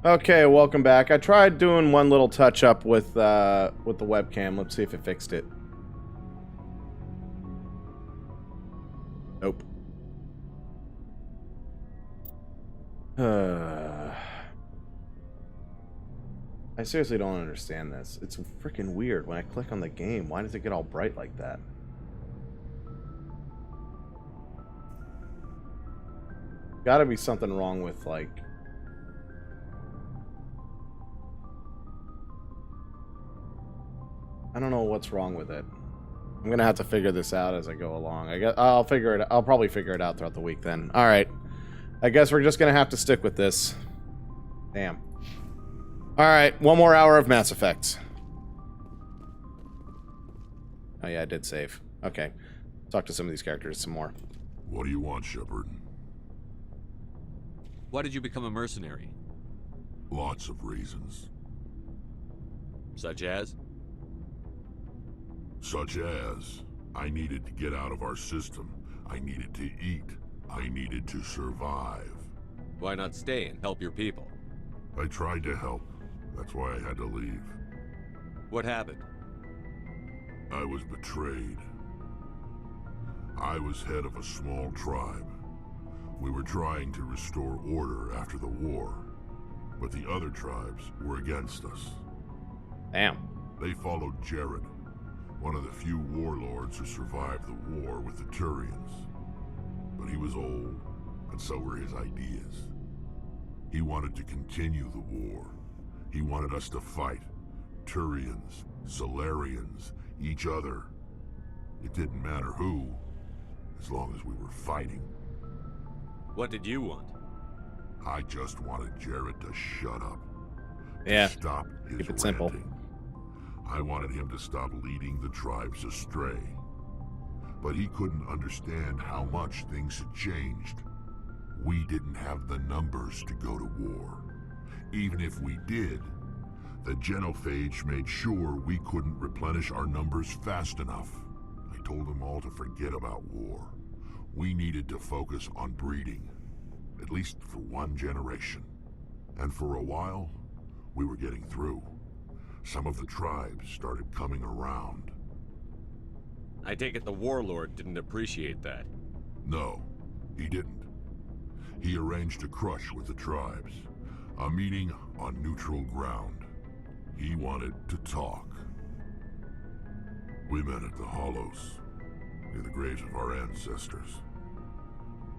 Okay, welcome back. I tried doing one little touch up with the webcam. Let's see if it fixed it. Nope. I seriously don't understand this. It's freaking weird. When I click on the game, why does it get all bright like that? Gotta be something wrong with, like... I don't know what's wrong with it. I'm gonna have to figure this out as I go along. I'll probably figure it out throughout the week then. Alright. I guess we're just gonna have to stick with this. Damn. Alright, one more hour of Mass Effect. Oh yeah, I did save. Okay. Talk to some of these characters some more. What do you want, Shepard? Why did you become a mercenary? Lots of reasons. Such as? Such as, I needed to get out of our system. I needed to eat. I needed to survive. Why not stay and help your people? I tried to help. That's why I had to leave. What happened? I was betrayed. I was head of a small tribe. We were trying to restore order after the war, but the other tribes were against us. Damn. They followed Jared, one of the few warlords who survived the war with the Turians. But he was old, and so were his ideas. He wanted to continue the war. He wanted us to fight. Turians, Solarians, each other. It didn't matter who, as long as we were fighting. What did you want? I just wanted Jared to shut up. Yeah. To stop his Keep it simple. ranting. I wanted him to stop leading the tribes astray. But he couldn't understand how much things had changed. We didn't have the numbers to go to war. Even if we did, the genophage made sure we couldn't replenish our numbers fast enough. I told them all to forget about war. We needed to focus on breeding, at least for one generation. And for a while, we were getting through. Some of the tribes started coming around. I take it the warlord didn't appreciate that. No, he didn't. He arranged a crush with the tribes, a meeting on neutral ground. He wanted to talk. We met at the Hollows, near the graves of our ancestors.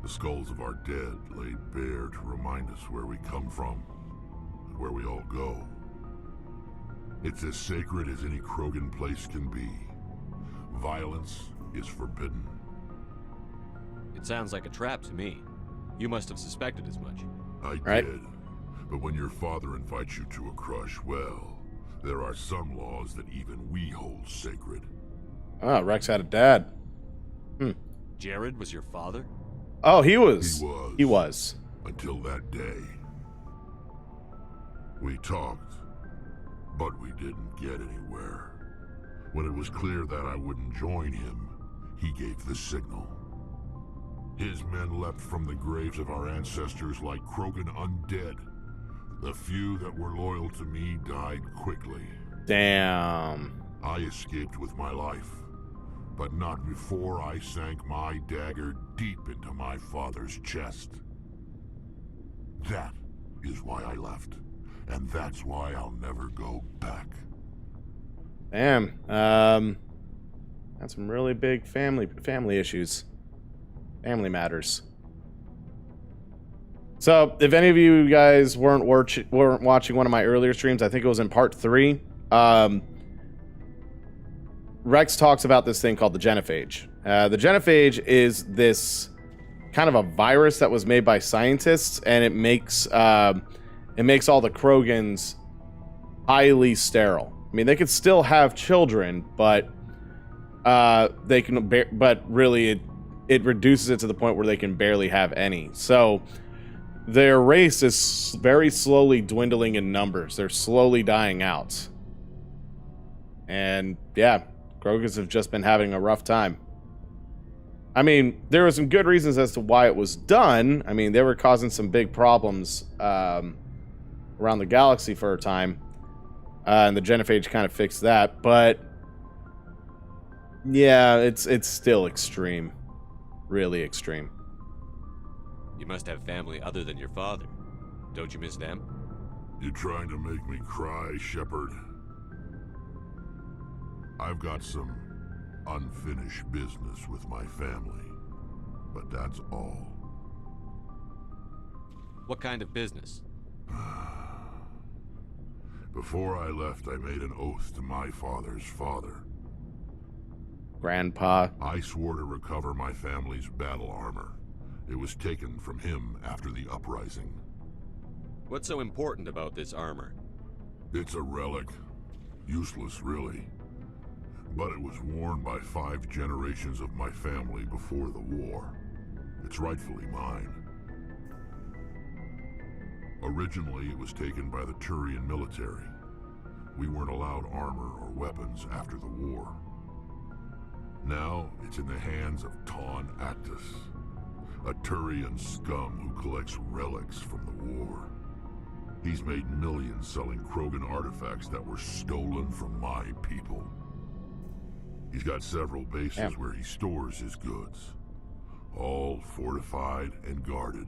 The skulls of our dead laid bare to remind us where we come from, and where we all go. It's as sacred as any Krogan place can be. Violence is forbidden. It sounds like a trap to me. You must have suspected as much. I did. But when your father invites you to a crush, well, there are some laws that even we hold sacred. Ah, Rex had a dad. Jared was your father? Oh, he was. He was. Until that day. We talked, but we didn't get anywhere. When it was clear that I wouldn't join him, he gave the signal. His men leapt from the graves of our ancestors like Krogan undead. The few that were loyal to me died quickly. Damn. I escaped with my life, but not before I sank my dagger deep into my father's chest. That is why I left, and that's why I'll never go back. Damn. Had some really big family issues. Family matters. So, if any of you guys weren't watching one of my earlier streams, I think it was in part 3, Rex talks about this thing called the genophage. The genophage is this kind of a virus that was made by scientists, and it makes all the Krogans highly sterile. I mean, they could still have children, but they can. But really, it reduces it to the point where they can barely have any. So their race is very slowly dwindling in numbers. They're slowly dying out. And yeah, Krogans have just been having a rough time. I mean, there were some good reasons as to why it was done. I mean, they were causing some big problems around the galaxy for a time. And the genophage kind of fixed that, but yeah, it's still extreme. Really extreme. You must have family other than your father. Don't you miss them? You're trying to make me cry, Shepard. I've got some unfinished business with my family, but that's all. What kind of business? Before I left, I made an oath to my father's father. Grandpa. I swore to recover my family's battle armor. It was taken from him after the uprising. What's so important about this armor? It's a relic. Useless, really. But it was worn by 5 generations of my family before the war. It's rightfully mine. Originally, it was taken by the Turian military. We weren't allowed armor or weapons after the war. Now, it's in the hands of Ton Actus, a Turian scum who collects relics from the war. He's made millions selling Krogan artifacts that were stolen from my people. He's got several bases where he stores his goods, all fortified and guarded.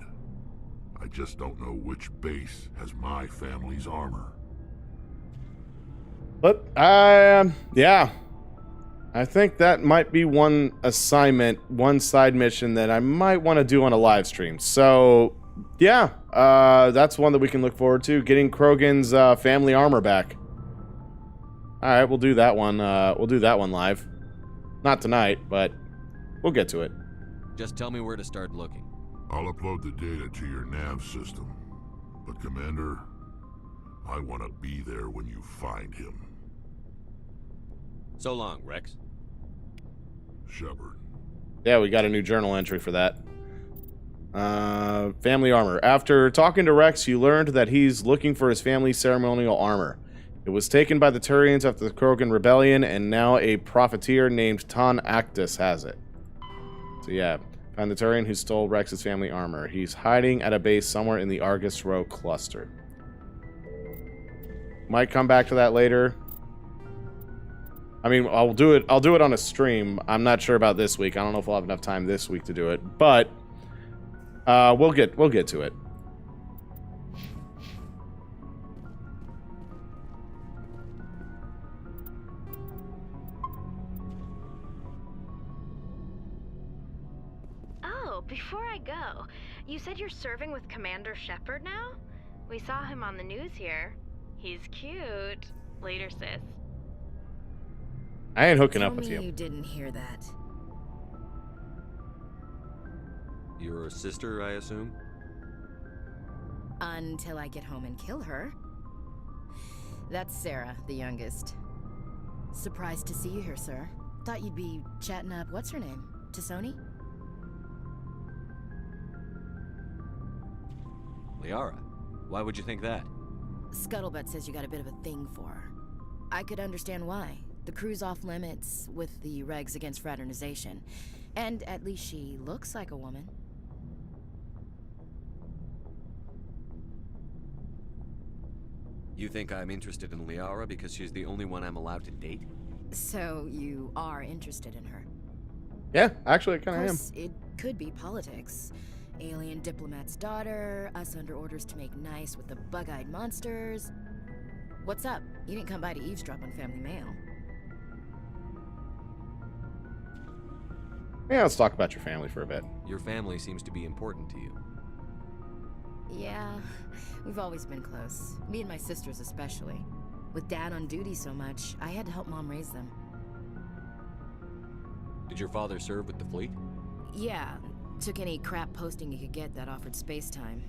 I just don't know which base has my family's armor. But, yeah. I think that might be one assignment, one side mission that I might want to do on a live stream. So, yeah, that's one that we can look forward to, getting Krogan's family armor back. Alright, we'll do that one. We'll do that one live. Not tonight, but we'll get to it. Just tell me where to start looking. I'll upload the data to your nav system. But Commander, I want to be there when you find him. So long, Rex. Shepard. Yeah, we got a new journal entry for that. Family armor. After talking to Rex, you learned that he's looking for his family's ceremonial armor. It was taken by the Turians after the Krogan Rebellion, and now a profiteer named Ton Actus has it. So yeah, find the Turian who stole Rex's family armor. He's hiding at a base somewhere in the Argus Row cluster. Might come back to that later. I mean, I'll do it on a stream. I'm not sure about this week. I don't know if we'll have enough time this week to do it, but we'll get to it. Before I go, you said you're serving with Commander Shepard now? We saw him on the news here. He's cute. Later, sis. I ain't hooking up with Tell you. me you didn't hear that. Your sister, I assume? Until I get home and kill her. That's Sarah, the youngest. Surprised to see you here, sir. Thought you'd be chatting up, what's her name? T'Soni? Liara. Why would you think that? Scuttlebutt says you got a bit of a thing for her. I could understand why. The crew's off limits with the regs against fraternization. And at least she looks like a woman. You think I'm interested in Liara because she's the only one I'm allowed to date? So you are interested in her? Yeah, actually I kind of am. It could be politics. Alien diplomat's daughter, us under orders to make nice with the bug-eyed monsters. What's up? You didn't come by to eavesdrop on Family Mail. Yeah, let's talk about your family for a bit. Your family seems to be important to you. Yeah, we've always been close. Me and my sisters especially. With Dad on duty so much, I had to help Mom raise them. Did your father serve with the fleet? Yeah, took any crap posting he could get that offered space time.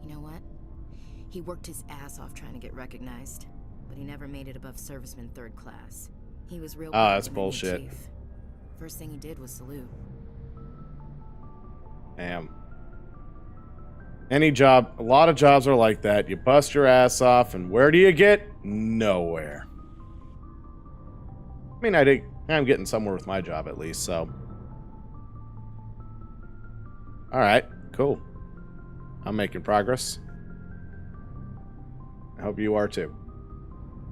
You know what? He worked his ass off trying to get recognized, but he never made it above serviceman 3rd class. He was real proud that's when they made bullshit. chief. First thing he did was salute. Damn. Any job, a lot of jobs are like that. You bust your ass off, and where do you get? Nowhere. I mean, I'm getting somewhere with my job at least, so. Alright, cool. I'm making progress. I hope you are too.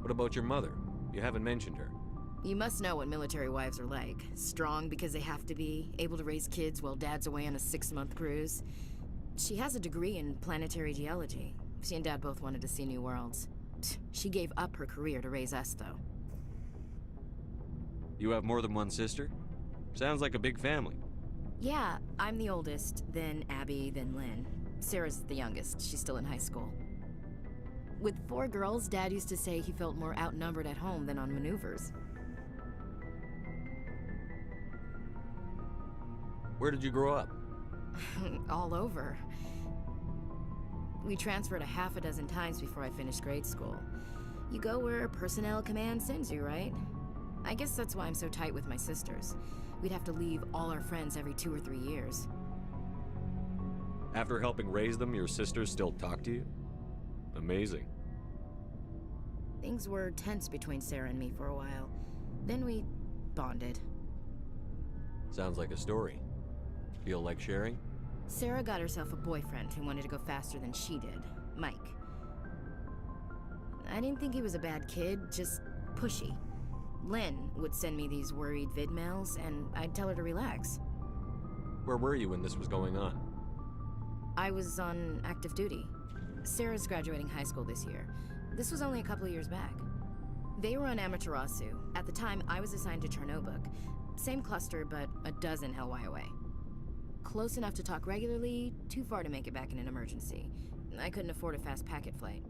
What about your mother? You haven't mentioned her. You must know what military wives are like. Strong because they have to be, able to raise kids while dad's away on a 6-month cruise. She has a degree in planetary geology. She and dad both wanted to see new worlds. She gave up her career to raise us, though. You have more than one sister? Sounds like a big family. Yeah, I'm the oldest, then Abby, then Lynn. Sarah's the youngest. She's still in high school. With 4 girls, Dad used to say he felt more outnumbered at home than on maneuvers. Where did you grow up? All over. We transferred a half a dozen times before I finished grade school. You go where personnel command sends you, right? I guess that's why I'm so tight with my sisters. We'd have to leave all our friends every 2 or 3 years. After helping raise them, your sisters still talk to you? Amazing. Things were tense between Sarah and me for a while. Then we bonded. Sounds like a story. Feel like sharing? Sarah got herself a boyfriend who wanted to go faster than she did, Mike. I didn't think he was a bad kid, just pushy. Lynn would send me these worried vid mails, and I'd tell her to relax. Where were you when this was going on? I was on active duty. Sarah's graduating high school this year. This was only a couple of years back. They were on Amaterasu. At the time, I was assigned to Chernobog. Same cluster, but a dozen LY away. Close enough to talk regularly, too far to make it back in an emergency. I couldn't afford a fast packet flight.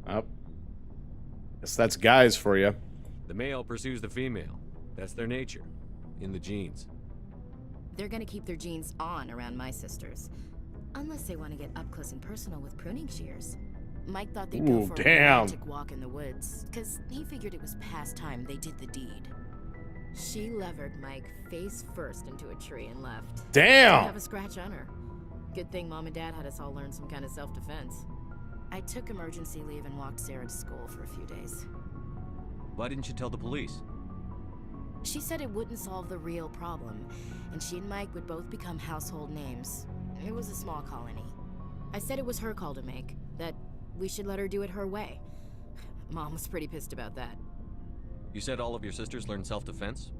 Up. Guess that's guys for you. The male pursues the female. That's their nature. In the genes. They're gonna keep their genes on around my sisters. Unless they want to get up close and personal with pruning shears. Mike thought they'd go for a romantic walk in the woods, because he figured it was past time they did the deed. She levered Mike face first into a tree and left. Damn! Didn't have a scratch on her. Good thing Mom and Dad had us all learn some kind of self-defense. I took emergency leave and walked Sarah to school for a few days. Why didn't you tell the police? She said it wouldn't solve the real problem, and she and Mike would both become household names. It was a small colony. I said it was her call to make, that we should let her do it her way. Mom was pretty pissed about that. You said all of your sisters learned self-defense?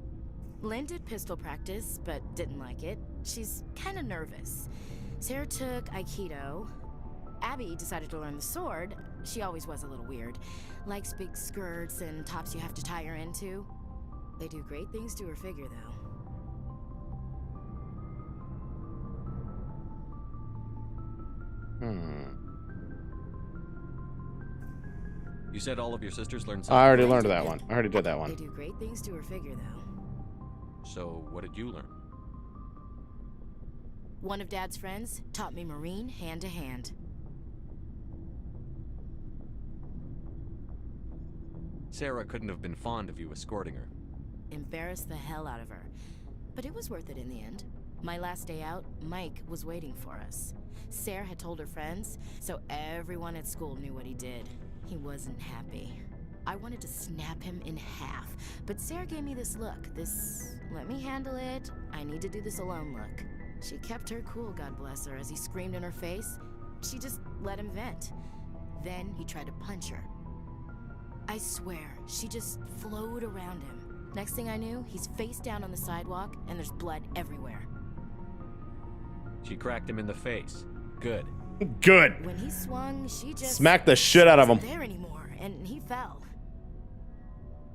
Lynn did pistol practice, but didn't like it. She's kind of nervous. Sarah took Aikido. Abby decided to learn the sword. She always was a little weird. Likes big skirts and tops you have to tie her into. They do great things to her figure, though. You said all of your sisters learned I already learned that one. I already did that one. They do great things to her figure, though. So, what did you learn? One of Dad's friends taught me Marine hand to hand. Sarah couldn't have been fond of you escorting her. Embarrassed the hell out of her. But it was worth it in the end. My last day out, Mike was waiting for us. Sarah had told her friends, so everyone at school knew what he did. He wasn't happy. I wanted to snap him in half, but Sarah gave me this look, this let me handle it, I need to do this alone look. She kept her cool, God bless her, as he screamed in her face. She just let him vent. Then he tried to punch her. I swear, she just flowed around him. Next thing I knew, he's face down on the sidewalk, and there's blood everywhere. She cracked him in the face. Good. Good. When he swung, she just smacked the shit out of him. Wasn't there anymore, and he fell.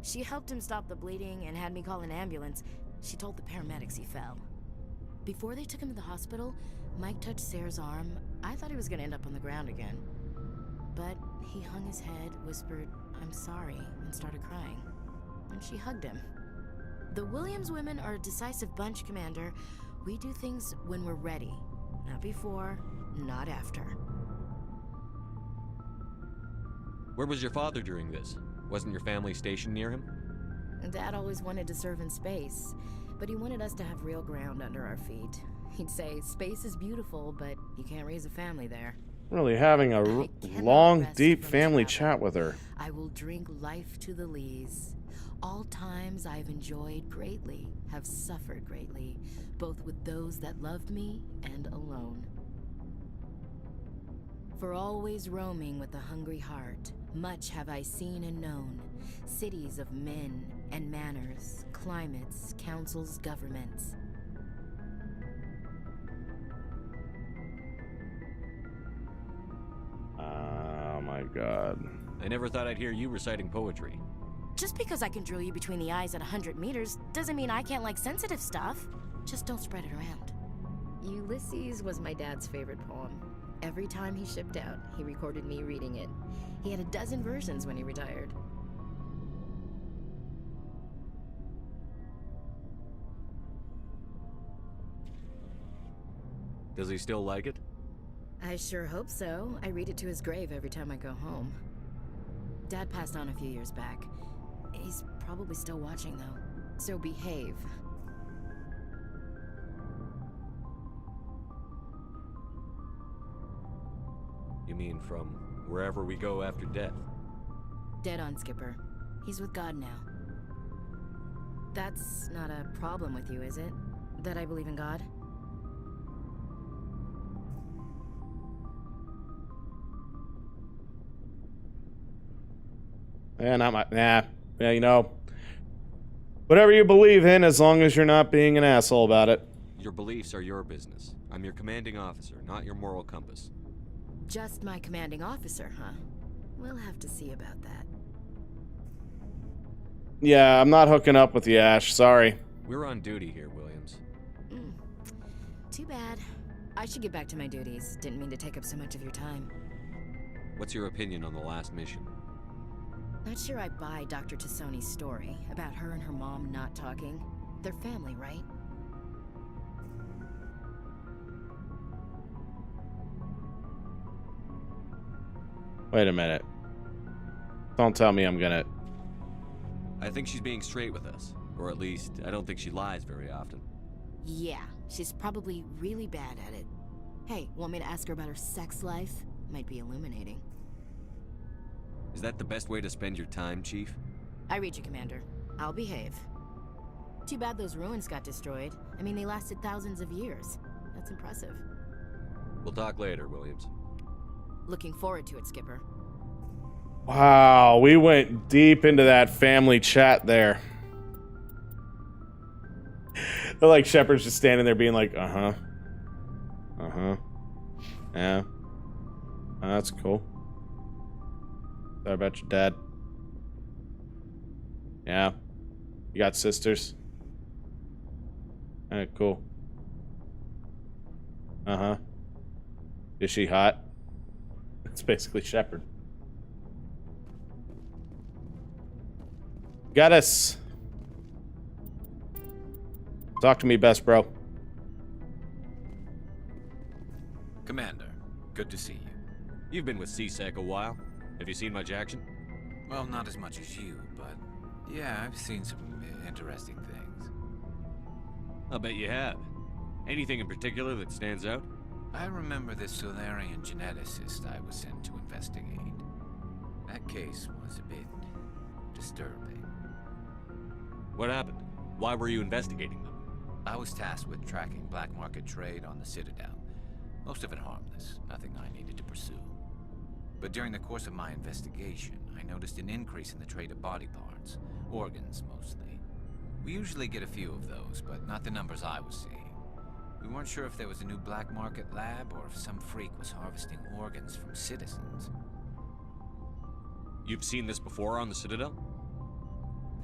She helped him stop the bleeding and had me call an ambulance. She told the paramedics he fell. Before they took him to the hospital, Mike touched Sarah's arm. I thought he was gonna end up on the ground again. But he hung his head, whispered, "I'm sorry," and started crying. And she hugged him. The Williams women are a decisive bunch, Commander. We do things when we're ready. Not before, not after. Where was your father during this? Wasn't your family stationed near him? Dad always wanted to serve in space, but he wanted us to have real ground under our feet. He'd say, space is beautiful, but you can't raise a family there. Really having a long, deep family chat with her. I will drink life to the lees. All times I've enjoyed greatly, have suffered greatly, both with those that loved me and alone. For always roaming with a hungry heart, much have I seen and known. Cities of men and manners, climates, councils, governments. Oh my god. I never thought I'd hear you reciting poetry. Just because I can drill you between the eyes at 100 meters doesn't mean I can't like sensitive stuff. Just don't spread it around. Ulysses was my dad's favorite poem. Every time he shipped out, he recorded me reading it. He had a dozen versions when he retired. Does he still like it? I sure hope so. I read it to his grave every time I go home. Dad passed on a few years back. He's probably still watching, though. So behave. You mean from wherever we go after death? Dead on, Skipper. He's with God now. That's not a problem with you, is it? That I believe in God? Yeah, not my... Nah. Yeah, you know. Whatever you believe in, as long as you're not being an asshole about it. Your beliefs are your business. I'm your commanding officer, not your moral compass. Just my commanding officer, huh? We'll have to see about that. Yeah, I'm not hooking up with you, Ash. Sorry. We're on duty here, Williams. Too bad. I should get back to my duties. Didn't mean to take up so much of your time. What's your opinion on the last mission? Not sure I buy Dr. Tassoni's story about her and her mom not talking. They're family, right? Wait a minute. Don't tell me I'm gonna... I think she's being straight with us. Or at least, I don't think she lies very often. Yeah, she's probably really bad at it. Hey, want me to ask her about her sex life? Might be illuminating. Is that the best way to spend your time, Chief? I read you, Commander. I'll behave. Too bad those ruins got destroyed. I mean, they lasted thousands of years. That's impressive. We'll talk later, Williams. Looking forward to it, Skipper. Wow, we went deep into that family chat there. They're like Shepard's just standing there being like, uh-huh. Uh-huh. Yeah. Oh, that's cool. Sorry about your dad. Yeah. You got sisters? Alright, cool. Uh-huh. Is she hot? It's basically Shepard. Got us. Talk to me best, bro. Commander, good to see you. You've been with CSEC a while. Have you seen much action? Well, not as much as you, but yeah, I've seen some interesting things. I'll bet you have. Anything in particular that stands out? I remember this Solarian geneticist I was sent to investigate. That case was a bit disturbing. What happened? Why were you investigating them? I was tasked with tracking black market trade on the Citadel. Most of it harmless, nothing I needed to pursue. But during the course of my investigation, I noticed an increase in the trade of body parts, organs mostly. We usually get a few of those, but not the numbers I was seeing. We weren't sure if there was a new black market lab or if some freak was harvesting organs from citizens. You've seen this before on the Citadel?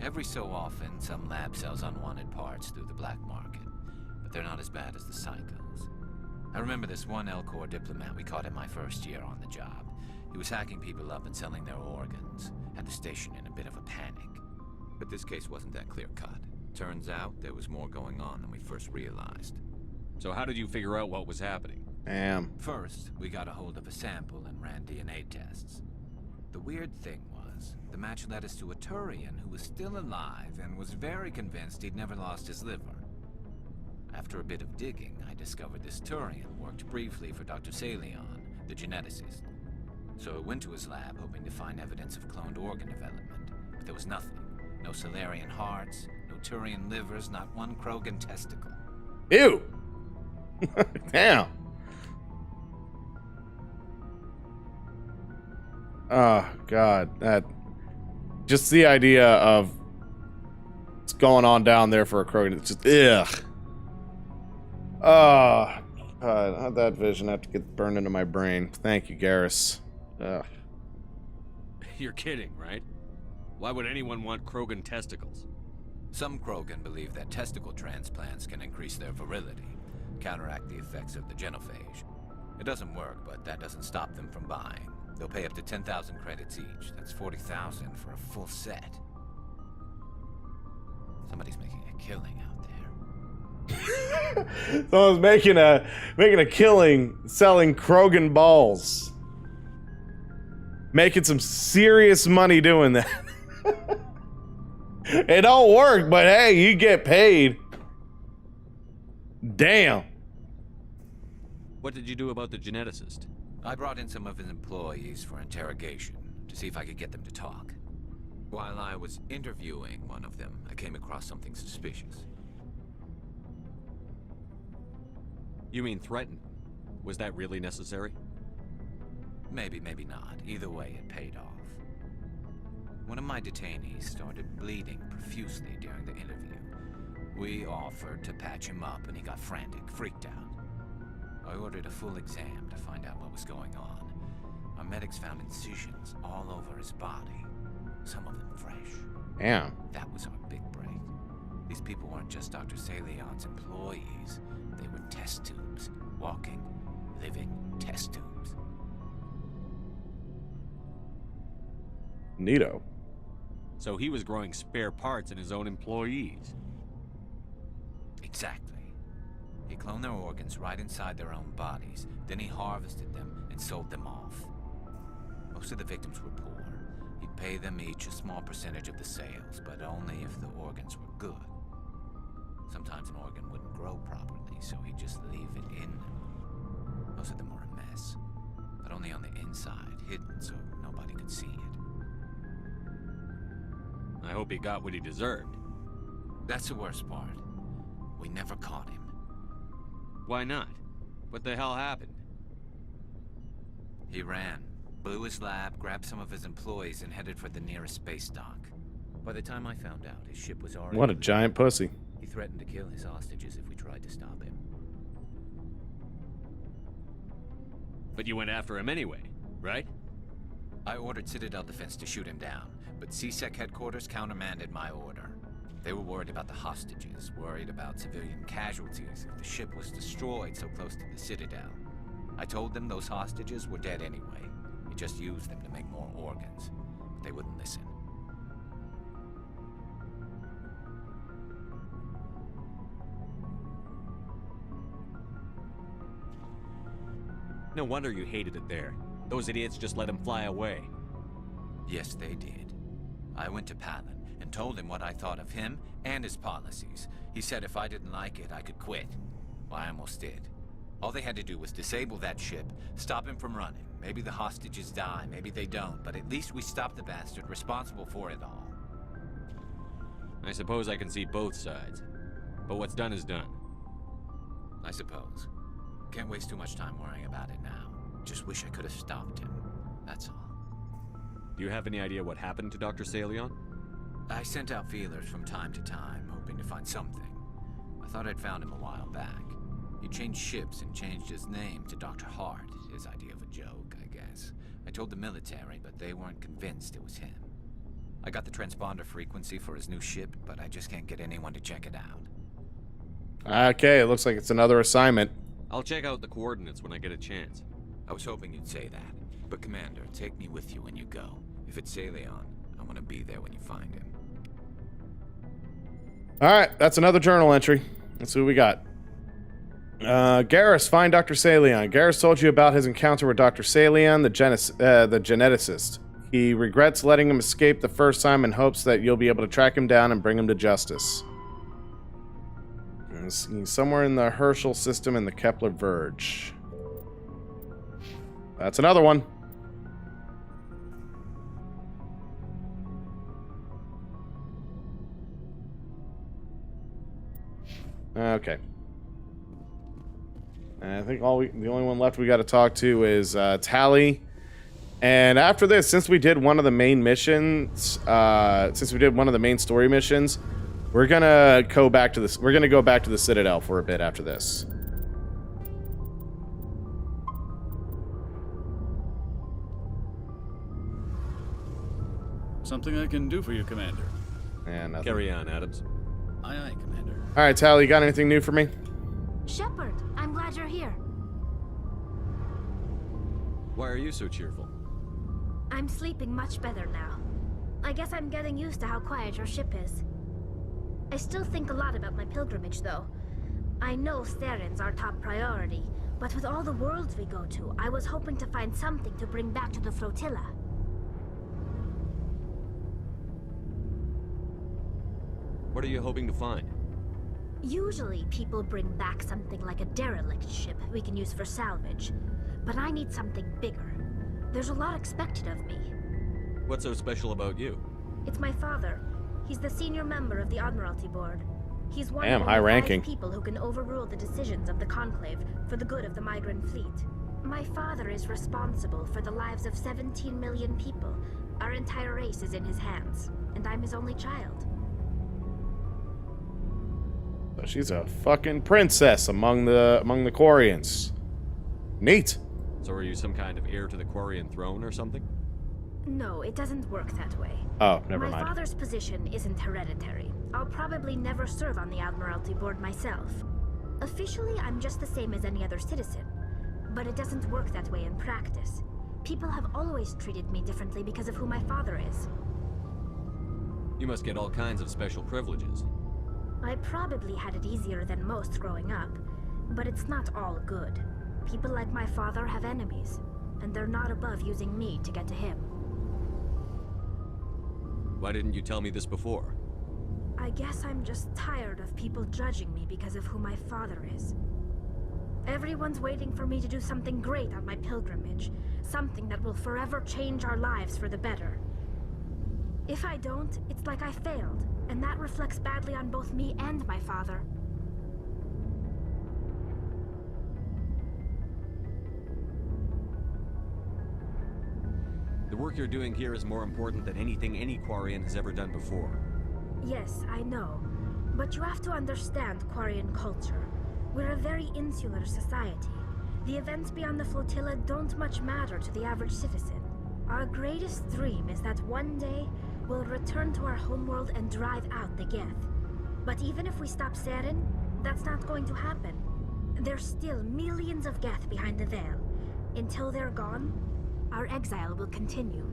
Every so often, some lab sells unwanted parts through the black market, but they're not as bad as the psychos. I remember this one L-Corps diplomat we caught in my first year on the job. He was hacking people up and selling their organs, had the station in a bit of a panic. But this case wasn't that clear-cut. Turns out there was more going on than we first realized. So how did you figure out what was happening? Damn. First, we got a hold of a sample and ran DNA tests. The weird thing was, the match led us to a Turian who was still alive and was very convinced he'd never lost his liver. After a bit of digging, I discovered this Turian worked briefly for Dr. Salion, the geneticist. So I went to his lab hoping to find evidence of cloned organ development, but there was nothing. No Solarian hearts, no Turian livers, not one Krogan testicle. Ew! Damn. Oh, God. That... Just the idea of what's going on down there for a Krogan. It's just... Ugh. Oh, God. How'd that vision have to get burned into my brain? Thank you, Garrus. Ugh. You're kidding, right? Why would anyone want Krogan testicles? Some Krogan believe that testicle transplants can increase their virility, counteract the effects of the genophage. It doesn't work, but that doesn't stop them from buying. They'll pay up to 10,000 credits each. That's 40,000 for a full set. Somebody's making a killing out there. Someone's making a killing selling Krogan balls. Making some serious money doing that. It don't work, but hey, you get paid. Damn. What did you do about the geneticist? I brought in some of his employees for interrogation to see if I could get them to talk. While I was interviewing one of them, I came across something suspicious. You mean threatened? Was that really necessary? Maybe, maybe not. Either way, it paid off. One of my detainees started bleeding profusely during the interview. We offered to patch him up and he got frantic, freaked out. I ordered a full exam to find out what was going on. Our medics found incisions all over his body, some of them fresh. Damn. That was our big break. These people weren't just Dr. Salion's employees. They were test tubes. Walking, living test tubes. Neato. So he was growing spare parts in his own employees. Exactly. He cloned their organs right inside their own bodies. Then he harvested them and sold them off. Most of the victims were poor. He'd pay them each a small percentage of the sales, but only if the organs were good. Sometimes an organ wouldn't grow properly, so he'd just leave it in them. Most of them were a mess, but only on the inside, hidden so nobody could see it. I hope he got what he deserved. That's the worst part. We never caught him. Why not? What the hell happened? He ran, blew his lab, grabbed some of his employees, and headed for the nearest space dock. By the time I found out, his ship was already... What a giant pussy. He threatened to kill his hostages if we tried to stop him. But you went after him anyway, right? I ordered Citadel Defense to shoot him down, but CSEC headquarters countermanded my order. They were worried about the hostages, worried about civilian casualties if the ship was destroyed so close to the Citadel. I told them those hostages were dead anyway. He just used them to make more organs. But they wouldn't listen. No wonder you hated it there. Those idiots just let him fly away. Yes, they did. I went to Palin and told him what I thought of him and his policies. He said if I didn't like it, I could quit. Well, I almost did. All they had to do was disable that ship, stop him from running. Maybe the hostages die, maybe they don't, but at least we stopped the bastard responsible for it all. I suppose I can see both sides. But what's done is done. I suppose. Can't waste too much time worrying about it now. Just wish I could have stopped him. That's all. Do you have any idea what happened to Dr. Salion? I sent out feelers from time to time, hoping to find something. I thought I'd found him a while back. He changed ships and changed his name to Dr. Hart, his idea of a joke, I guess. I told the military, but they weren't convinced it was him. I got the transponder frequency for his new ship, but I just can't get anyone to check it out. Okay, it looks like it's another assignment. I'll check out the coordinates when I get a chance. I was hoping you'd say that. But Commander, take me with you when you go. If it's Salion, I want to be there when you find him. Alright, that's another journal entry. Let's see what we got. Garrus, find Dr. Salion. Garrus told you about his encounter with Dr. Salion, the geneticist. He regrets letting him escape the first time and hopes that you'll be able to track him down and bring him to justice. He's somewhere in the Herschel system in the Kepler Verge. That's another one. Okay. I think the only one left we got to talk to is Tally And after this, since we did one of the main missions, since we did one of the main story missions, we're gonna go back to this. We're gonna go back to the Citadel for a bit after this. Something I can do for you, Commander. And nothing. Carry on, Adams. Aye, aye, Commander. All right, Tally, you got anything new for me? Shepard, I'm glad you're here. Why are you so cheerful? I'm sleeping much better now. I guess I'm getting used to how quiet your ship is. I still think a lot about my pilgrimage, though. I know Saren's our top priority, but with all the worlds we go to, I was hoping to find something to bring back to the flotilla. What are you hoping to find? Usually, people bring back something like a derelict ship we can use for salvage. But I need something bigger. There's a lot expected of me. What's so special about you? It's my father. He's the senior member of the Admiralty Board. He's one Damn, of high the ranking. 5 people who can overrule the decisions of the Conclave for the good of the migrant fleet. My father is responsible for the lives of 17 million people. Our entire race is in his hands, and I'm his only child. So she's a fucking princess among the Quarians. Neat. So are you some kind of heir to the Quarian throne or something? No, it doesn't work that way. Oh, never My mind. father's position isn't hereditary. I'll probably never serve on the Admiralty Board myself. Officially, I'm just the same as any other citizen. But it doesn't work that way in practice. People have always treated me differently because of who my father is. You must get all kinds of special privileges. I probably had it easier than most growing up, but it's not all good. People like my father have enemies, and they're not above using me to get to him. Why didn't you tell me this before? I guess I'm just tired of people judging me because of who my father is. Everyone's waiting for me to do something great on my pilgrimage, something that will forever change our lives for the better. If I don't, it's like I failed, and that reflects badly on both me and my father. The work you're doing here is more important than anything any Quarian has ever done before. Yes, I know. But you have to understand Quarian culture. We're a very insular society. The events beyond the flotilla don't much matter to the average citizen. Our greatest dream is that one day we'll return to our homeworld and drive out the Geth. But even if we stop Saren, that's not going to happen. There's still millions of Geth behind the veil. Until they're gone, our exile will continue.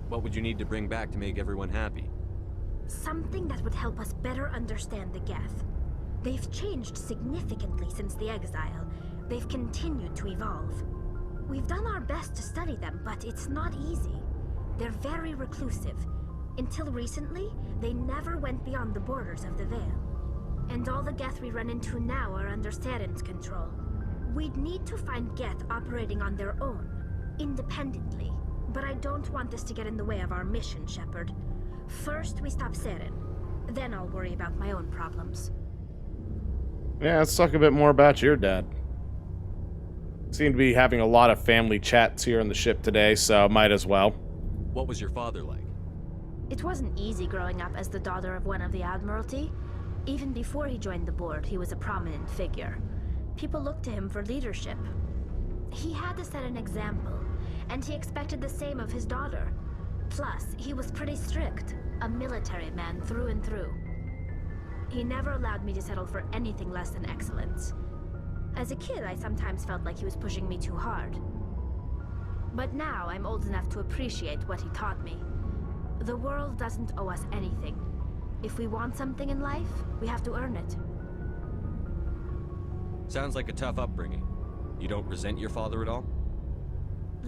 What would you need to bring back to make everyone happy? Something that would help us better understand the Geth. They've changed significantly since the exile. They've continued to evolve. We've done our best to study them, but it's not easy. They're very reclusive. Until recently, they never went beyond the borders of the Veil. And all the Geth we run into now are under Saren's control. We'd need to find Geth operating on their own, independently. But I don't want this to get in the way of our mission, Shepard. First, we stop Saren. Then I'll worry about my own problems. Yeah, let's talk a bit more about your dad. Seem to be having a lot of family chats here on the ship today, so might as well. What was your father like? It wasn't easy growing up as the daughter of one of the Admiralty. Even before he joined the board, he was a prominent figure. People looked to him for leadership. He had to set an example, and he expected the same of his daughter. Plus, he was pretty strict, a military man through and through. He never allowed me to settle for anything less than excellence. As a kid, I sometimes felt like he was pushing me too hard. But now, I'm old enough to appreciate what he taught me. The world doesn't owe us anything. If we want something in life, we have to earn it. Sounds like a tough upbringing. You don't resent your father at all?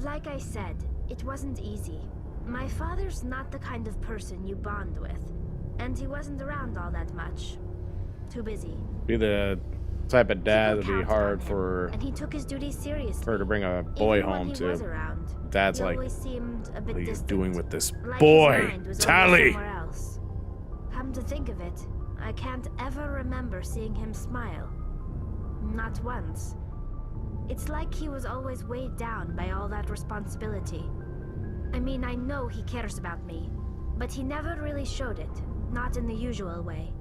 Like I said, it wasn't easy. My father's not the kind of person you bond with. And he wasn't around all that much. Too busy. Be the type of dad that'd be hard for and he took his duties seriously. her to bring a boy Even when home he to. was around, Dad's he like, always seemed a bit what are you distant, doing with this like boy, his mind was Tally? somewhere else. Come to think of it, I can't ever remember seeing him smile. Not once. It's like he was always weighed down by all that responsibility. I mean, I know he cares about me, but he never really showed it, not in the usual way.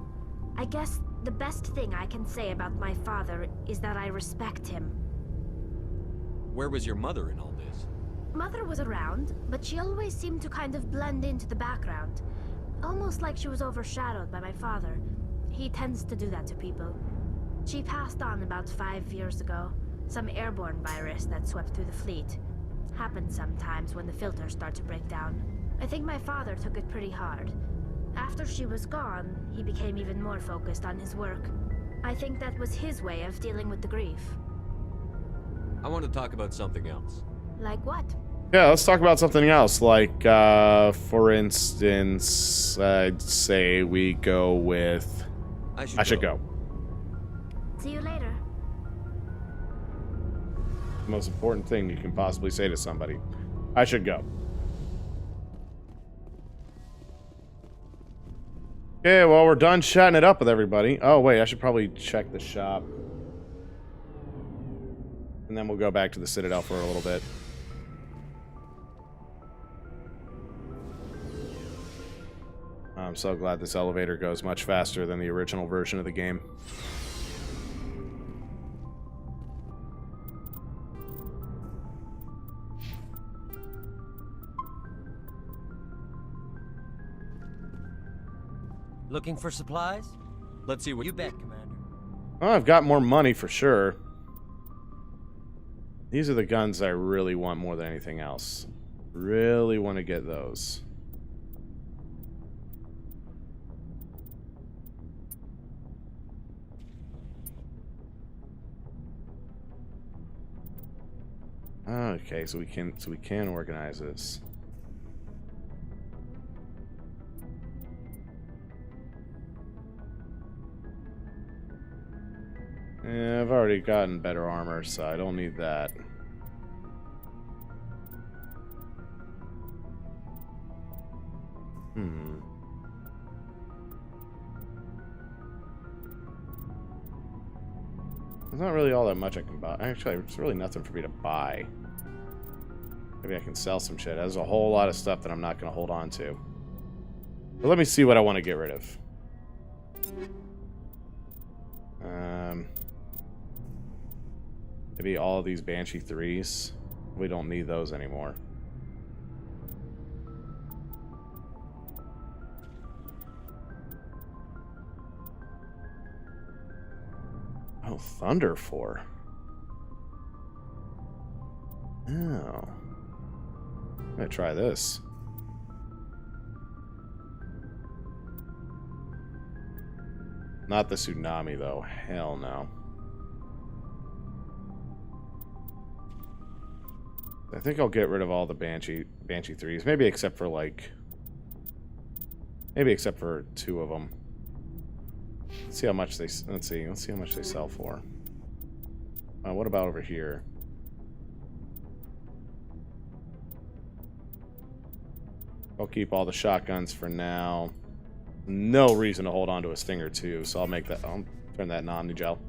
I guess the best thing I can say about my father is that I respect him. Where was your mother in all this? Mother was around, but she always seemed to kind of blend into the background. Almost like she was overshadowed by my father. He tends to do that to people. She passed on about 5 years ago. Some airborne virus that swept through the fleet. Happens sometimes when the filters start to break down. I think my father took it pretty hard. After she was gone, he became even more focused on his work. I think that was his way of dealing with the grief. I want to talk about something else. Like what? Yeah, let's talk about something else. Like, for instance, I'd say we go with... I should go. See you later. The most important thing you can possibly say to somebody. I should go. Okay, well, we're done chatting it up with everybody. Oh, wait, I should probably check the shop. And then we'll go back to the Citadel for a little bit. I'm so glad this elevator goes much faster than the original version of the game. Looking for supplies? Let's see what you bet, Commander. Oh, I've got more money for sure. These are the guns I really want more than anything else. Really want to get those. Okay, so we can organize this. Yeah, I've already gotten better armor, so I don't need that. There's not really all that much I can buy. Actually, it's really nothing for me to buy. Maybe I can sell some shit. There's a whole lot of stuff that I'm not going to hold on to. But let me see what I want to get rid of. Maybe all of these Banshee 3s. We don't need those anymore. Oh, Thunder 4. Oh. I'm gonna try this. Not the Tsunami, though. Hell no. I think I'll get rid of all the Banshee 3s. Maybe except for, like... Maybe except for 2 of them. Let's see how much they... Let's see how much they sell for. What about over here? I'll keep all the shotguns for now. No reason to hold on to a Stinger 2, so I'll make that... I'll turn that non-gel.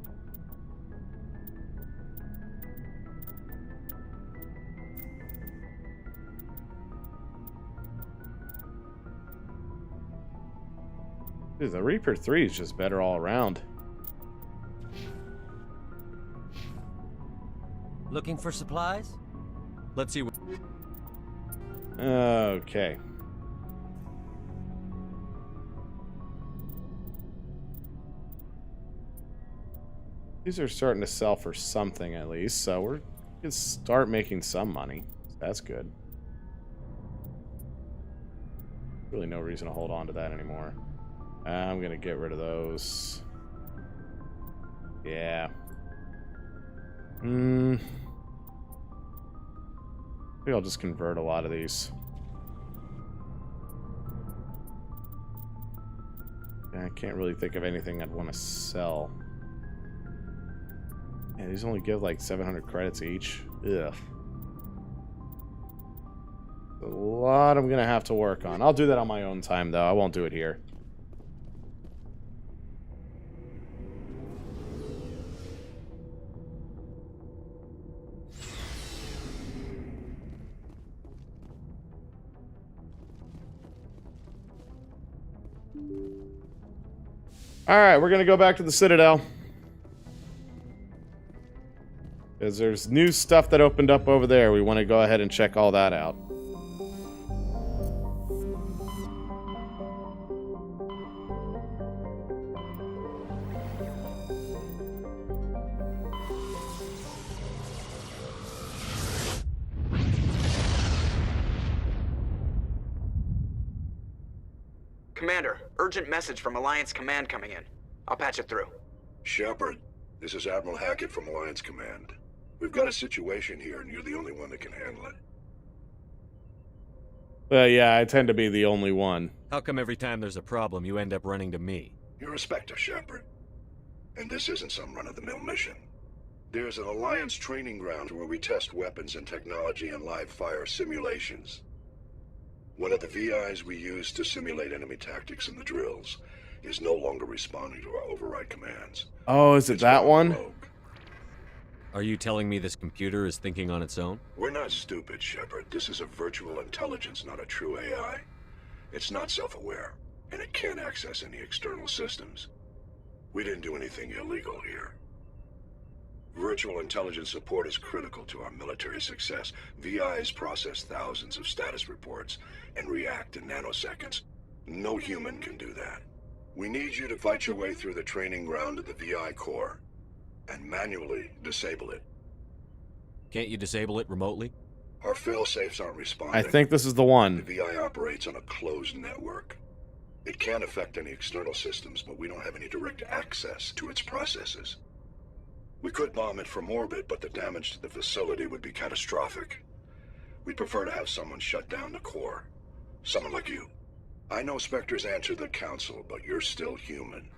Dude, the Reaper 3 is just better all around. Looking for supplies? Let's see what... Okay. These are starting to sell for something at least, so we can start making some money. That's good. Really no reason to hold on to that anymore. I'm gonna get rid of those. Yeah. Maybe I'll just convert a lot of these. I can't really think of anything I'd want to sell. Yeah, these only give like 700 credits each. Ugh. A lot I'm gonna have to work on. I'll do that on my own time, though. I won't do it here. All right, we're gonna go back to the Citadel. Because there's new stuff that opened up over there. We want to go ahead and check all that out. Commander, urgent message from Alliance Command coming in. I'll patch it through. Shepard, this is Admiral Hackett from Alliance Command. We've got a situation here, and you're the only one that can handle it. Yeah, I tend to be the only one. How come every time there's a problem, you end up running to me? You're a Spectre, Shepard. And this isn't some run-of-the-mill mission. There's an Alliance training ground where we test weapons and technology in live-fire simulations. One of the VIs we use to simulate enemy tactics in the drills is no longer responding to our override commands. Oh, is it that one? Are you telling me this computer is thinking on its own? We're not stupid, Shepard. This is a virtual intelligence, not a true AI. It's not self-aware, and it can't access any external systems. We didn't do anything illegal here. Virtual intelligence support is critical to our military success. VIs process thousands of status reports and react in nanoseconds. No human can do that. We need you to fight your way through the training ground of the VI core and manually disable it. Can't you disable it remotely? Our fail-safes aren't responding. I think this is the one. The VI operates on a closed network. It can't affect any external systems, but we don't have any direct access to its processes. We could bomb it from orbit, but the damage to the facility would be catastrophic. We'd prefer to have someone shut down the core. Someone like you. I know Spectres answer the Council, but you're still human.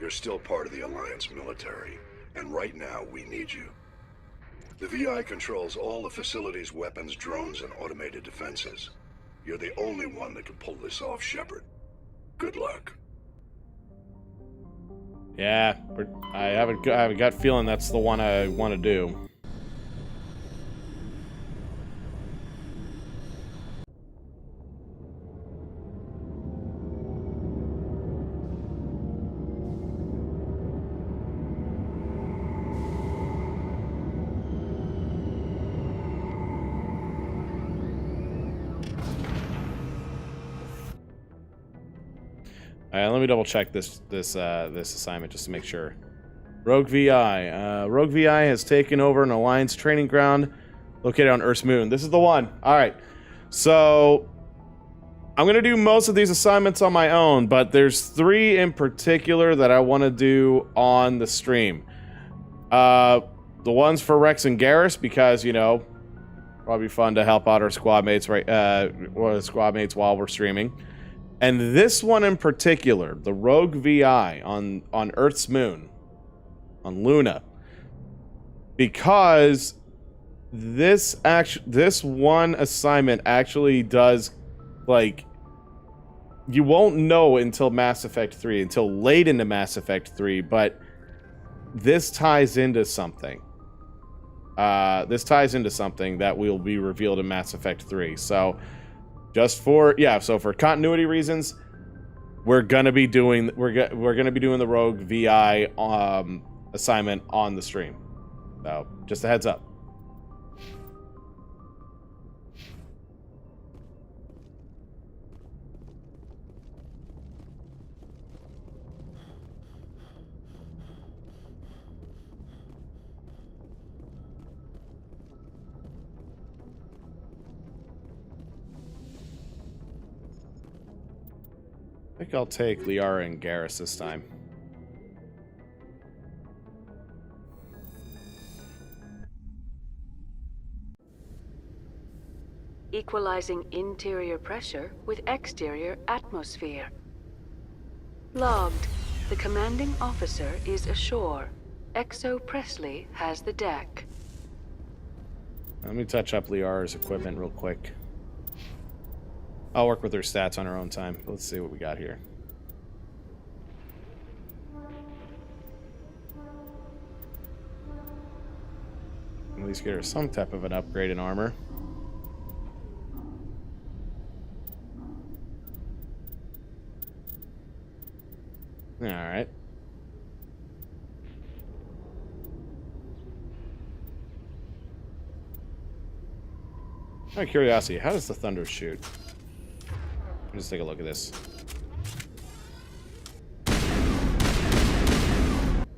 You're still part of the Alliance military, and right now we need you. The VI controls all the facility's weapons, drones, and automated defenses. You're the only one that can pull this off, Shepard. Good luck. Yeah, I have a gut feeling that's the one I want to do. Let me double check this assignment just to make sure. Rogue VI. Rogue VI has taken over an Alliance training ground located on Earth's moon. This is the one. All right. So I'm going to do most of these assignments on my own, but there's 3 in particular that I want to do on the stream. The ones for Rex and Garrus because, you know, probably fun to help out our squad mates, right? Squad mates while we're streaming. And this one in particular, the Rogue VI on Earth's moon, on Luna, because this one assignment actually does, like, you won't know until Mass Effect 3, until late into Mass Effect 3, but this ties into something. This ties into something that will be revealed in Mass Effect 3. So just for for continuity reasons, we're gonna be doing the Rogue VI assignment on the stream. So just a heads up. I think I'll take Liara and Garrus this time. Equalizing interior pressure with exterior atmosphere. Logged. The commanding officer is ashore. Exo Presley has the deck. Let me touch up Liara's equipment real quick. I'll work with her stats on her own time. Let's see what we got here. At least get her some type of an upgrade in armor. Alright. Out of curiosity, how does the thunder shoot? Let's take a look at this.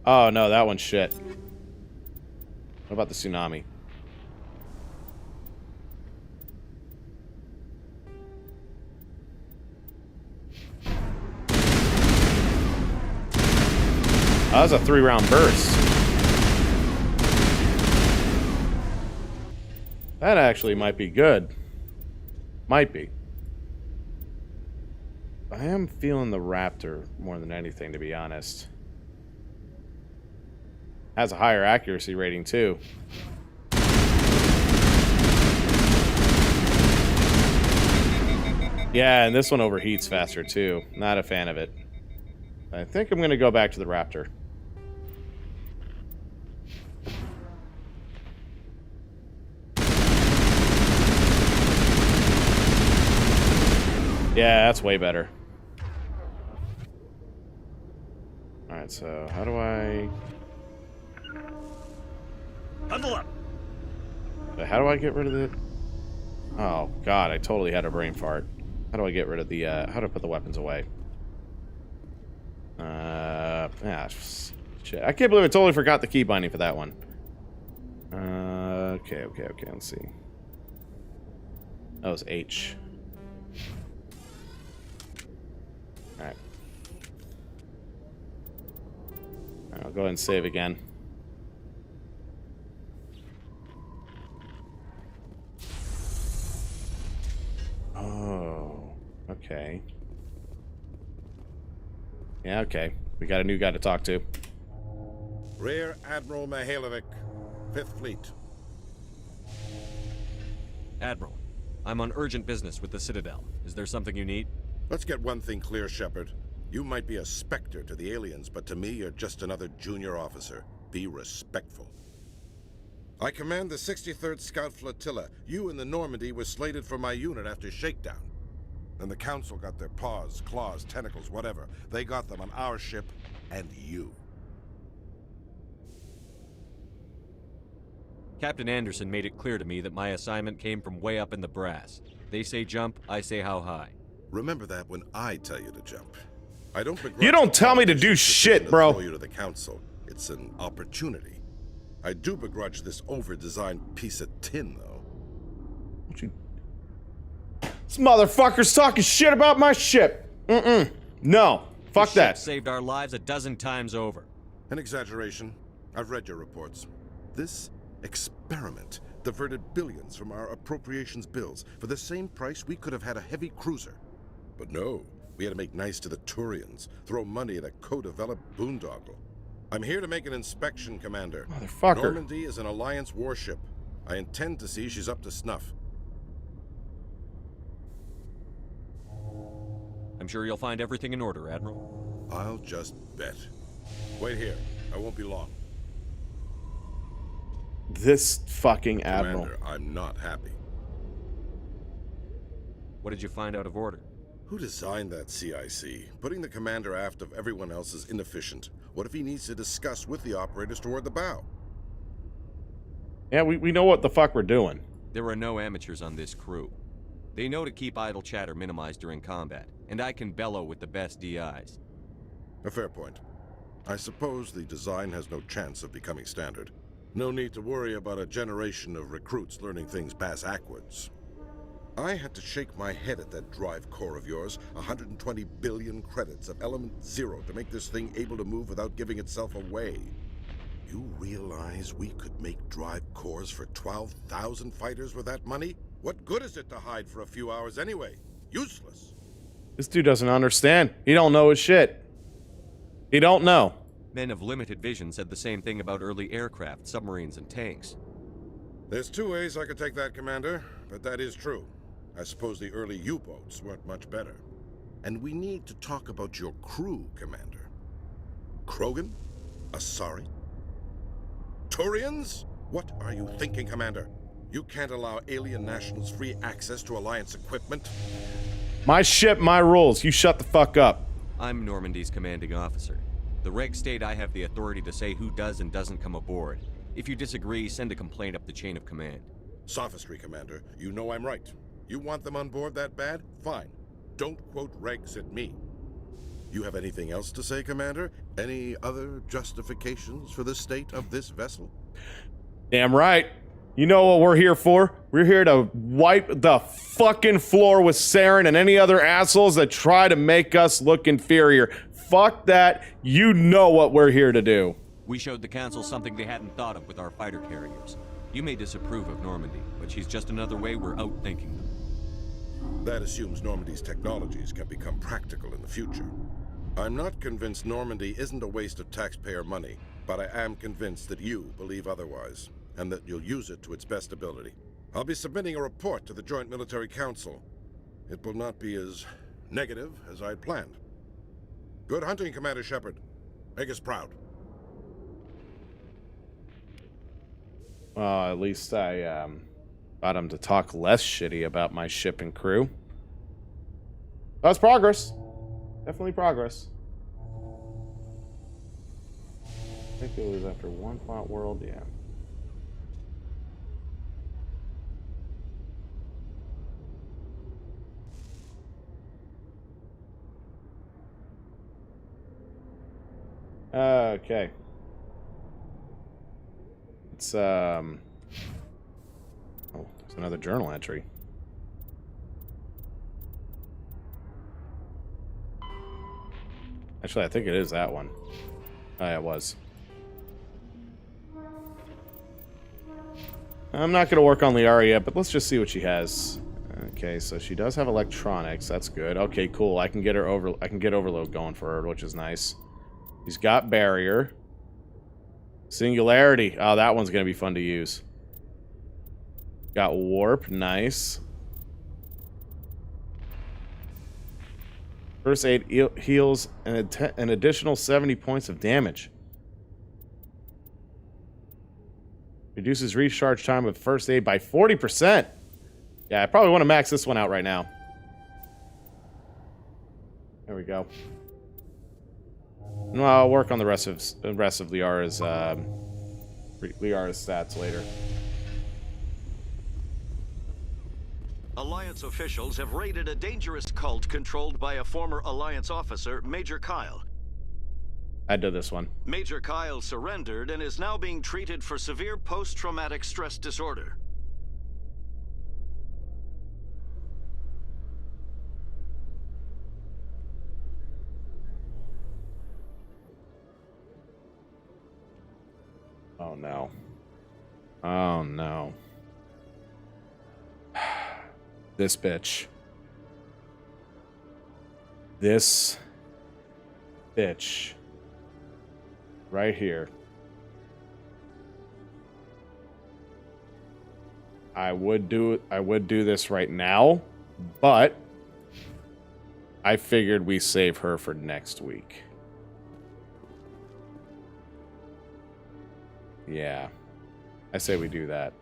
Oh no, that one's shit. What about the tsunami? Oh, that was a 3-round burst. That actually might be good. Might be. I am feeling the Raptor more than anything, to be honest. Has a higher accuracy rating, too. Yeah, and this one overheats faster, too. Not a fan of it. I think I'm going to go back to the Raptor. Yeah, that's way better. Alright, so how do I... Huddle up. How do I get rid of the... Oh, God, I totally had a brain fart. How do I get rid of the, how do I put the weapons away? Shit. I can't believe I totally forgot the key binding for that one. Okay, let's see. That was H. Alright. I'll go ahead and save again. Oh, okay. Yeah, okay. We got a new guy to talk to. Rear Admiral Mihailovic, 5th Fleet. Admiral, I'm on urgent business with the Citadel. Is there something you need? Let's get one thing clear, Shepard. You might be a specter to the aliens, but to me, you're just another junior officer. Be respectful. I command the 63rd Scout Flotilla. You and the Normandy were slated for my unit after shakedown. Then the Council got their paws, claws, tentacles, whatever. They got them on our ship, and you. Captain Anderson made it clear to me that my assignment came from way up in the brass. They say jump, I say how high. Remember that when I tell you to jump. I don't begrudge You don't tell me to do shit, bro. Throw you to the Council. It's an opportunity. I do begrudge this over-designed piece of tin, though. This motherfucker's talking shit about my ship. No. Fuck that. Ship saved our lives a dozen times over. An exaggeration. I've read your reports. This experiment diverted billions from our appropriations bills. For the same price, we could have had a heavy cruiser. But no, we had to make nice to the Turians, throw money at a co-developed boondoggle. I'm here to make an inspection, Commander. Motherfucker. Normandy is an Alliance warship. I intend to see she's up to snuff. I'm sure you'll find everything in order, Admiral. I'll just bet. Wait here. I won't be long. This fucking Admiral. Commander, I'm not happy. What did you find out of order? Who designed that CIC? Putting the commander aft of everyone else is inefficient. What if he needs to discuss with the operators toward the bow? Yeah, we know what the fuck we're doing. There are no amateurs on this crew. They know to keep idle chatter minimized during combat, and I can bellow with the best DIs. A fair point. I suppose the design has no chance of becoming standard. No need to worry about a generation of recruits learning things bass-ackwards. I had to shake my head at that drive core of yours. 120 billion credits of element 0 to make this thing able to move without giving itself away. You realize we could make drive cores for 12,000 fighters with that money? What good is it to hide for a few hours anyway? Useless. This dude doesn't understand. He don't know his shit. He don't know. Men of limited vision said the same thing about early aircraft, submarines, and tanks. There's two ways I could take that, Commander, but that is true. I suppose the early U-boats weren't much better. And we need to talk about your crew, Commander. Krogan? Asari? Turians? What are you thinking, Commander? You can't allow alien nationals free access to Alliance equipment? My ship, my rules. You shut the fuck up. I'm Normandy's commanding officer. The regs state I have the authority to say who does and doesn't come aboard. If you disagree, send a complaint up the chain of command. Sophistry, Commander. You know I'm right. You want them on board that bad? Fine. Don't quote regs at me. You have anything else to say, Commander? Any other justifications for the state of this vessel? Damn right. You know what we're here for? We're here to wipe the fucking floor with Saren and any other assholes that try to make us look inferior. Fuck that. You know what we're here to do. We showed the Council something they hadn't thought of with our fighter carriers. You may disapprove of Normandy, but she's just another way we're outthinking them. That assumes Normandy's technologies can become practical in the future. I'm not convinced Normandy isn't a waste of taxpayer money, but I am convinced that you believe otherwise, and that you'll use it to its best ability. I'll be submitting a report to the Joint Military Council. It will not be as negative as I'd planned. Good hunting, Commander Shepard. Make us proud. Well, at least I got him to talk less shitty about my ship and crew. That's progress. Definitely progress. I think it was after one plot world, yeah. Okay. It's oh, there's another journal entry. Actually, I think it is that one. Oh, yeah, it was. I'm not gonna work on Liara yet, but let's just see what she has. Okay, so she does have electronics. That's good. Okay, cool. I can get overload going for her, which is nice. She's got barrier. Singularity. Oh, that one's gonna be fun to use. Got warp. Nice. First aid heals an additional 70 points of damage. Reduces recharge time of first aid by 40%. Yeah, I probably want to max this one out right now. There we go. No, I'll work on the rest of Liara's stats later. Alliance officials have raided a dangerous cult controlled by a former Alliance officer, Major Kyle. I did this one. Major Kyle surrendered and is now being treated for severe post-traumatic stress disorder. Oh no. Oh no. This bitch. This bitch. Right here. I would do this right now, but I figured we save her for next week. Yeah. I say we do that.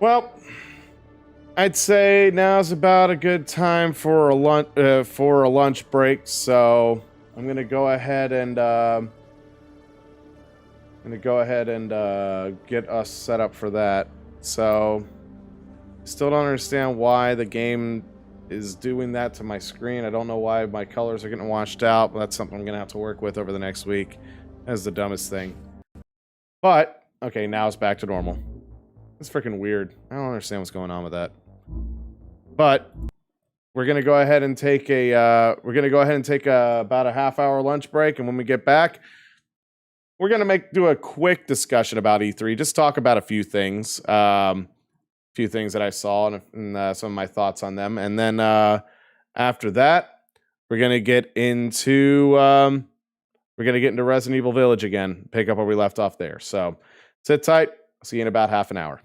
Well, I'd say now's about a good time for a lunch break, so I'm gonna go ahead and get us set up for that. So, still don't understand why the game is doing that to my screen. I don't know why my colors are getting washed out, but that's something I'm gonna have to work with over the next week. That's the dumbest thing. But okay, now it's back to normal. It's freaking weird. I don't understand what's going on with that. But we're gonna go ahead and take about a half-hour lunch break, and when we get back, we're gonna do a quick discussion about E3. Just talk about a few things, that I saw and some of my thoughts on them, and then after that, we're gonna get into Resident Evil Village again. Pick up where we left off there. So sit tight. See you in about half an hour.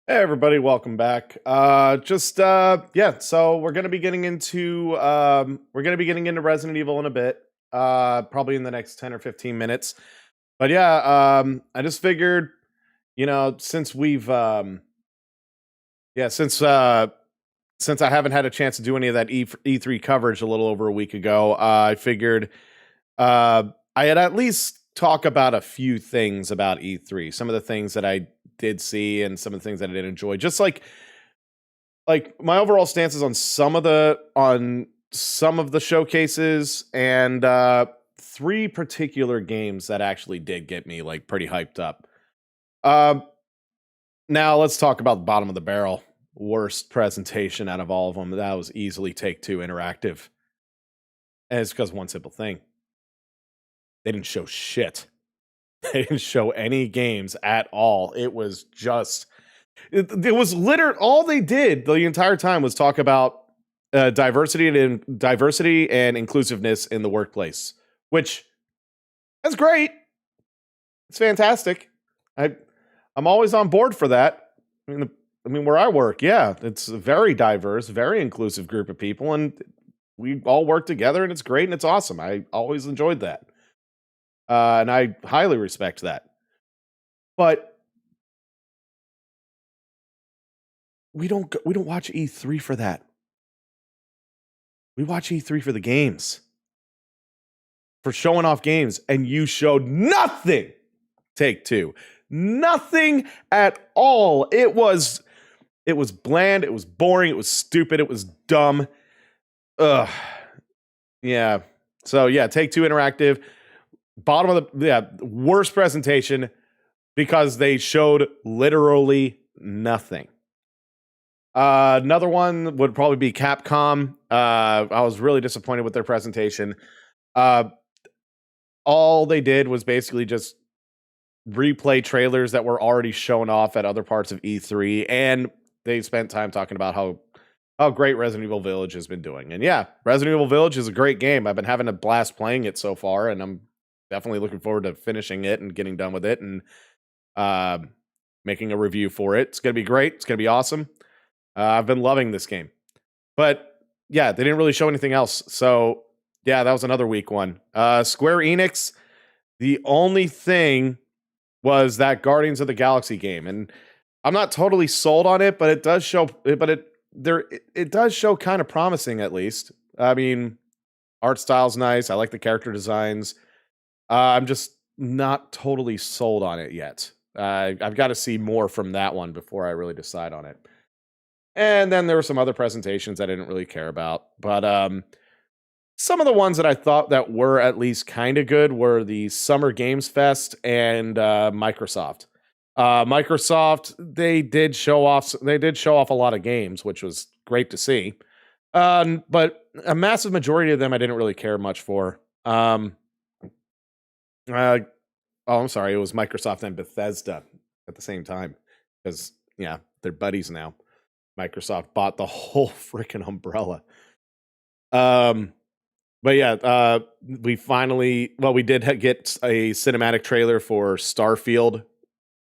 Hey everybody, welcome back. Yeah, so we're gonna be getting into Resident Evil in a bit, probably in the next 10 or 15 minutes. But yeah, I just figured, since we've yeah, since I haven't had a chance to do any of that E3 coverage a little over a week ago, I figured I had at least talk about a few things about E3, some of the things that I did see and some of the things that I did enjoy. Just like my overall stances on some of the showcases and three particular games that actually did get me like pretty hyped up. Now let's talk about the bottom of the barrel. Worst presentation out of all of them. That was easily Take-Two Interactive. And it's because one simple thing. They didn't show shit. They didn't show any games at all. It was just... It was literally... All they did the entire time was talk about diversity and inclusiveness in the workplace. Which... That's great. It's fantastic. I'm always on board for that. I mean, where I work, yeah, it's a very diverse, very inclusive group of people, and we all work together, and it's great, and it's awesome. I always enjoyed that, and I highly respect that. But we don't watch E3 for that. We watch E3 for the games, for showing off games, and you showed nothing. Take-Two, nothing at all. It was bland, it was boring, it was stupid, it was dumb. Ugh. Yeah. So yeah, Take-Two Interactive, bottom of the worst presentation because they showed literally nothing. Another one would probably be Capcom. I was really disappointed with their presentation. All they did was basically just replay trailers that were already shown off at other parts of E3, and they spent time talking about how great Resident Evil Village has been doing. And yeah, Resident Evil Village is a great game. I've been having a blast playing it so far, and I'm definitely looking forward to finishing it and getting done with it and making a review for it. It's going to be great. It's going to be awesome. I've been loving this game. But yeah, they didn't really show anything else. So yeah, that was another weak one. Square Enix, the only thing was that Guardians of the Galaxy game. And I'm not totally sold on it, but it does show, it does show kind of promising at least. I mean, art style's nice. I like the character designs. I'm just not totally sold on it yet. I've got to see more from that one before I really decide on it. And then there were some other presentations I didn't really care about, but some of the ones that I thought that were at least kind of good were the Summer Games Fest and Microsoft. Microsoft, they did show off a lot of games, which was great to see. But a massive majority of them I didn't really care much for. I'm sorry, it was Microsoft and Bethesda at the same time because yeah, they're buddies now. Microsoft bought the whole freaking umbrella. But yeah, we did get a cinematic trailer for Starfield,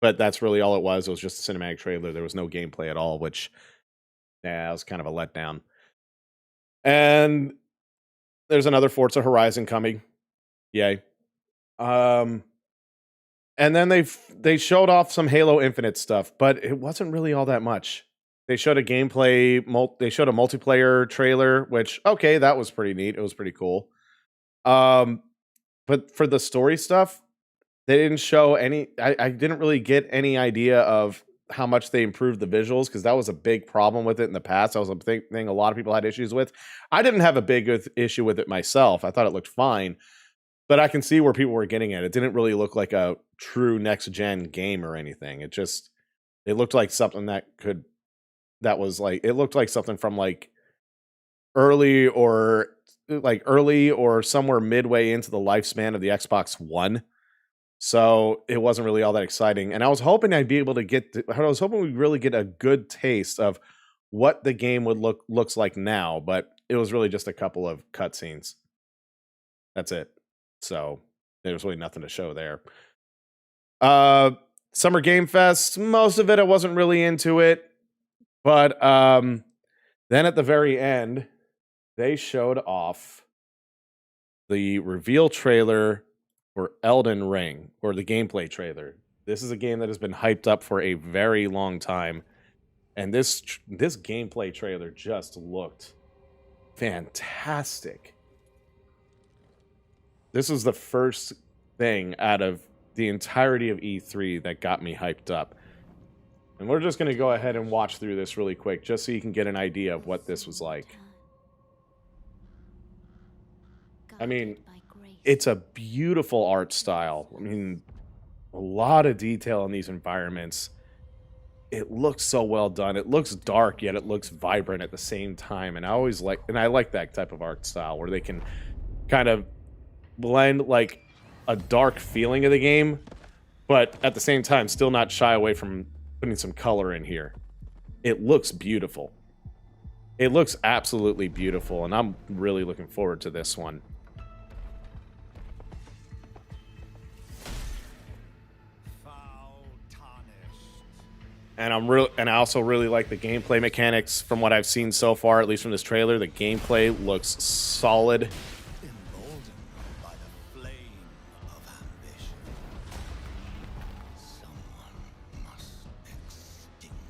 but that's really all it was. It was just a cinematic trailer. There was no gameplay at all, which, yeah, it was kind of a letdown. And there's another Forza Horizon coming. Yay. And then they showed off some Halo Infinite stuff, but it wasn't really all that much. They showed a multiplayer trailer, which, okay, that was pretty neat. It was pretty cool. But for the story stuff, they didn't show any. I didn't really get any idea of how much they improved the visuals, because that was a big problem with it in the past. That was a thing a lot of people had issues with. I didn't have a big issue with it myself. I thought it looked fine. But I can see where people were getting at. It didn't really look like a true next-gen game or anything. It looked like something it looked like something from early or somewhere midway into the lifespan of the Xbox One. So it wasn't really all that exciting. And I was hoping we'd really get a good taste of what the game would looks like now, but it was really just a couple of cutscenes. That's it. So there was really nothing to show there. Summer Game Fest, most of it I wasn't really into it. But then at the very end, they showed off the reveal trailer for Elden Ring, or the gameplay trailer. This is a game that has been hyped up for a very long time. And this gameplay trailer just looked fantastic. This was the first thing out of the entirety of E3 that got me hyped up. And we're just going to go ahead and watch through this really quick, just so you can get an idea of what this was like. I mean, it's a beautiful art style. I mean, a lot of detail in these environments. It looks so well done. It looks dark, yet it looks vibrant at the same time. And I like that type of art style where they can kind of blend like a dark feeling of the game, but at the same time still not shy away from putting some color in here. It looks beautiful. It looks absolutely beautiful, and I'm really looking forward to this one. And I also really like the gameplay mechanics from what I've seen so far, at least from this trailer. The gameplay looks solid.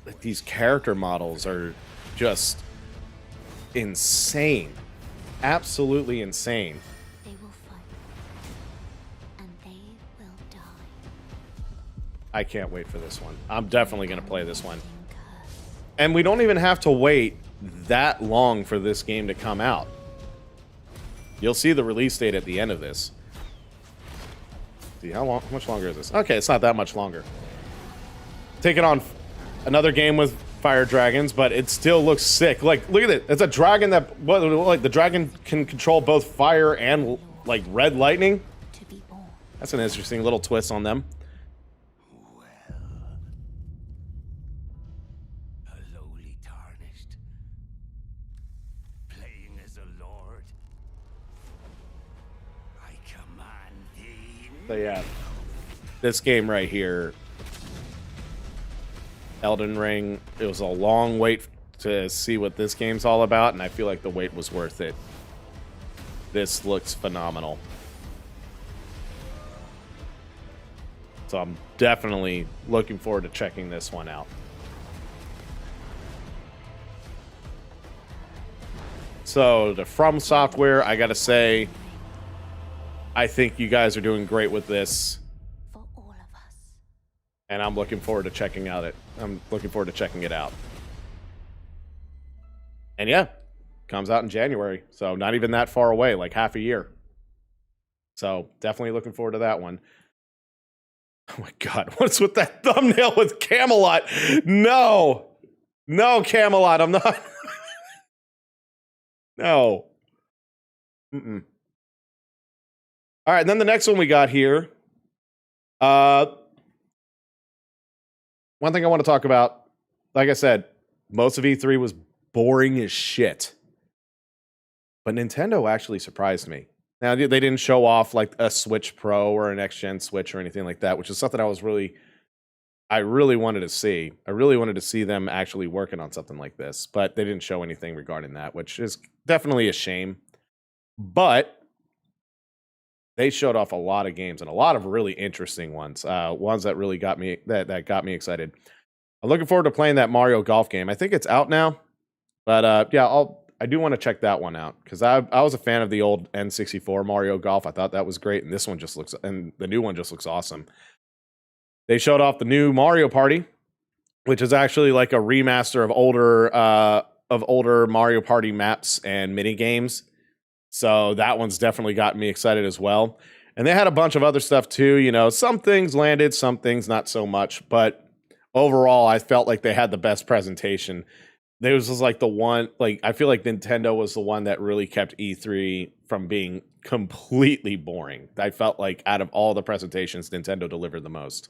Like, these character models are just insane. Absolutely insane. They will fight, and they will die. I can't wait for this one. I'm definitely going to play this one. And we don't even have to wait that long for this game to come out. You'll see the release date at the end of this. See, how much longer is this? Okay, it's not that much longer. Taking on another game with fire dragons, but it still looks sick. Like, look at it. It's a dragon that, like, the dragon can control both fire and, like, red lightning. That's an interesting little twist on them. So yeah, this game right here, Elden Ring, it was a long wait to see what this game's all about, and I feel like the wait was worth it. This looks phenomenal. So I'm definitely looking forward to checking this one out. So the From Software, I gotta say, I think you guys are doing great with this. For all of us. And I'm looking forward to checking out I'm looking forward to checking it out. And yeah, comes out in January. So not even that far away, like half a year. So definitely looking forward to that one. Oh my God, what's with that thumbnail with Camelot? No, Camelot, I'm not. No. Mm-mm. All right, and then the next one we got here. One thing I want to talk about, like I said, most of E3 was boring as shit. But Nintendo actually surprised me. Now, they didn't show off like a Switch Pro or an next-gen Switch or anything like that, which is something I really wanted to see. I really wanted to see them actually working on something like this, but they didn't show anything regarding that, which is definitely a shame. But they showed off a lot of games and a lot of really interesting ones. Ones that really got me that got me excited. I'm looking forward to playing that Mario Golf game. I think it's out now, but yeah, I do want to check that one out because I was a fan of the old N64 Mario Golf. I thought that was great, and the new one just looks awesome. They showed off the new Mario Party, which is actually like a remaster of older Mario Party maps and mini games. So that one's definitely got me excited as well. And they had a bunch of other stuff too. You know, some things landed, some things not so much. But overall, I felt like they had the best presentation. There was just like the one, like, I feel like Nintendo was the one that really kept E3 from being completely boring. I felt like out of all the presentations, Nintendo delivered the most.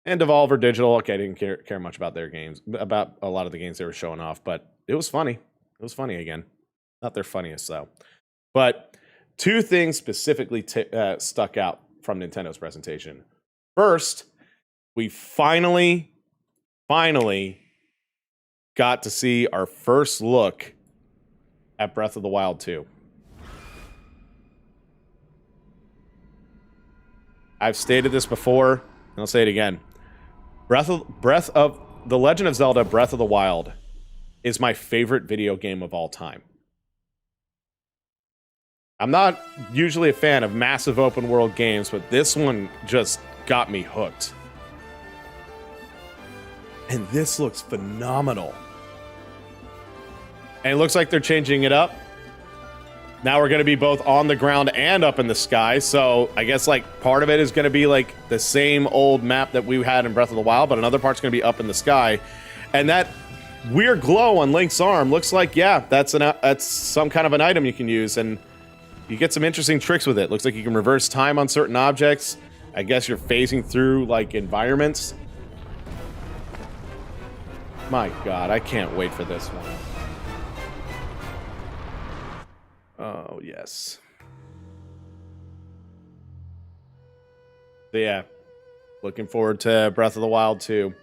And Devolver Digital, okay, I didn't care much about their games, about a lot of the games they were showing off, but it was funny. It was funny again. Not their funniest, though. But two things specifically stuck out from Nintendo's presentation. First, we finally got to see our first look at Breath of the Wild 2. I've stated this before, and I'll say it again. Breath of The Legend of Zelda Breath of the Wild is my favorite video game of all time. I'm not usually a fan of massive open world games, but this one just got me hooked. And this looks phenomenal. And it looks like they're changing it up. Now we're going to be both on the ground and up in the sky. So I guess like part of it is going to be like the same old map that we had in Breath of the Wild, but another part's going to be up in the sky. And that weird glow on Link's arm looks like, yeah, that's some kind of an item you can use. And you get some interesting tricks with it. Looks like you can reverse time on certain objects. I guess you're phasing through like environments. My God, I can't wait for this one. Oh, yes. So yeah, looking forward to Breath of the Wild 2.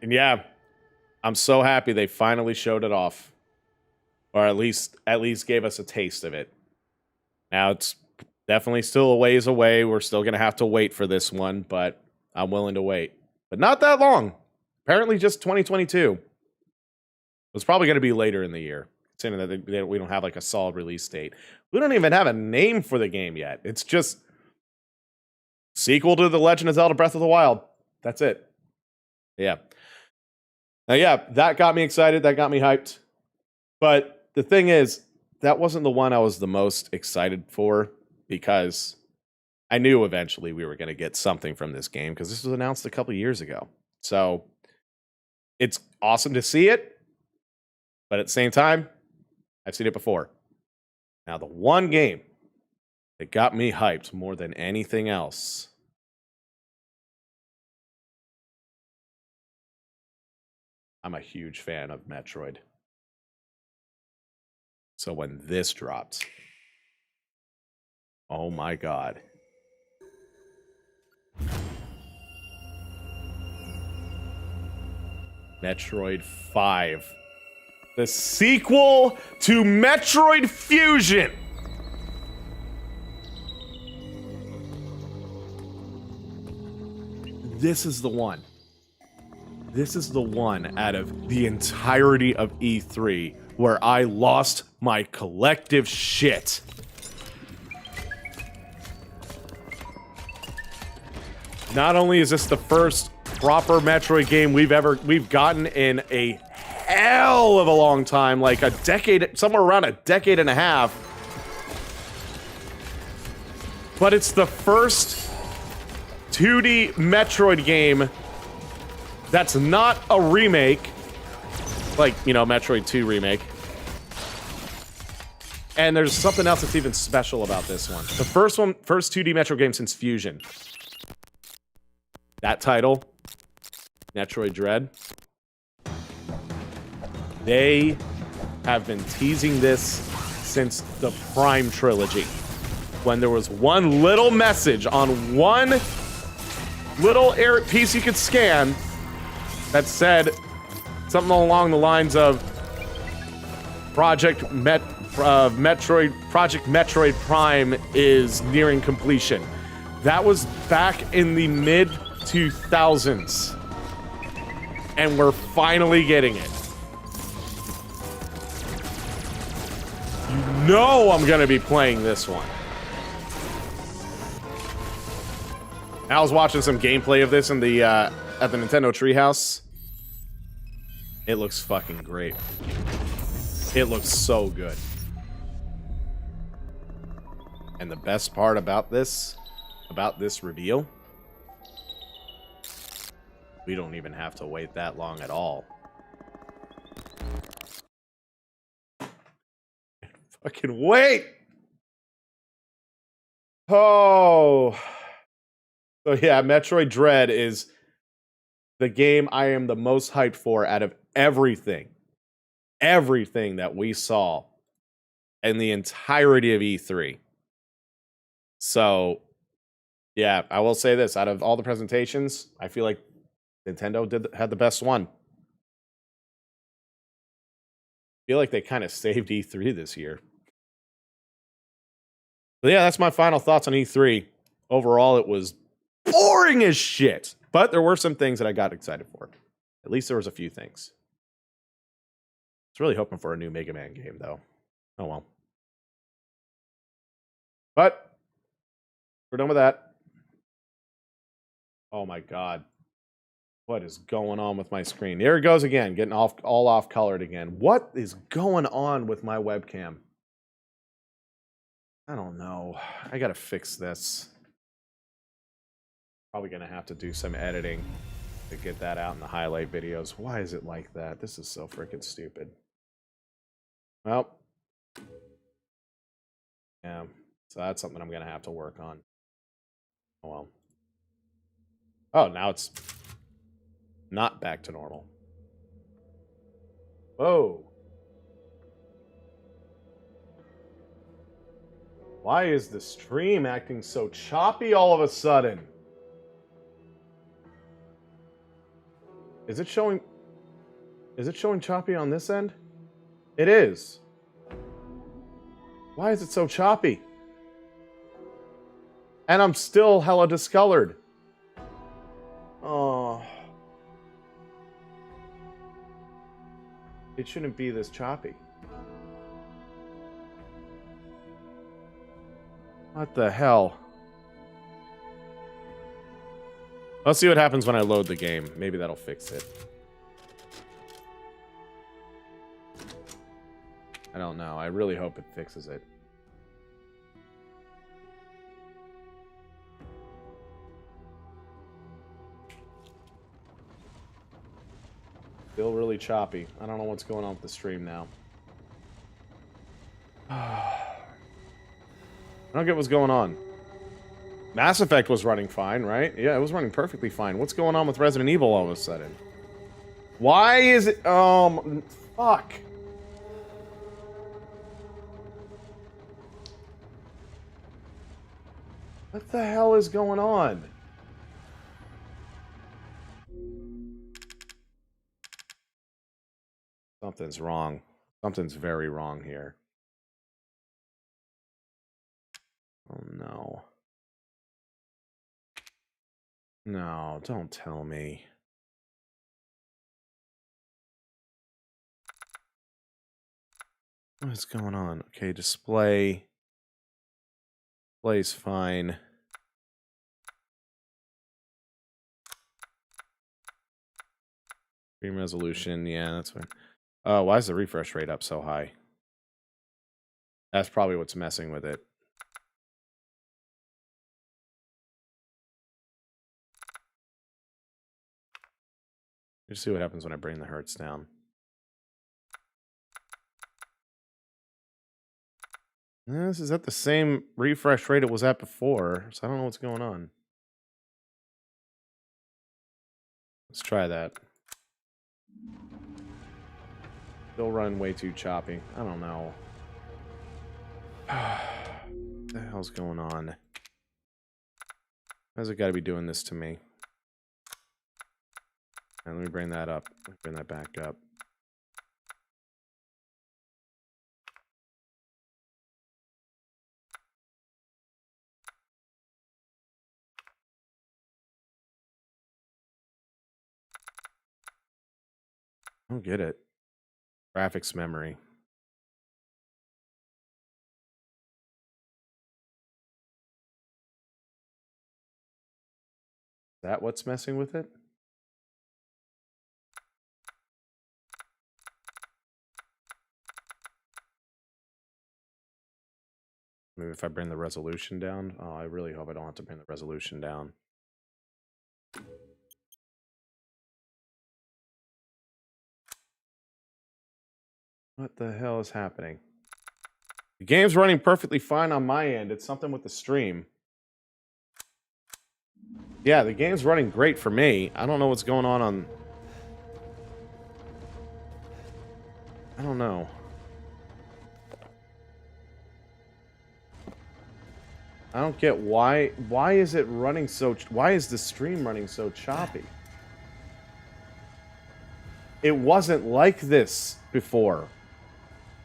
And yeah, I'm so happy they finally showed it off. Or at least gave us a taste of it. Now, it's definitely still a ways away. We're still going to have to wait for this one, but I'm willing to wait. But not that long. Apparently just 2022. It's probably going to be later in the year. Saying that we don't have like a solid release date. We don't even have a name for the game yet. It's just sequel to The Legend of Zelda Breath of the Wild. That's it. Yeah. Now, yeah, that got me excited. That got me hyped. But the thing is, that wasn't the one I was the most excited for because I knew eventually we were going to get something from this game because this was announced a couple years ago. So it's awesome to see it. But at the same time, I've seen it before. Now, the one game that got me hyped more than anything else I'm a huge fan of Metroid. So when this dropped, oh my God. Metroid 5. The sequel to Metroid Fusion. This is the one. This is the one out of the entirety of E3 where I lost my collective shit. Not only is this the first proper Metroid game we've gotten in a hell of a long time, like a decade, somewhere around a decade and a half. But it's the first 2D Metroid game that's not a remake, like, you know, Metroid 2 remake. And there's something else that's even special about this one. The first 2D Metroid game since Fusion. That title, Metroid Dread. They have been teasing this since the Prime trilogy. When there was one little message on one little piece you could scan that said something along the lines of Project Metroid Prime is nearing completion. That was back in the mid-2000s. And we're finally getting it. You know I'm gonna be playing this one. I was watching some gameplay of this in the at the Nintendo Treehouse. It looks fucking great. It looks so good. And the best part about this reveal, we don't even have to wait that long at all. Fucking wait! Oh. So yeah, Metroid Dread is the game I am the most hyped for out of everything. Everything that we saw in the entirety of E3. So Yeah, I will say this. Out of all the presentations, I feel like Nintendo had the best one. I feel like they kind of saved E3 this year. But yeah, that's my final thoughts on E3. Overall, it was boring as shit. But there were some things that I got excited for. At least there was a few things. I was really hoping for a new Mega Man game, though. Oh well. But we're done with that. Oh my god. What is going on with my screen? There it goes again, getting all off colored again. What is going on with my webcam? I don't know. I gotta fix this. Probably gonna have to do some editing to get that out in the highlight videos. Why is it like that? This is so freaking stupid. Well. Yeah. So that's something I'm gonna have to work on. Oh well. Oh, now it's not back to normal. Whoa. Why is the stream acting so choppy all of a sudden? Is it showing choppy on this end? It is. Why is it so choppy? And I'm still hella discolored. Oh. It shouldn't be this choppy. What the hell? Let's see what happens when I load the game. Maybe that'll fix it. I don't know. I really hope it fixes it. Still really choppy. I don't know what's going on with the stream now. I don't get what's going on. Mass Effect was running fine, right? Yeah, it was running perfectly fine. What's going on with Resident Evil all of a sudden? Why is it... fuck. What the hell is going on? Something's wrong. Something's very wrong here. Oh no. No, don't tell me. What is going on? Okay, display. Display's fine. Screen resolution, yeah, that's fine. Why is the refresh rate up so high? That's probably what's messing with it. Let's see what happens when I bring the hertz down. This is at the same refresh rate it was at before, so I don't know what's going on. Let's try that. Still running way too choppy. I don't know. What the hell's going on? How's it got to be doing this to me? And let me bring that up. Bring that back up. I don't get it. Graphics memory. Is that what's messing with it? Maybe if I bring the resolution down. Oh, I really hope I don't have to bring the resolution down. What the hell is happening? The game's running perfectly fine on my end. It's something with the stream. Yeah, the game's running great for me. I don't know what's going on. I don't know. I don't get why is it running so why is the stream running so choppy? It wasn't like this before.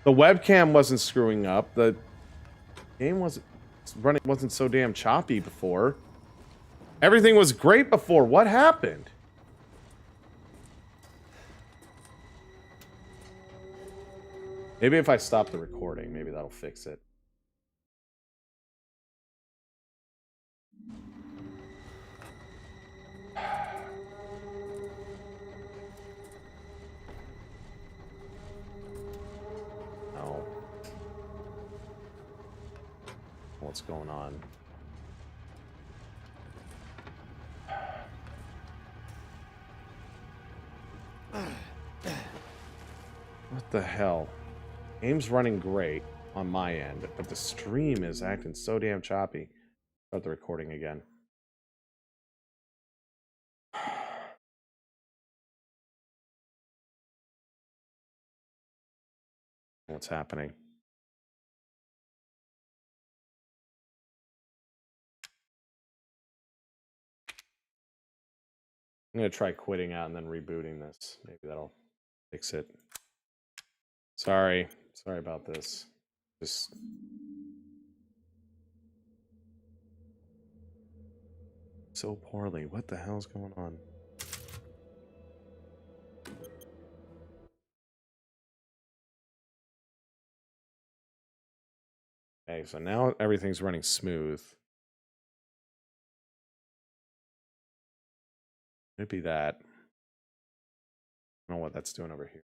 The webcam wasn't screwing up. The game wasn't so damn choppy before. Everything was great before. What happened? Maybe if I stop the recording, maybe that'll fix it. No. What's going on? What the hell? Game's running great on my end, but the stream is acting so damn choppy. Start the recording again. What's happening? I'm gonna try quitting out and then rebooting this. Maybe that'll fix it. Sorry about this. Just so poorly. What the hell's going on? Okay, so now everything's running smooth. Maybe that. I don't know what that's doing over here.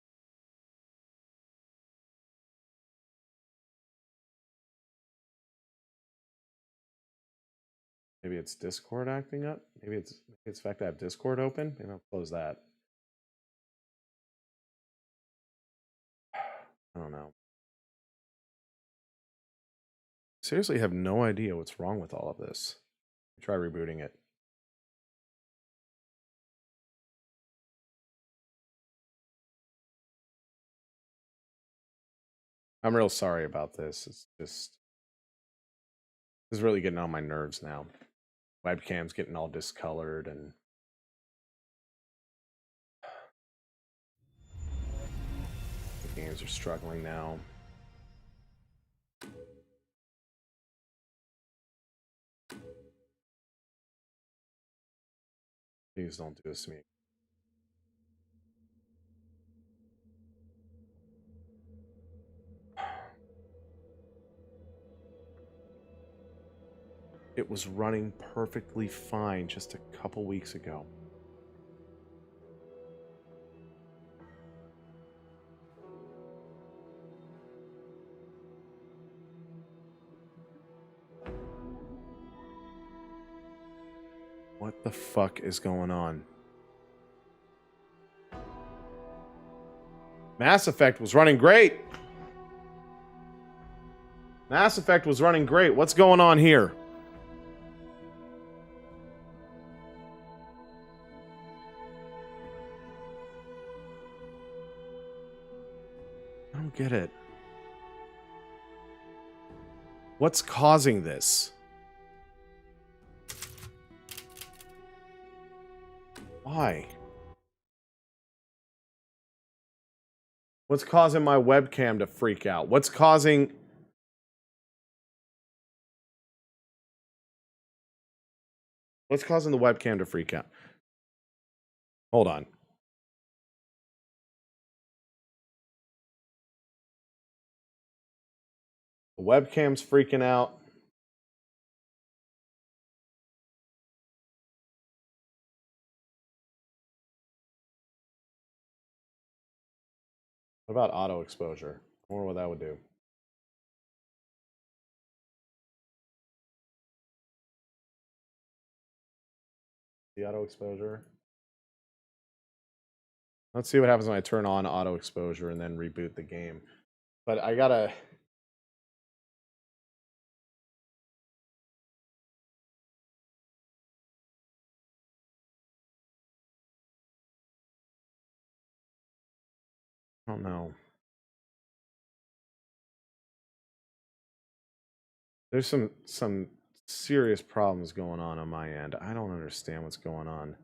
Maybe it's Discord acting up. Maybe it's the fact that I have Discord open. Maybe I'll close that. I don't know. Seriously, have no idea what's wrong with all of this. Try rebooting it. I'm real sorry about this. It's just, this is really getting on my nerves now. Webcam's getting all discolored and the games are struggling now. Please don't do this to me. It was running perfectly fine just a couple weeks ago. What the fuck is going on? Mass Effect was running great. Mass Effect was running great. What's going on here? I don't get it. What's causing this? Why? What's causing my webcam to freak out? What's causing... What's causing the webcam to freak out? Hold on. The webcam's freaking out. What about auto exposure? I wonder what that would do. The auto exposure. Let's see what happens when I turn on auto exposure and then reboot the game. But I gotta... I don't know. There's some serious problems going on my end. I don't understand what's going on.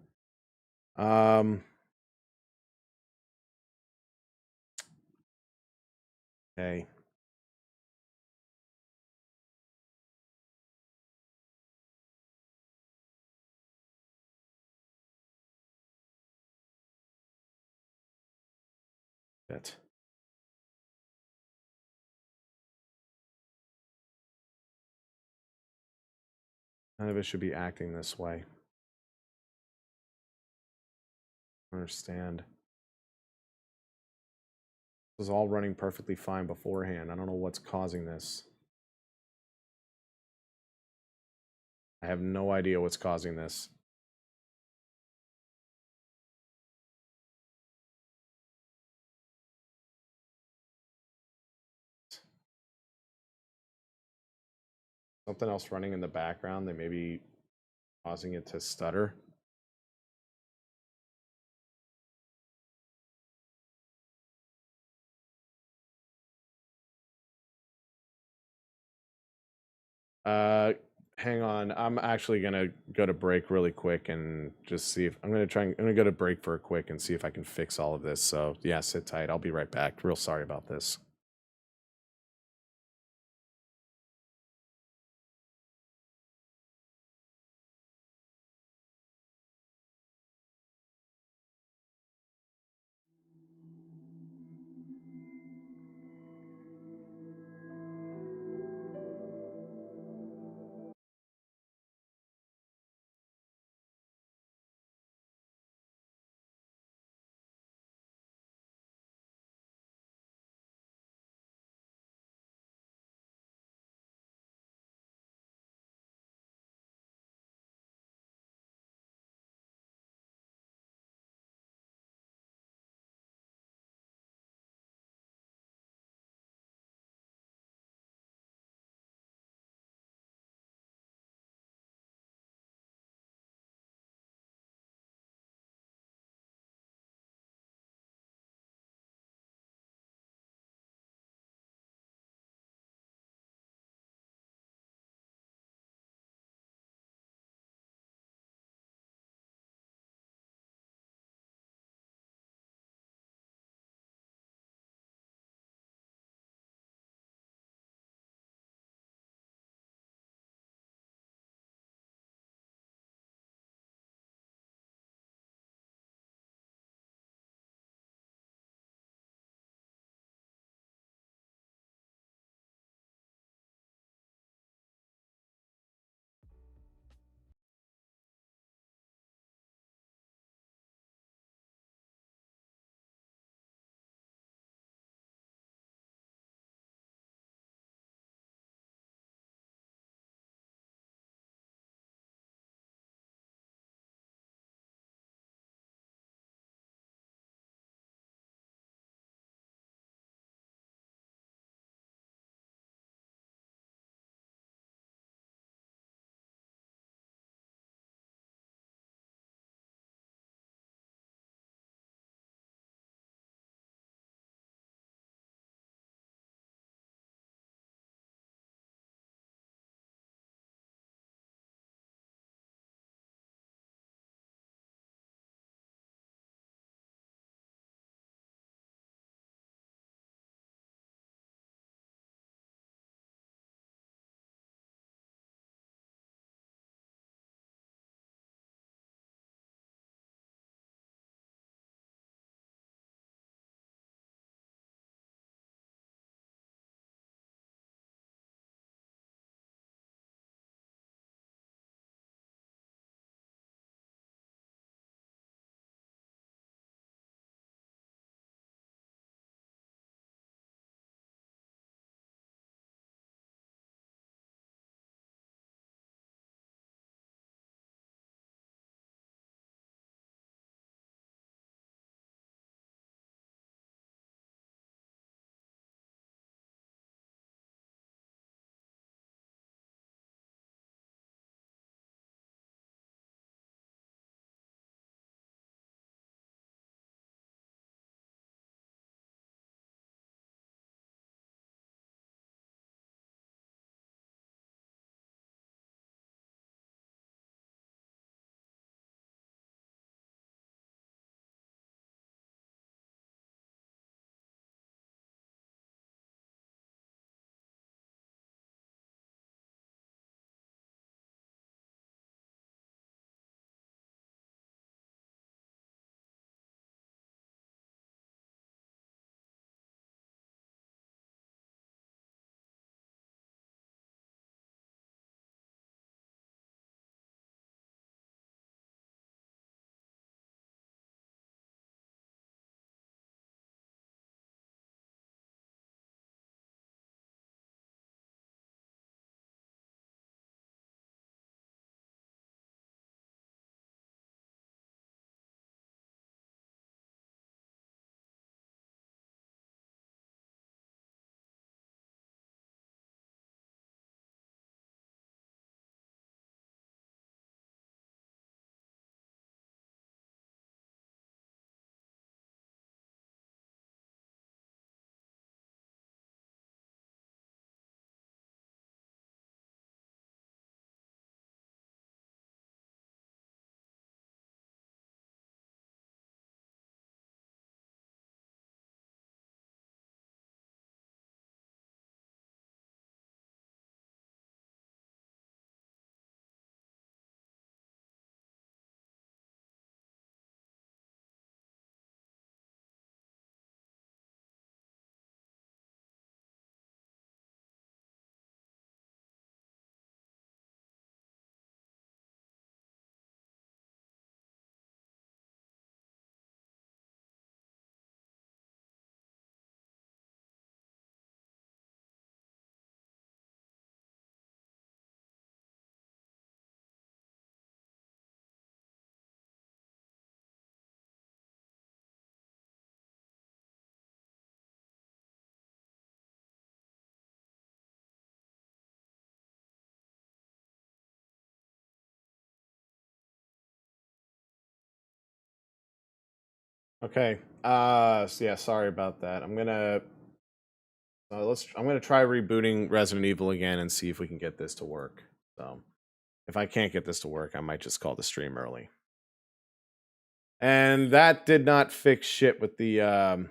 Okay. Shit. None of it should be acting this way. Understand. This was all running perfectly fine beforehand. I don't know what's causing this. I have no idea what's causing this. Something else running in the background that may be causing it to stutter. Hang on. I'm actually gonna go to break really quick and just see if I'm gonna go to break for a quick and see if I can fix all of this. So yeah, sit tight. I'll be right back. Real sorry about this. Okay. So yeah, sorry about that. I'm gonna try rebooting Resident Evil again and see if we can get this to work. So if I can't get this to work, I might just call the stream early. And that did not fix shit with the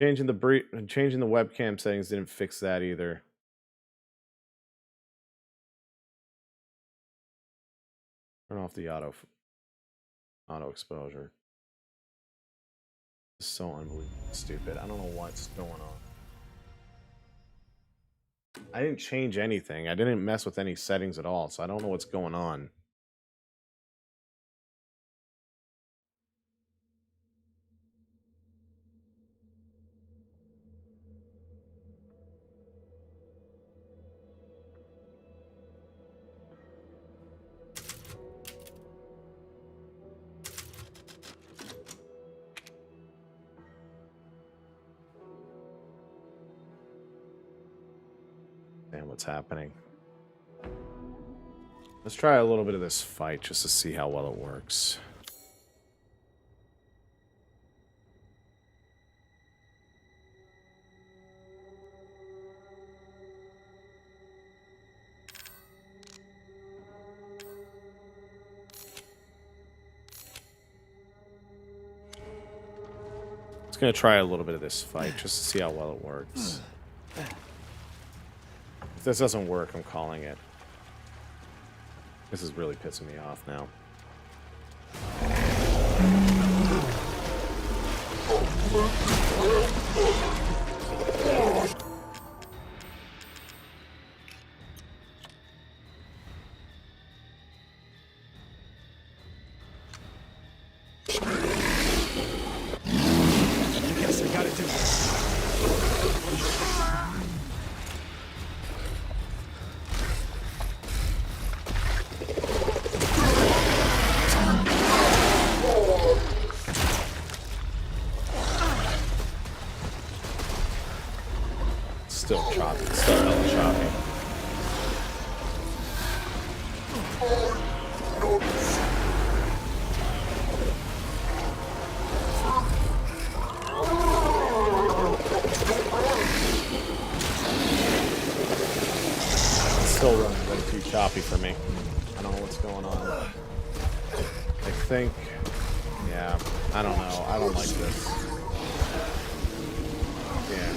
changing the webcam settings didn't fix that either. Turn off the auto exposure. It's so unbelievably stupid. I don't know what's going on. I didn't change anything. I didn't mess with any settings at all, so I don't know what's going on. Damn, what's happening? Let's try a little bit of this fight just to see how well it works. Just gonna try a little bit of this fight just to see how well it works. If this doesn't work, I'm calling it. This is really pissing me off now. Guess I gotta do this. Still choppy. Still hella choppy. It's still running way too choppy for me. I don't know what's going on. I think... Yeah, I don't know. I don't like this. Yeah.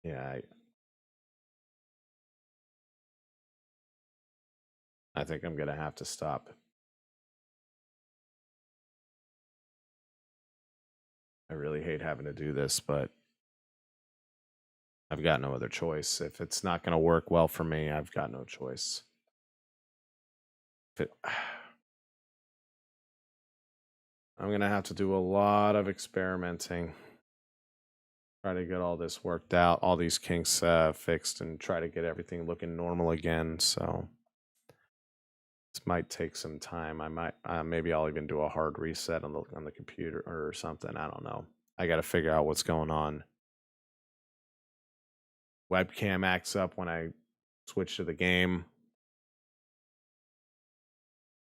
Yeah, I think I'm gonna have to stop. I really hate having to do this, but I've got no other choice. If it's not gonna work well for me, I've got no choice. I'm gonna have to do a lot of experimenting. Try to get all this worked out, all these kinks fixed, and try to get everything looking normal again. So this might take some time. I might, maybe I'll even do a hard reset on the computer or something. I don't know. I got to figure out what's going on. Webcam acts up when I switch to the game.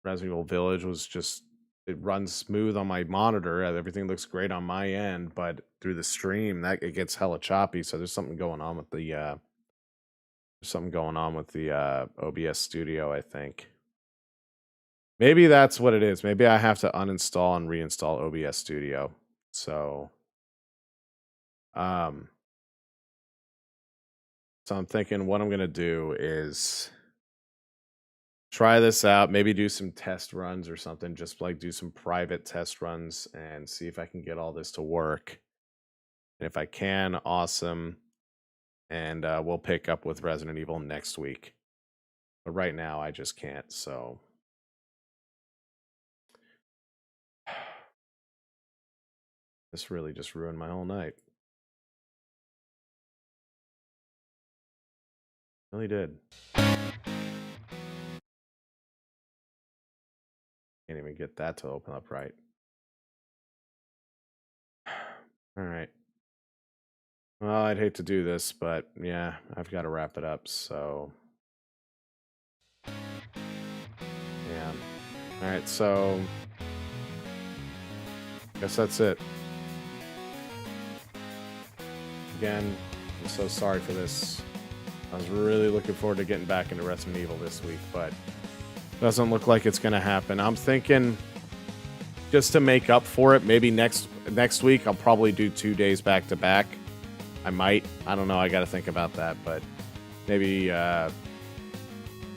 Resident Evil Village was just, it runs smooth on my monitor. Everything looks great on my end, but through the stream, that it gets hella choppy. So there's something going on with the OBS Studio, I think. Maybe that's what it is. Maybe I have to uninstall and reinstall OBS Studio. So I'm thinking what I'm gonna do is try this out, maybe do some test runs or something, just like do some private test runs and see if I can get all this to work. And if I can, awesome. and we'll pick up with Resident Evil next week. But right now, I just can't, so... This really just ruined my whole night. Really did. Can't even get that to open up right. All right. Well, I'd hate to do this, but yeah, I've got to wrap it up, so... Yeah. All right, so... Guess that's it. Again, I'm so sorry for this. I was really looking forward to getting back into Resident Evil this week, but doesn't look like it's going to happen. I'm thinking just to make up for it, maybe next week I'll probably do 2 days back to back. I might. I don't know. I got to think about that, but maybe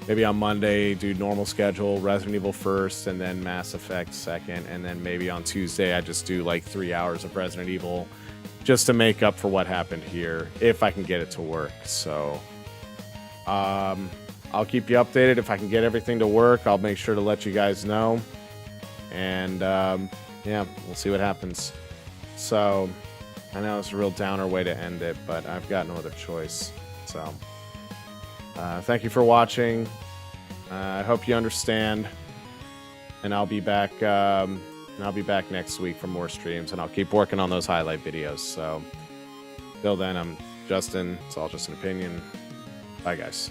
maybe on Monday do normal schedule, Resident Evil first, and then Mass Effect second, and then maybe on Tuesday I just do like 3 hours of Resident Evil just to make up for what happened here, if I can get it to work. So I'll keep you updated. If I can get everything to work, I'll make sure to let you guys know. And yeah, we'll see what happens. So I know it's a real downer way to end it, but I've got no other choice. So thank you for watching. I hope you understand, and I'll be back next week for more streams, and I'll keep working on those highlight videos. So till then, I'm Justin. It's all just an opinion. Bye, guys.